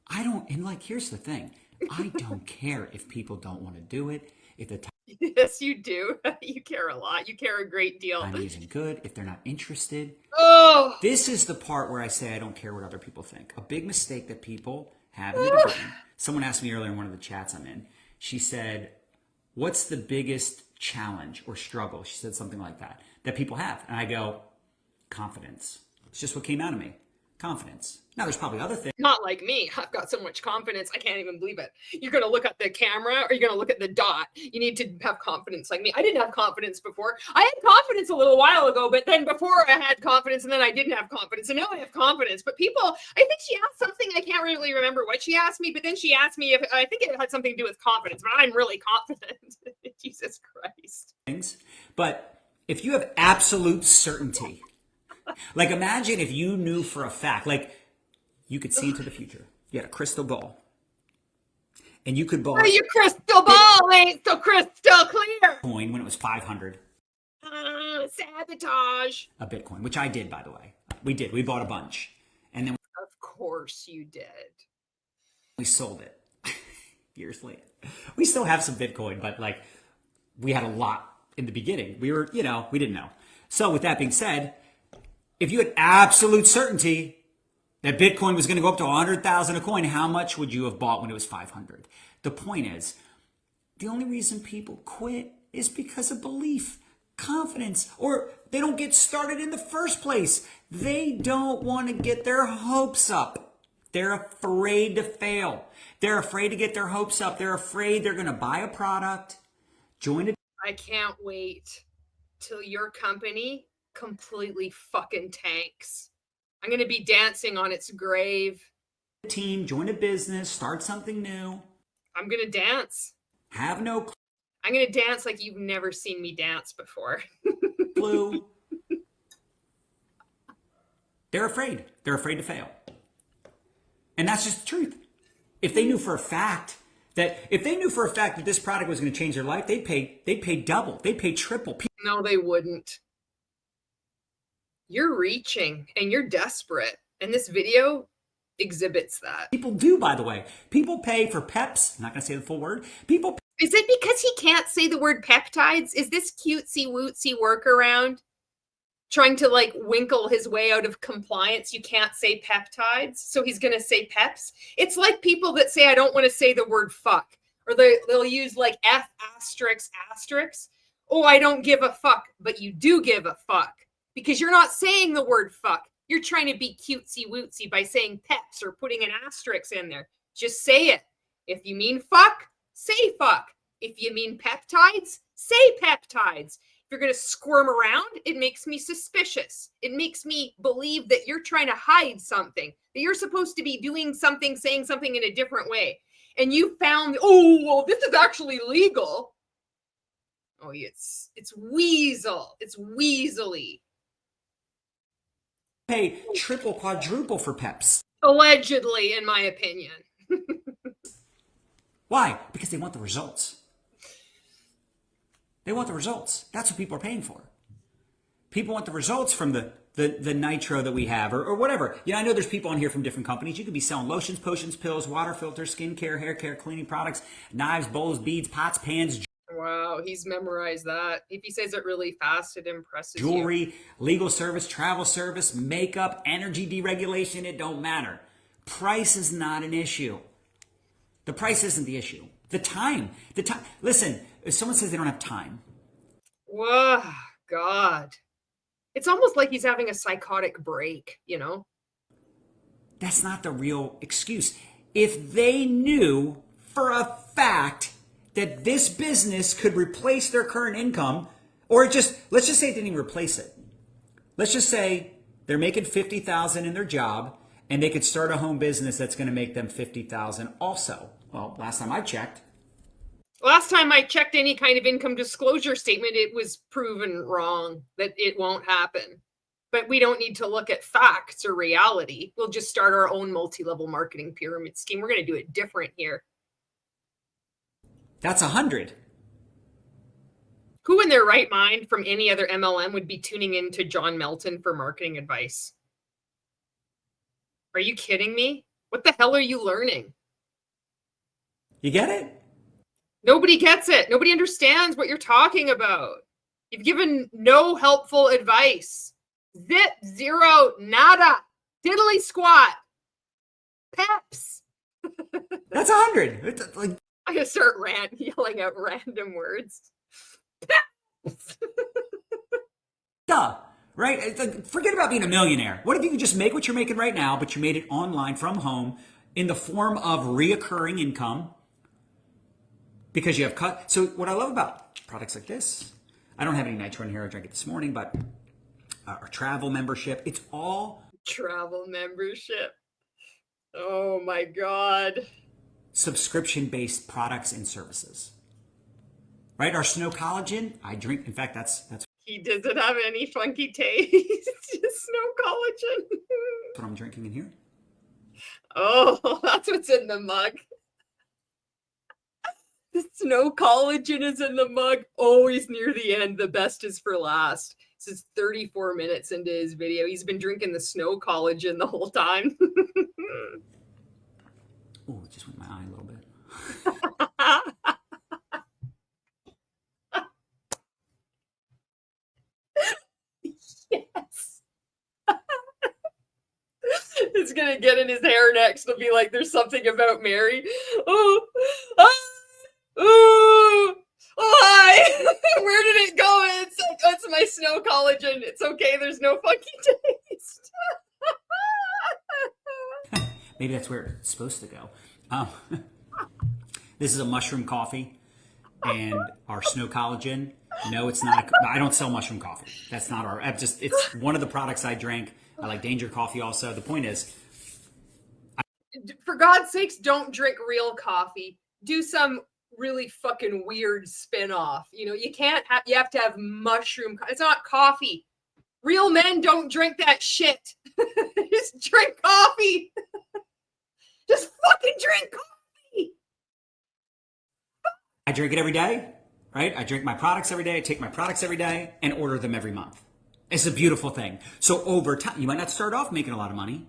I don't, and like, here's the thing. I don't care if people don't want to do it. If the yes, you do. You care a lot. You care a great deal. timing isn't good. If they're not interested. Oh, this is the part where I say I don't care what other people think. A big mistake that people have in the beginning. Someone asked me earlier in one of the chats I'm in. She said, what's the biggest challenge or struggle? She said something like that people have. And I go, confidence. It's just what came out of me. Confidence. Now, there's probably other things. Not like me. I've got so much confidence. I can't even believe it. You're going to look at the camera or you're going to look at the dot. You need to have confidence like me. I didn't have confidence before. I had confidence a little while ago, but then before I had confidence and then I didn't have confidence. And now I have confidence. But people, I think she asked something. I can't really remember what she asked me, but then she asked me if I think it had something to do with confidence, but I'm really confident. Jesus Christ. But if you have absolute certainty, like imagine if you knew for a fact, like you could see into the future. You had a crystal ball. And you could buy your crystal ball ain't so crystal clear. Coin when it was 500. Sabotage. A Bitcoin, which I did, by the way. We did. We bought a bunch. And then of course you did. We sold it years later. We still have some Bitcoin, but like we had a lot in the beginning. We were, we didn't know. So with that being said, if you had absolute certainty that Bitcoin was going to go up to 100,000 a coin, how much would you have bought when it was 500? The point is, the only reason people quit is because of belief, confidence, or they don't get started in the first place. They don't want to get their hopes up. They're afraid to fail. They're afraid to get their hopes up. They're afraid they're going to buy a product, join a... I can't wait till your company completely fucking tanks. I'm going to be dancing on its grave. Team, join a business, start something new. I'm going to dance. Have no I'm going to dance like you've never seen me dance before. clue. They're afraid. They're afraid to fail. And that's just the truth. If they knew for a fact that this product was going to change their life, they'd pay double. They'd pay triple. No, they wouldn't. You're reaching and you're desperate. And this video exhibits that. People do, by the way. People pay for peps. I'm not going to say the full word. Is it because he can't say the word peptides? Is this cutesy wootsy workaround trying to like winkle his way out of compliance? You can't say peptides, so he's going to say peps. It's like people that say, I don't want to say the word fuck. Or they'll use like F asterisk asterisk. Oh, I don't give a fuck. But you do give a fuck. Because you're not saying the word fuck. You're trying to be cutesy wootsy by saying peps or putting an asterisk in there. Just say it. If you mean fuck, say fuck. If you mean peptides, say peptides. If you're going to squirm around, it makes me suspicious. It makes me believe that you're trying to hide something, that you're supposed to be doing something, saying something in a different way. And you found, oh, well, this is actually legal. Oh, it's weasel. It's weaselly. Pay triple, quadruple for peps. Allegedly, in my opinion. Why? Because they want the results. They want the results. That's what people are paying for. People want the results from the nitro that we have or whatever. I know there's people on here from different companies. You could be selling lotions, potions, pills, water filters, skincare, hair care, cleaning products, knives, bowls, beads, pots, pans. Wow, he's memorized that. If he says it really fast, it impresses jewelry, you. Legal service, travel service, makeup, energy deregulation, it don't matter. Price is not an issue. The price isn't the issue. The time. Listen, if someone says they don't have time. Whoa, God. It's almost like he's having a psychotic break, That's not the real excuse. If they knew for a fact that this business could replace their current income, or let's just say it didn't even replace it. Let's just say they're making $50,000 in their job and they could start a home business that's going to make them $50,000 also. Well, last time I checked any kind of income disclosure statement, it was proven wrong that it won't happen. But we don't need to look at facts or reality. We'll just start our own multi-level marketing pyramid scheme. We're going to do it different here. That's 100. Who in their right mind from any other MLM would be tuning in to John Melton for marketing advice? Are you kidding me? What the hell are you learning? You get it? Nobody gets it. Nobody understands what you're talking about. You've given no helpful advice. Zip, zero, nada, diddly squat, peps. That's 100. I'm gonna start yelling out random words. Peps. Duh, right? It's like, forget about being a millionaire. What if you could just make what you're making right now, but you made it online from home in the form of reoccurring income? Because you have cut. So what I love about products like this, I don't have any nitro in here. I drank it this morning, but our travel membership, it's all travel membership. Oh my God. Subscription-based products and services. Right? Our snow collagen, I drink. In fact, that's he doesn't have any funky taste. Just snow collagen. what I'm drinking in here. Oh, that's what's in the mug. The snow collagen is in the mug. Always near the end. The best is for last. This is 34 minutes into his video. He's been drinking the snow collagen the whole time. Oh, it just went in my eye a little bit. Yes. It's going to get in his hair next. It'll be like, there's something about Mary. Oh, oh, why? Where did it go? It's like, oh, it's my snow collagen. It's okay. There's no funky taste. Maybe that's where it's supposed to go. This is a mushroom coffee, and our snow collagen. No, it's not. I don't sell mushroom coffee. That's not our. It's one of the products I drank. I like Danger Coffee also. The point is, for God's sakes, don't drink real coffee. Do some really fucking weird spin-off. You know, you can't have, you have to have mushroom. It's not coffee. Real men don't drink that shit. Just drink coffee. Just fucking drink coffee. I drink it every day, right? I drink my products every day. I take my products every day and order them every month. It's a beautiful thing. So over time, you might not start off making a lot of money.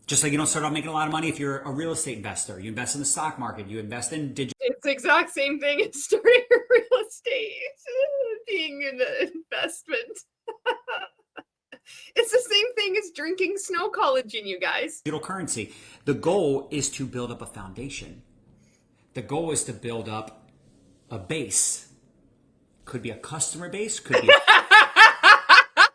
Just like you don't start off making a lot of money if you're a real estate investor. You invest in the stock market. You invest in digital. It's the exact same thing as starting a real estate, being an investment. It's the same thing as drinking snow collagen, you guys. Digital currency. The goal is to build up a foundation. The goal is to build up a base. Could be a customer base. Could be.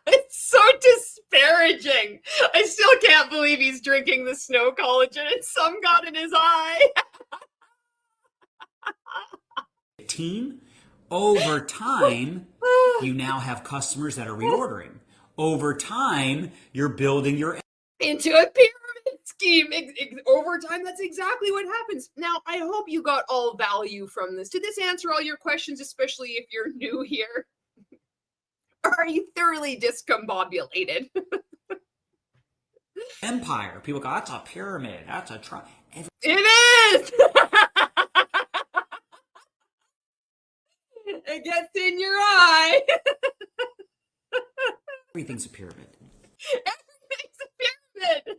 It's so disparaging. I still can't believe he's drinking the snow collagen and some got in his eye. Team. Over time, you now have customers that are reordering. Over time, you're building your into a pyramid scheme. Over time, that's exactly what happens. Now, I hope you got all value from this. Did this answer all your questions, especially if you're new here? Or are you thoroughly discombobulated? empire. People go, that's a pyramid. That's a It is! It gets in your eye. Everything's a pyramid. Everything's a pyramid.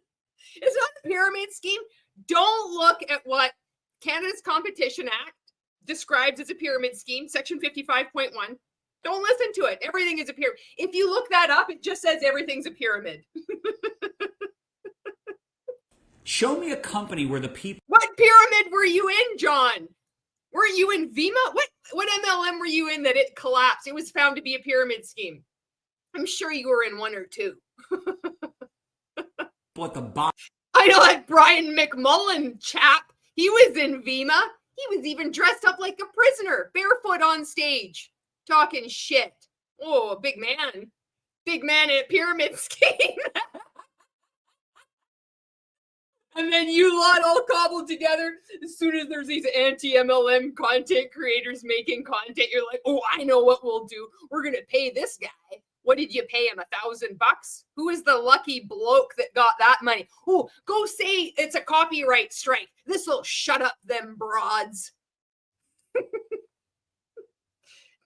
It's not a pyramid scheme. Don't look at what Canada's Competition Act describes as a pyramid scheme, section 55.1. Don't listen to it. Everything is a pyramid. If you look that up, it just says everything's a pyramid. Show me a company where the people... What pyramid were you in, John? Were you in VIMA? What MLM were you in that it collapsed? It was found to be a pyramid scheme. I'm sure you were in one or two. at the bottom. I know that Brian McMullen chap. He was in VEMA. He was even dressed up like a prisoner, barefoot on stage, talking shit. Oh, big man. Big man in a pyramid scheme. And then you lot all cobbled together. As soon as there's these anti-MLM content creators making content, you're like, oh, I know what we'll do. We're going to pay this guy. What did you pay him? $1,000? Who is the lucky bloke that got that money? Oh, go say it's a copyright strike. This will shut up them broads.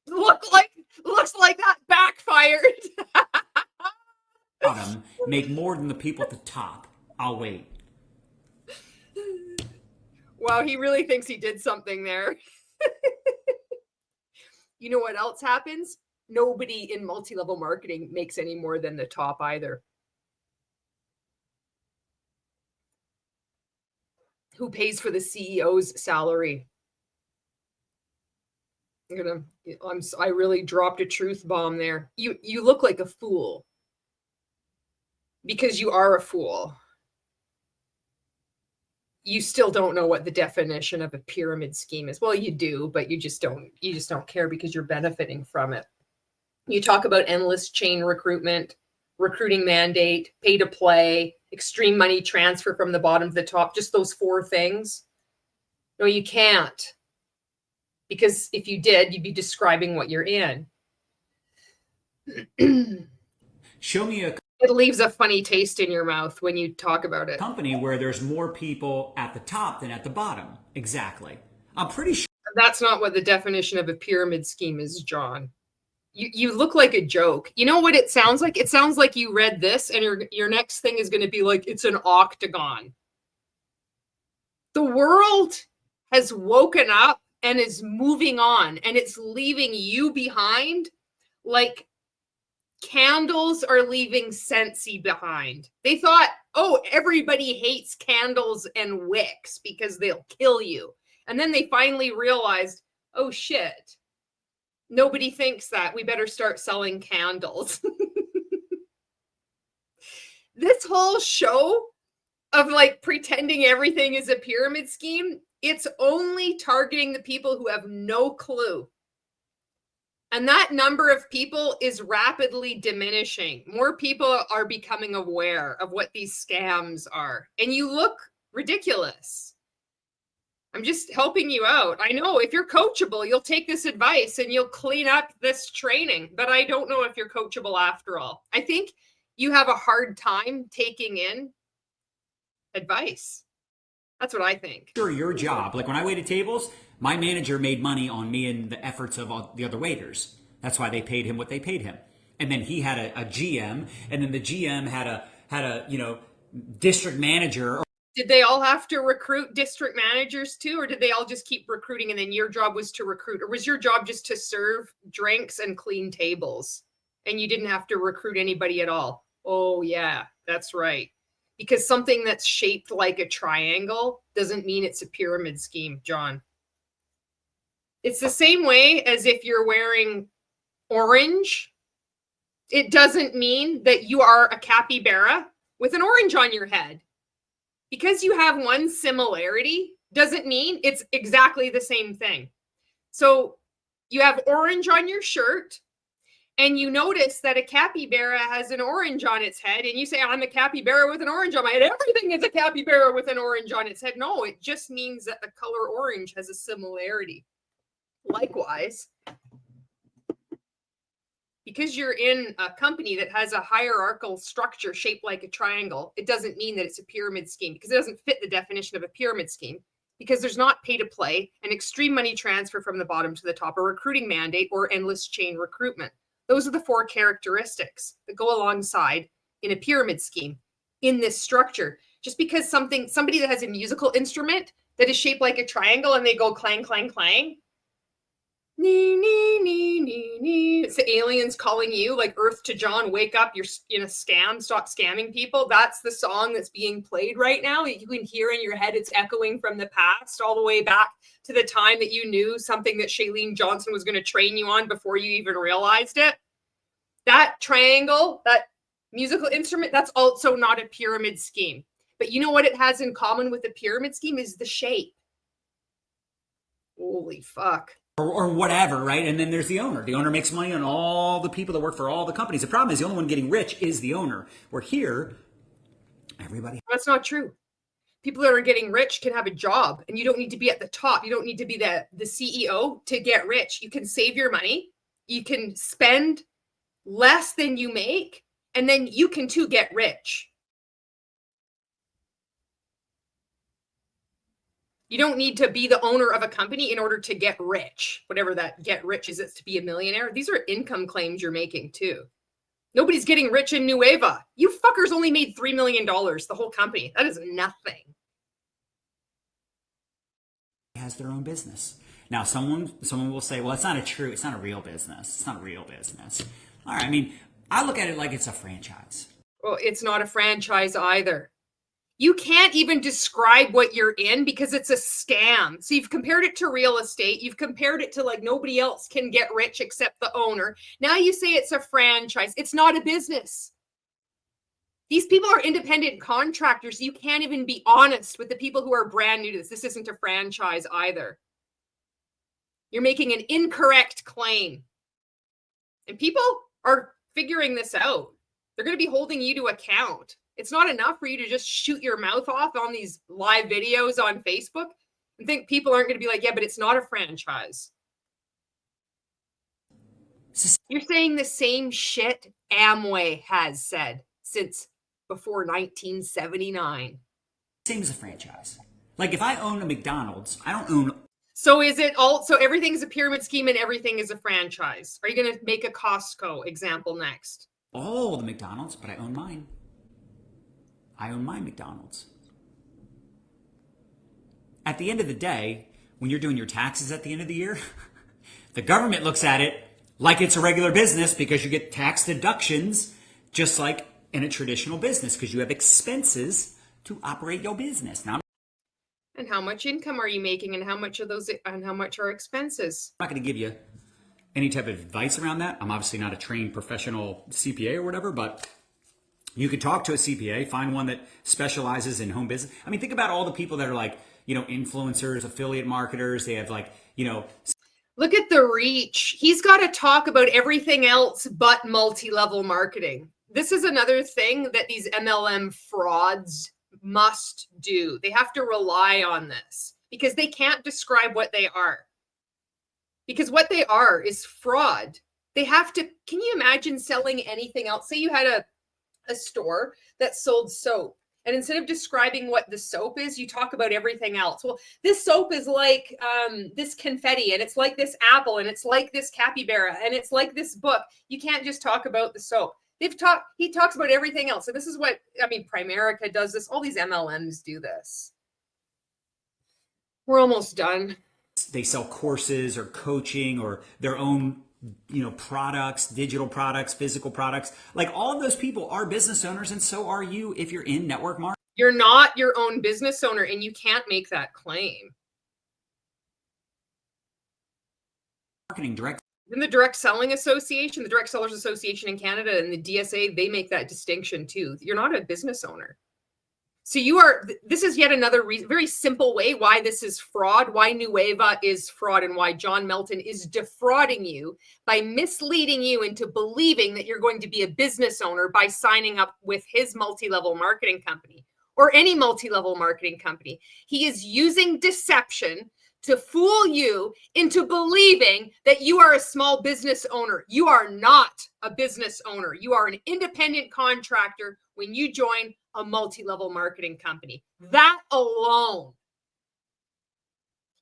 Looks like that backfired. Bottom make more than the people at the top. I'll wait. Wow, he really thinks he did something there. You know what else happens? Nobody in multi-level marketing makes any more than the top either. Who pays for the CEO's salary? I really dropped a truth bomb there. You look like a fool because you are a fool. You still don't know what the definition of a pyramid scheme is. Well, you do, but you just don't care because you're benefiting from it. You talk about endless chain recruitment, recruiting mandate, pay to play, extreme money transfer from the bottom to the top, just those 4 things. No, you can't. Because if you did, you'd be describing what you're in. Show me it leaves a funny taste in your mouth when you talk about it. Company where there's more people at the top than at the bottom. Exactly. I'm pretty sure. That's not what the definition of a pyramid scheme is, John. You look like a joke. You know what it sounds like? It sounds like you read this and your next thing is going to be like, it's an octagon. The world has woken up and is moving on, and it's leaving you behind like candles are leaving Scentsy behind. They thought, oh, everybody hates candles and wicks because they'll kill you. And then they finally realized, oh shit, nobody thinks that. We better start selling candles. This whole show of like pretending everything is a pyramid scheme, it's only targeting the people who have no clue. And that number of people is rapidly diminishing. More people are becoming aware of what these scams are. And you look ridiculous. I'm just helping you out. I know if you're coachable, you'll take this advice and you'll clean up this training. But I don't know if you're coachable after all. I think you have a hard time taking in advice. That's what I think. Sure, your job. Like when I waited tables, my manager made money on me and the efforts of all the other waiters. That's why they paid him what they paid him. And then he had a GM, and then the GM had a district manager. Did they all have to recruit district managers too, or did they all just keep recruiting and then your job was to recruit, or was your job just to serve drinks and clean tables and you didn't have to recruit anybody at all? Oh yeah, that's right. Because something that's shaped like a triangle doesn't mean it's a pyramid scheme, John. It's the same way as if you're wearing orange. It doesn't mean that you are a capybara with an orange on your head. Because you have one similarity doesn't mean it's exactly the same thing. So you have orange on your shirt and you notice that a capybara has an orange on its head and you say, I'm a capybara with an orange on my head. Everything is a capybara with an orange on its head. No, it just means that the color orange has a similarity. Likewise, because you're in a company that has a hierarchical structure shaped like a triangle, it doesn't mean that it's a pyramid scheme because it doesn't fit the definition of a pyramid scheme because there's not pay to play, an extreme money transfer from the bottom to the top, a recruiting mandate, or endless chain recruitment. Those are the 4 characteristics that go alongside in a pyramid scheme in this structure. Just because somebody that has a musical instrument that is shaped like a triangle and they go clang, clang, clang, nee, nee, nee, nee, nee. It's the aliens calling you, like Earth to John, wake up, you're in a scam, stop scamming people. That's the song that's being played right now. You can hear in your head, it's echoing from the past all the way back to the time that you knew something that Shailene Johnson was going to train you on before you even realized it. That triangle, that Musical instrument, that's also not a pyramid scheme. But you know what it has in common with the pyramid scheme is the shape. Holy fuck. Or whatever, right? And then there's the owner. The owner makes money on all the people that work for all the companies. The problem is the only one getting rich is the owner. Where here, everybody. That's not true. People that are getting rich can have a job, and you don't need to be at the top. You don't need to be the CEO to get rich. You can save your money. You can spend less than you make, and then you can too get rich. You don't need to be the owner of a company in order to get rich. Whatever that get rich is, it's to be a millionaire. These are income claims you're making too. Nobody's getting rich in NUEVA. You fuckers only made $3 million, the whole company. That is nothing. Has their own business. Now, someone will say, well, it's not a real business. It's not a real business. All right. I mean, I look at it like it's a franchise. Well, it's not a franchise either. You can't even describe what you're in because it's a scam. So you've compared it to real estate. You've compared it to like nobody else can get rich except the owner. Now you say it's a franchise. It's not a business. These people are independent contractors. You can't even be honest with the people who are brand new to this. This isn't a franchise either. You're making an incorrect claim. And people are figuring this out. They're going to be holding you to account. It's not enough for you to just shoot your mouth off on these live videos on Facebook and think people aren't going to be like, yeah, but it's not a franchise. You're saying the same shit Amway has said since before 1979. Same as a franchise. Like if I own a McDonald's, I don't own. So is it all, so everything's a pyramid scheme and everything is a franchise? Are you going to make a Costco example next? All the McDonald's, but I own mine. I own my McDonald's. At the end of the day, when you're doing your taxes at the end of the year, the government looks at it like it's a regular business because you get tax deductions just like in a traditional business because you have expenses to operate your business. Now, and how much income are you making and how much of those and how much are expenses? I'm not going to give you any type of advice around that. I'm obviously not a trained professional CPA or whatever, but you could talk to a CPA, find one that specializes in home business. I mean, think about all the people that are like, influencers, affiliate marketers. They have like, Look at the reach. He's got to talk about everything else but multi-level marketing. This is another thing that these MLM frauds must do. They have to rely on this because they can't describe what they are. Because what they are is fraud. They have to, can you imagine selling anything else? Say you had a store that sold soap. And instead of describing what the soap is, you talk about everything else. Well, this soap is like this confetti, and it's like this apple, and it's like this capybara, and it's like this book. You can't just talk about the soap. He talks about everything else. And this is what, Primerica does this. All these MLMs do this. We're almost done. They sell courses or coaching or their own products, digital products, physical products. Like all of those people are business owners, and so are you if you're in network marketing. You're not your own business owner, and you can't make that claim. Marketing direct. In the Direct Selling Association, the Direct Sellers Association in Canada, and the DSA, they make that distinction too. You're not a business owner. So this is yet another very simple way why this is fraud, why NUEVA is fraud, and why John Melton is defrauding you by misleading you into believing that you're going to be a business owner by signing up with his multi-level marketing company or any multi-level marketing company. He is using deception to fool you into believing that you are a small business owner. You are not a business owner. You are an independent contractor when you join a multi-level marketing company. That alone,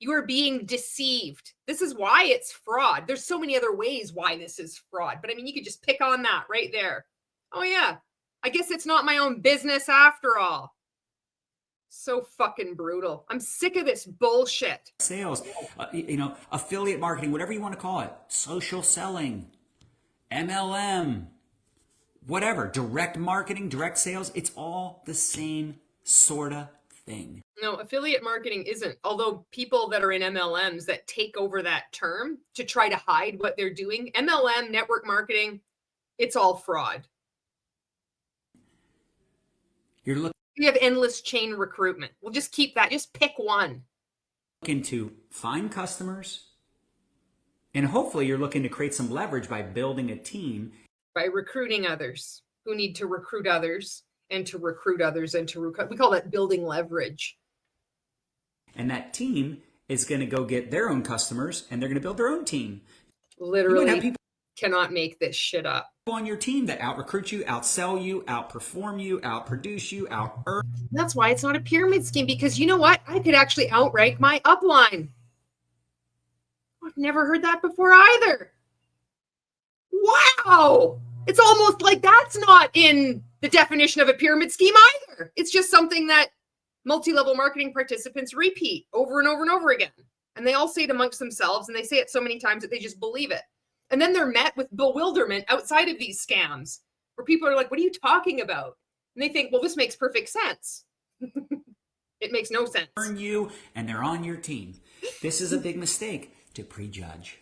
you are being deceived. This is why it's fraud. There's so many other ways why this is fraud, but you could just pick on that right there. Oh yeah, I guess it's not my own business after all. So fucking brutal. I'm sick of this bullshit. Sales, affiliate marketing, whatever you want to call it, social selling, MLM, whatever, direct marketing, direct sales, it's all the same sort of thing. No, affiliate marketing isn't. Although people that are in MLMs that take over that term to try to hide what they're doing, MLM, network marketing, it's all fraud. You're You have endless chain recruitment. We'll just keep that. Just pick one. looking to find customers, and hopefully you're looking to create some leverage by building a team. By recruiting others who need to recruit others and to recruit others and to recruit. We call that building leverage. And that team is going to go get their own customers, and they're going to build their own team. Literally, You might have people cannot make this shit up. on your team that out-recruit you, outsell you, outperform you, outproduce you, out-earn. That's why it's not a pyramid scheme, because you know what? I could actually outrank my upline. I've never heard that before either. Wow. It's almost like that's not in the definition of a pyramid scheme either. It's just something that multi-level marketing participants repeat over and over and over again. And they all say it amongst themselves, and they say it so many times that they just believe it. And then they're met with bewilderment outside of these scams where people are like, what are you talking about? And they think, well, this makes perfect sense. It makes no sense. Earn you, and they're on your team. This is a big mistake, to prejudge.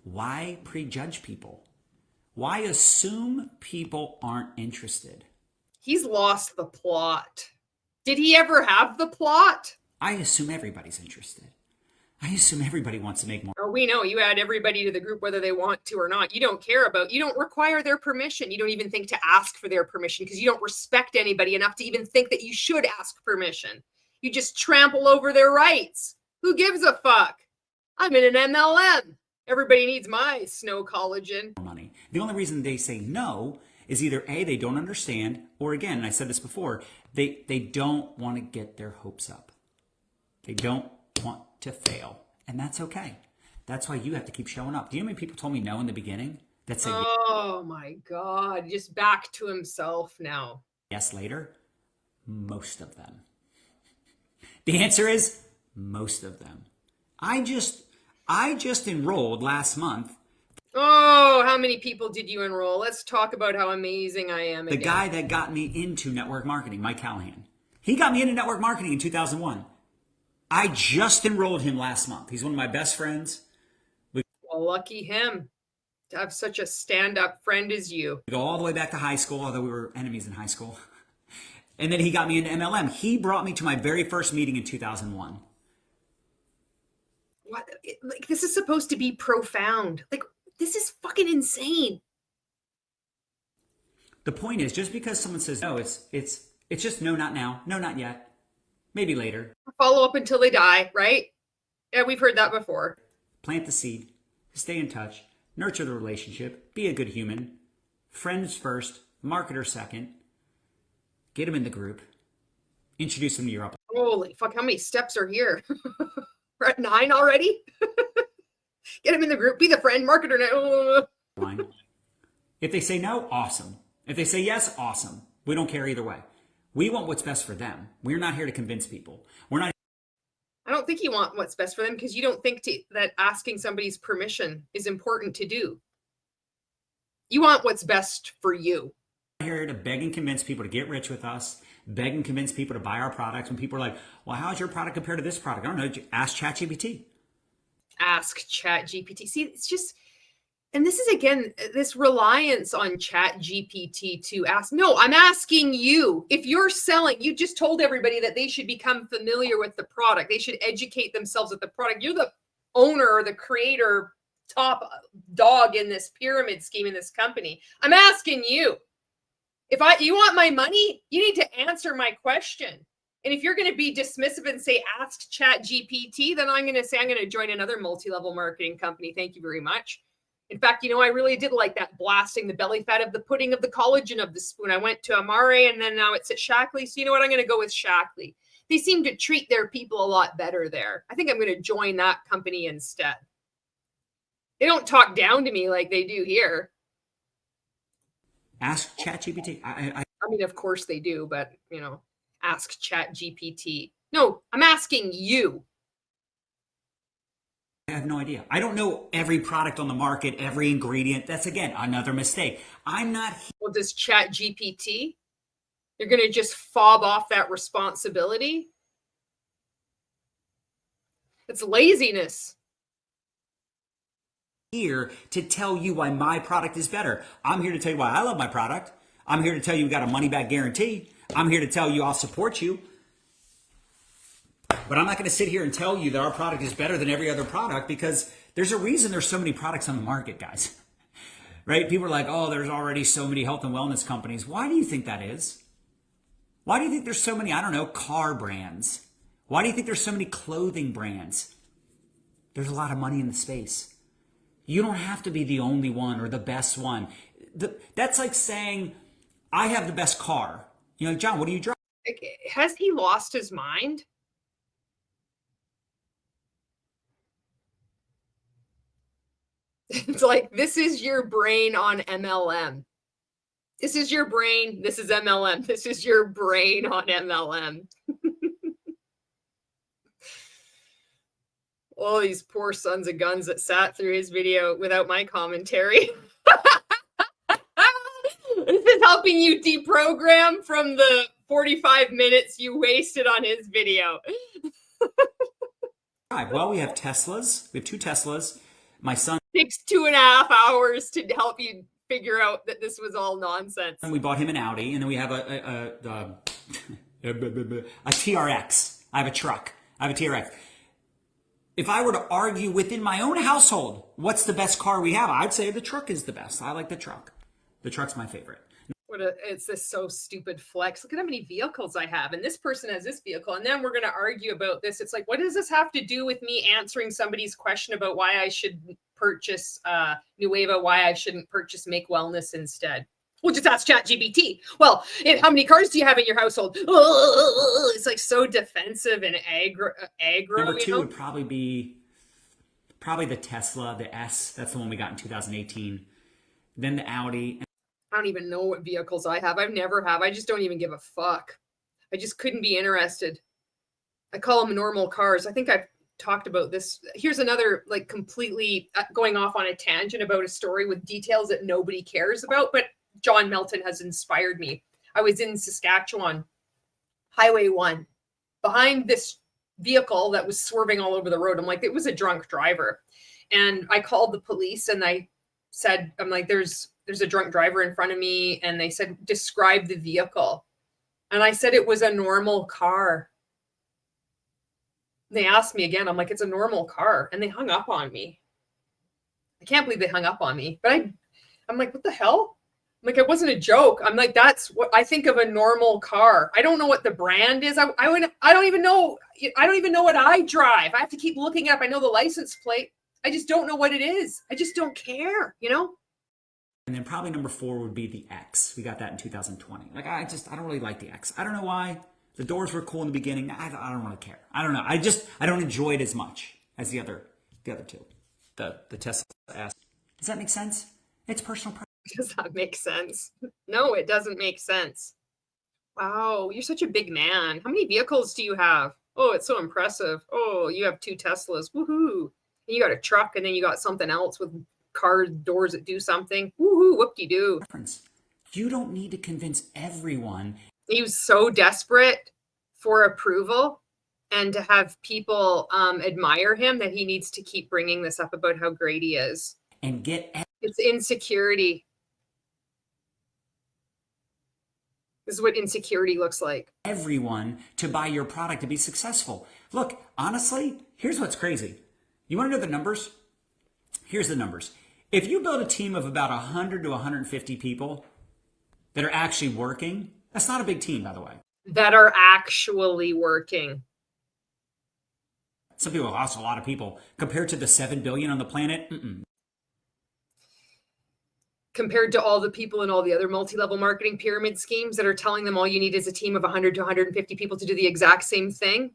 Why prejudge people? Why assume people aren't interested? He's lost the plot. Did he ever have the plot? I assume everybody's interested. I assume everybody wants to make more. Oh, we know you add everybody to the group whether they want to or not. You don't care about, you don't require their permission. You don't even think to ask for their permission because you don't respect anybody enough to even think that you should ask permission. You just trample over their rights. Who gives a fuck? I'm in an MLM. Everybody needs my snow collagen. Money. The only reason they say no is either A, they don't understand, or again, and I said this before, they don't want to get their hopes up. They don't want to fail. And that's okay. That's why you have to keep showing up. Do you know how many people told me no in the beginning? That said oh my God, just back to himself now. Yes later? Most of them. The answer is most of them. I just enrolled last month. Oh, how many people did you enroll? Let's talk about how amazing I am. The again. guy that got me into network marketing, Mike Callahan. He got me into network marketing in 2001. I just enrolled him last month. He's one of my best friends. Well, lucky him to have such a stand-up friend as you. We go all the way back to high school, although we were enemies in high school. And then he got me into MLM. He brought me to my very first meeting in 2001. What? Like, this is supposed to be profound. Like, this is fucking insane. The point is, just because someone says no, it's just no, not now. No, not yet. Maybe later. Follow up until they die, right? Yeah, we've heard that before. Plant the seed. Stay in touch. Nurture the relationship. Be a good human. Friends first. Marketer second. Get them in the group. Introduce them to your upline. Holy fuck, how many steps are here? We're at 9 already? Get them in the group. Be the friend. Marketer now. If they say no, awesome. If they say yes, awesome. We don't care either way. We want what's best for them. We're not here to convince people. We're not. I don't think you want what's best for them because you don't think that asking somebody's permission is important to do. You want what's best for you. We're here to beg and convince people to get rich with us, beg and convince people to buy our products. When people are like, well, how's your product compared to this product? I don't know. Ask ChatGPT. Ask ChatGPT. See, it's just, and this is again, this reliance on ChatGPT to ask. No, I'm asking you. If you're selling, you just told everybody that they should become familiar with the product. They should educate themselves with the product. You're the owner or the creator, top dog in this pyramid scheme in this company. I'm asking you. If you want my money, you need to answer my question. And if you're going to be dismissive and say, ask ChatGPT, then I'm going to say, I'm going to join another multi-level marketing company. Thank you very much. In fact, you know, I really did like that blasting the belly fat of the pudding of the collagen of the spoon. I went to Amare and then now it's at Shackley. So you know what? I'm going to go with Shackley. They seem to treat their people a lot better there. I think I'm going to join that company instead. They don't talk down to me like they do here. Ask ChatGPT. I mean, of course they do, but, you know, ask ChatGPT. No, I'm asking you. I have no idea. I don't know every product on the market, every ingredient. That's, again, another mistake. I'm not. Well, does ChatGPT? You're going to just fob off that responsibility? It's laziness. Here to tell you why my product is better. I'm here to tell you why I love my product. I'm here to tell you we got a money back guarantee. I'm here to tell you I'll support you. But I'm not going to sit here and tell you that our product is better than every other product, because there's a reason there's so many products on the market, guys. Right? People are like, oh, there's already so many health and wellness companies. Why do you think that is? Why do you think there's so many, I don't know, car brands? Why do you think there's so many clothing brands? There's a lot of money in the space. You don't have to be the only one or the best one. That's like saying, I have the best car. You know, John, what do you drive? Has he lost his mind? It's like, this is your brain on MLM. This is your brain. This is MLM. This is your brain on MLM. All these poor sons of guns that sat through his video without my commentary. This is helping you deprogram from the 45 minutes you wasted on his video. Well, we have Teslas. We have 2 Teslas. My son takes 2.5 hours to help you figure out that this was all nonsense. And we bought him an Audi, and then we have a TRX. I have a truck. I have a TRX. If I were to argue within my own household, what's the best car we have? I'd say the truck is the best. I like the truck. The truck's my favorite. It's this so stupid flex. Look at how many vehicles I have. And this person has this vehicle. And then we're going to argue about this. It's like, what does this have to do with me answering somebody's question about why I should purchase NUEVA, why I shouldn't purchase Make Wellness instead? Well, just ask ChatGPT. Well, how many cars do you have in your household? It's like so defensive and aggro. Number 2 would probably be the Tesla, the S. That's the one we got in 2018. Then the Audi. I don't even know what vehicles I have. I've never have. I just don't even give a fuck. I just couldn't be interested. I call them normal cars. I think I've talked about this. Here's another, like, completely going off on a tangent about a story with details that nobody cares about, but John Melton has inspired me. I was in Saskatchewan, Highway 1, behind this vehicle that was swerving all over the road. I'm like, it was a drunk driver. And I called the police and I said, I'm like, there's a drunk driver in front of me. And they said, describe the vehicle. And I said, it was a normal car. They asked me again. I'm like, it's a normal car. And they hung up on me. I can't believe they hung up on me. But I'm like, what the hell? I'm like, it wasn't a joke. I'm like, that's what I think of a normal car. I don't know what the brand is. I don't even know. I don't even know what I drive. I have to keep looking it up. I know the license plate. I just don't know what it is. I just don't care, you know? And then probably number 4 would be the X. We got that in 2020. Like, I don't really like the X. I don't know why. The doors were cool in the beginning. I don't really care. I don't know. I don't enjoy it as much as the other 2. The Tesla S. Does that make sense? It's personal preference. Does that make sense? No, it doesn't make sense. Wow, you're such a big man. How many vehicles do you have? Oh, it's so impressive. Oh, you have 2 Teslas. Woohoo. And you got a truck, and then you got something else with car doors that do something. Woohoo, whoop-de-doo. You don't need to convince everyone. He was so desperate for approval and to have people admire him that he needs to keep bringing this up about how great he is. And it's insecurity. This is what insecurity looks like. Everyone to buy your product to be successful. Look, honestly, here's what's crazy. You want to know the numbers? Here's the numbers. If you build a team of about 100 to 150 people that are actually working, that's not a big team, by the way. That are actually working. Some people, that's a lot of people. Compared to the 7 billion on the planet, Compared to all the people in all the other multi-level marketing pyramid schemes that are telling them all you need is a team of 100 to 150 people to do the exact same thing.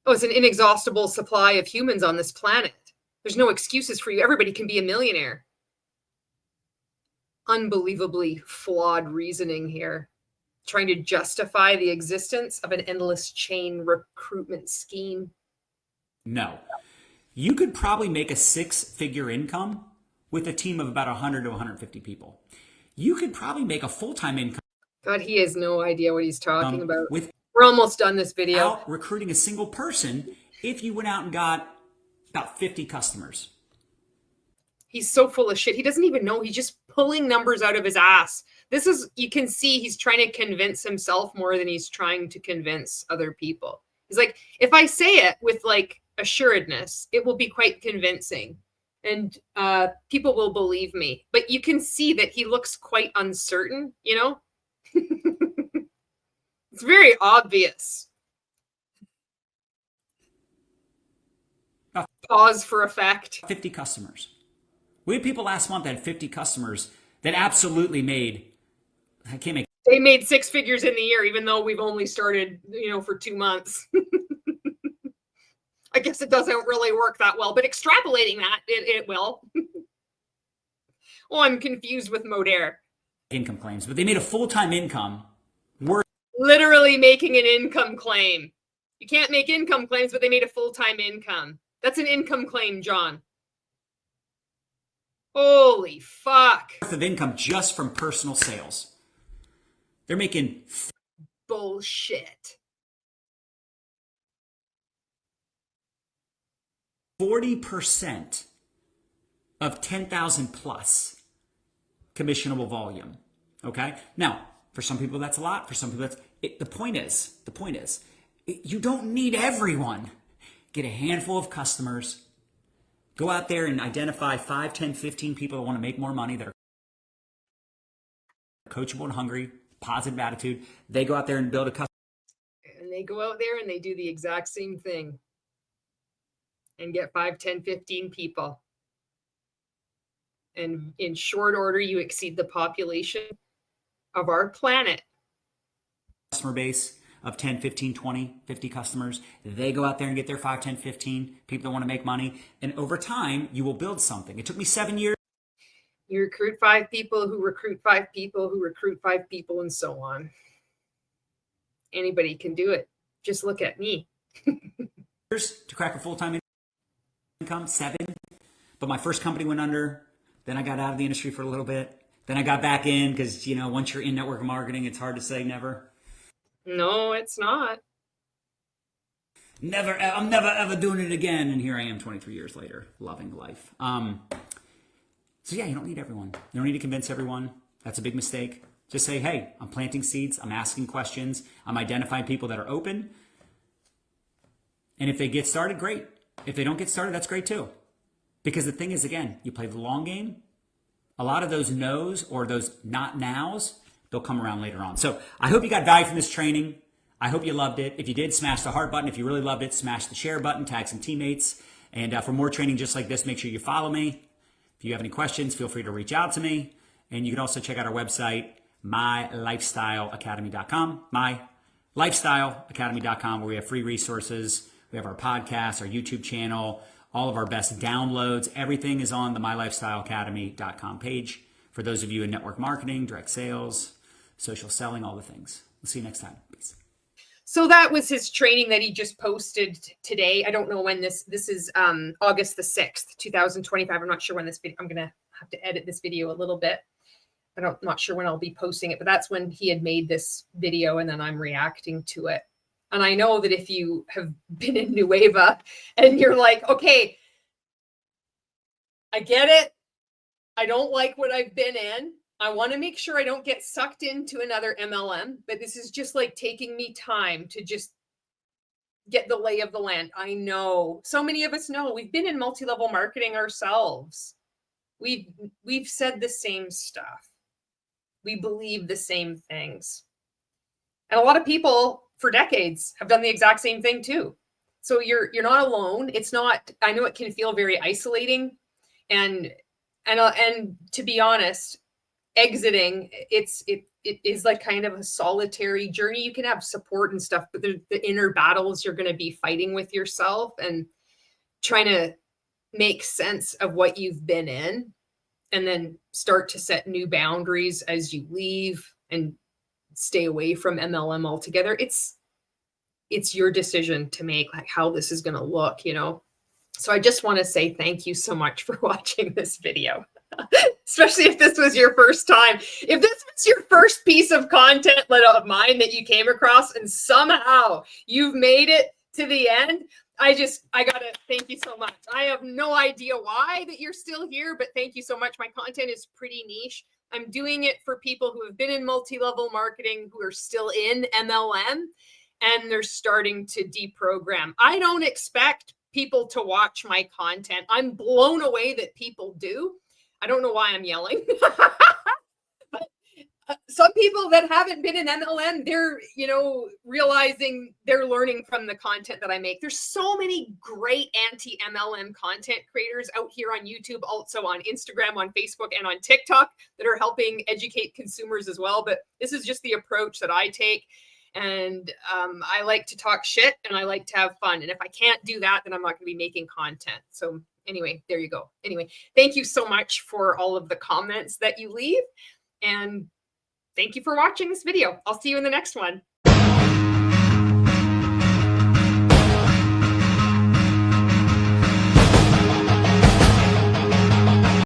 Oh, it's an inexhaustible supply of humans on this planet. There's no excuses for you. Everybody can be a millionaire. Unbelievably flawed reasoning here. Trying to justify the existence of an endless chain recruitment scheme. No. You could probably make a 6-figure income with a team of about 100 to 150 people. You could probably make a full-time income. God, he has no idea what he's talking about. We're almost done this video. Without recruiting a single person if you went out and got about 50 customers. He's so full of shit. He doesn't even know. He's just pulling numbers out of his ass. This is, you can see he's trying to convince himself more than he's trying to convince other people. He's like, if I say it with like assuredness, it will be quite convincing and people will believe me. But you can see that he looks quite uncertain, you know? It's very obvious. Pause for effect. 50 customers. We had people last month that had 50 customers that absolutely made, I can't make. They made 6 figures in the year, even though we've only started, you know, for 2 months. I guess it doesn't really work that well, but extrapolating that, it will. Oh, I'm confused with Modair. Income claims, but they made a full-time income. Literally making an income claim. You can't make income claims, but they made a full-time income. That's an income claim, John. Holy fuck. Worth of income just from personal sales. They're making bullshit. 40% of 10,000 plus commissionable volume. Okay. Now, for some people that's a lot. For some people that's the point is, you don't need everyone. Get a handful of customers. Go out there and identify 5, 10, 15 people that want to make more money, that are coachable and hungry, positive attitude. They go out there and build a customer. And they go out there and they do the exact same thing and get 5, 10, 15 people. And in short order, you exceed the population of our planet. Customer base of 10, 15, 20, 50 customers. They go out there and get their 5, 10, 15 people that want to make money. And over time, you will build something. It took me 7 years. You recruit 5 people who recruit 5 people who recruit 5 people and so on. Anybody can do it. Just look at me. To crack a full-time income, 7. But my first company went under. Then I got out of the industry for a little bit. Then I got back in because, you know, once you're in network marketing, it's hard to say never. No, it's not. Never, I'm never ever doing it again. And here I am 23 years later, loving life. So yeah, you don't need everyone. You don't need to convince everyone. That's a big mistake. Just say, hey, I'm planting seeds. I'm asking questions. I'm identifying people that are open. And if they get started, great. If they don't get started, that's great too. Because the thing is, again, you play the long game. A lot of those no's or those not nows, they'll come around later on. So I hope you got value from this training. I hope you loved it. If you did, smash the heart button. If you really loved it, smash the share button, tag some teammates. And for more training just like this, make sure you follow me. If you have any questions, feel free to reach out to me. And you can also check out our website, mylifestyleacademy.com, mylifestyleacademy.com, where we have free resources. We have our podcast, our YouTube channel, all of our best downloads. Everything is on the mylifestyleacademy.com page for those of you in network marketing, direct sales, social selling, all the things. We'll see you next time. Peace. So that was his training that he just posted today. I don't know when this is August the 6th, 2025. I'm not sure when this video, I'm going to have to edit this video a little bit. I'm not sure when I'll be posting it, but that's when he had made this video and then I'm reacting to it. And I know that if you have been in NUEVA and you're like, okay, I get it. I don't like what I've been in. I want to make sure I don't get sucked into another MLM, but this is just like taking me time to just get the lay of the land. I know so many of us know we've been in multi-level marketing ourselves. We've said the same stuff. We believe the same things. And a lot of people for decades have done the exact same thing too. So you're not alone. It's not, I know it can feel very isolating and to be honest, exiting, it is like kind of a solitary journey. You can have support and stuff, but the inner battles you're going to be fighting with yourself and trying to make sense of what you've been in and then start to set new boundaries as you leave and stay away from MLM altogether. It's your decision to make, like how this is going to look, you know? So I just want to say thank you so much for watching this video. Especially if this was your first time. If this was your first piece of content of mine that you came across and somehow you've made it to the end, I gotta thank you so much. I have no idea why that you're still here, but thank you so much. My content is pretty niche. I'm doing it for people who have been in multi-level marketing, who are still in MLM, and they're starting to deprogram. I don't expect people to watch my content. I'm blown away that people do. I don't know why I'm yelling. Some people that haven't been in MLM, they're, realizing they're learning from the content that I make. There's so many great anti-MLM content creators out here on YouTube, also on Instagram, on Facebook, and on TikTok that are helping educate consumers as well. But this is just the approach that I take. And I like to talk shit and I like to have fun. And if I can't do that, then I'm not going to be making content. So anyway, there you go. Anyway, thank you so much for all of the comments that you leave. And thank you for watching this video. I'll see you in the next one.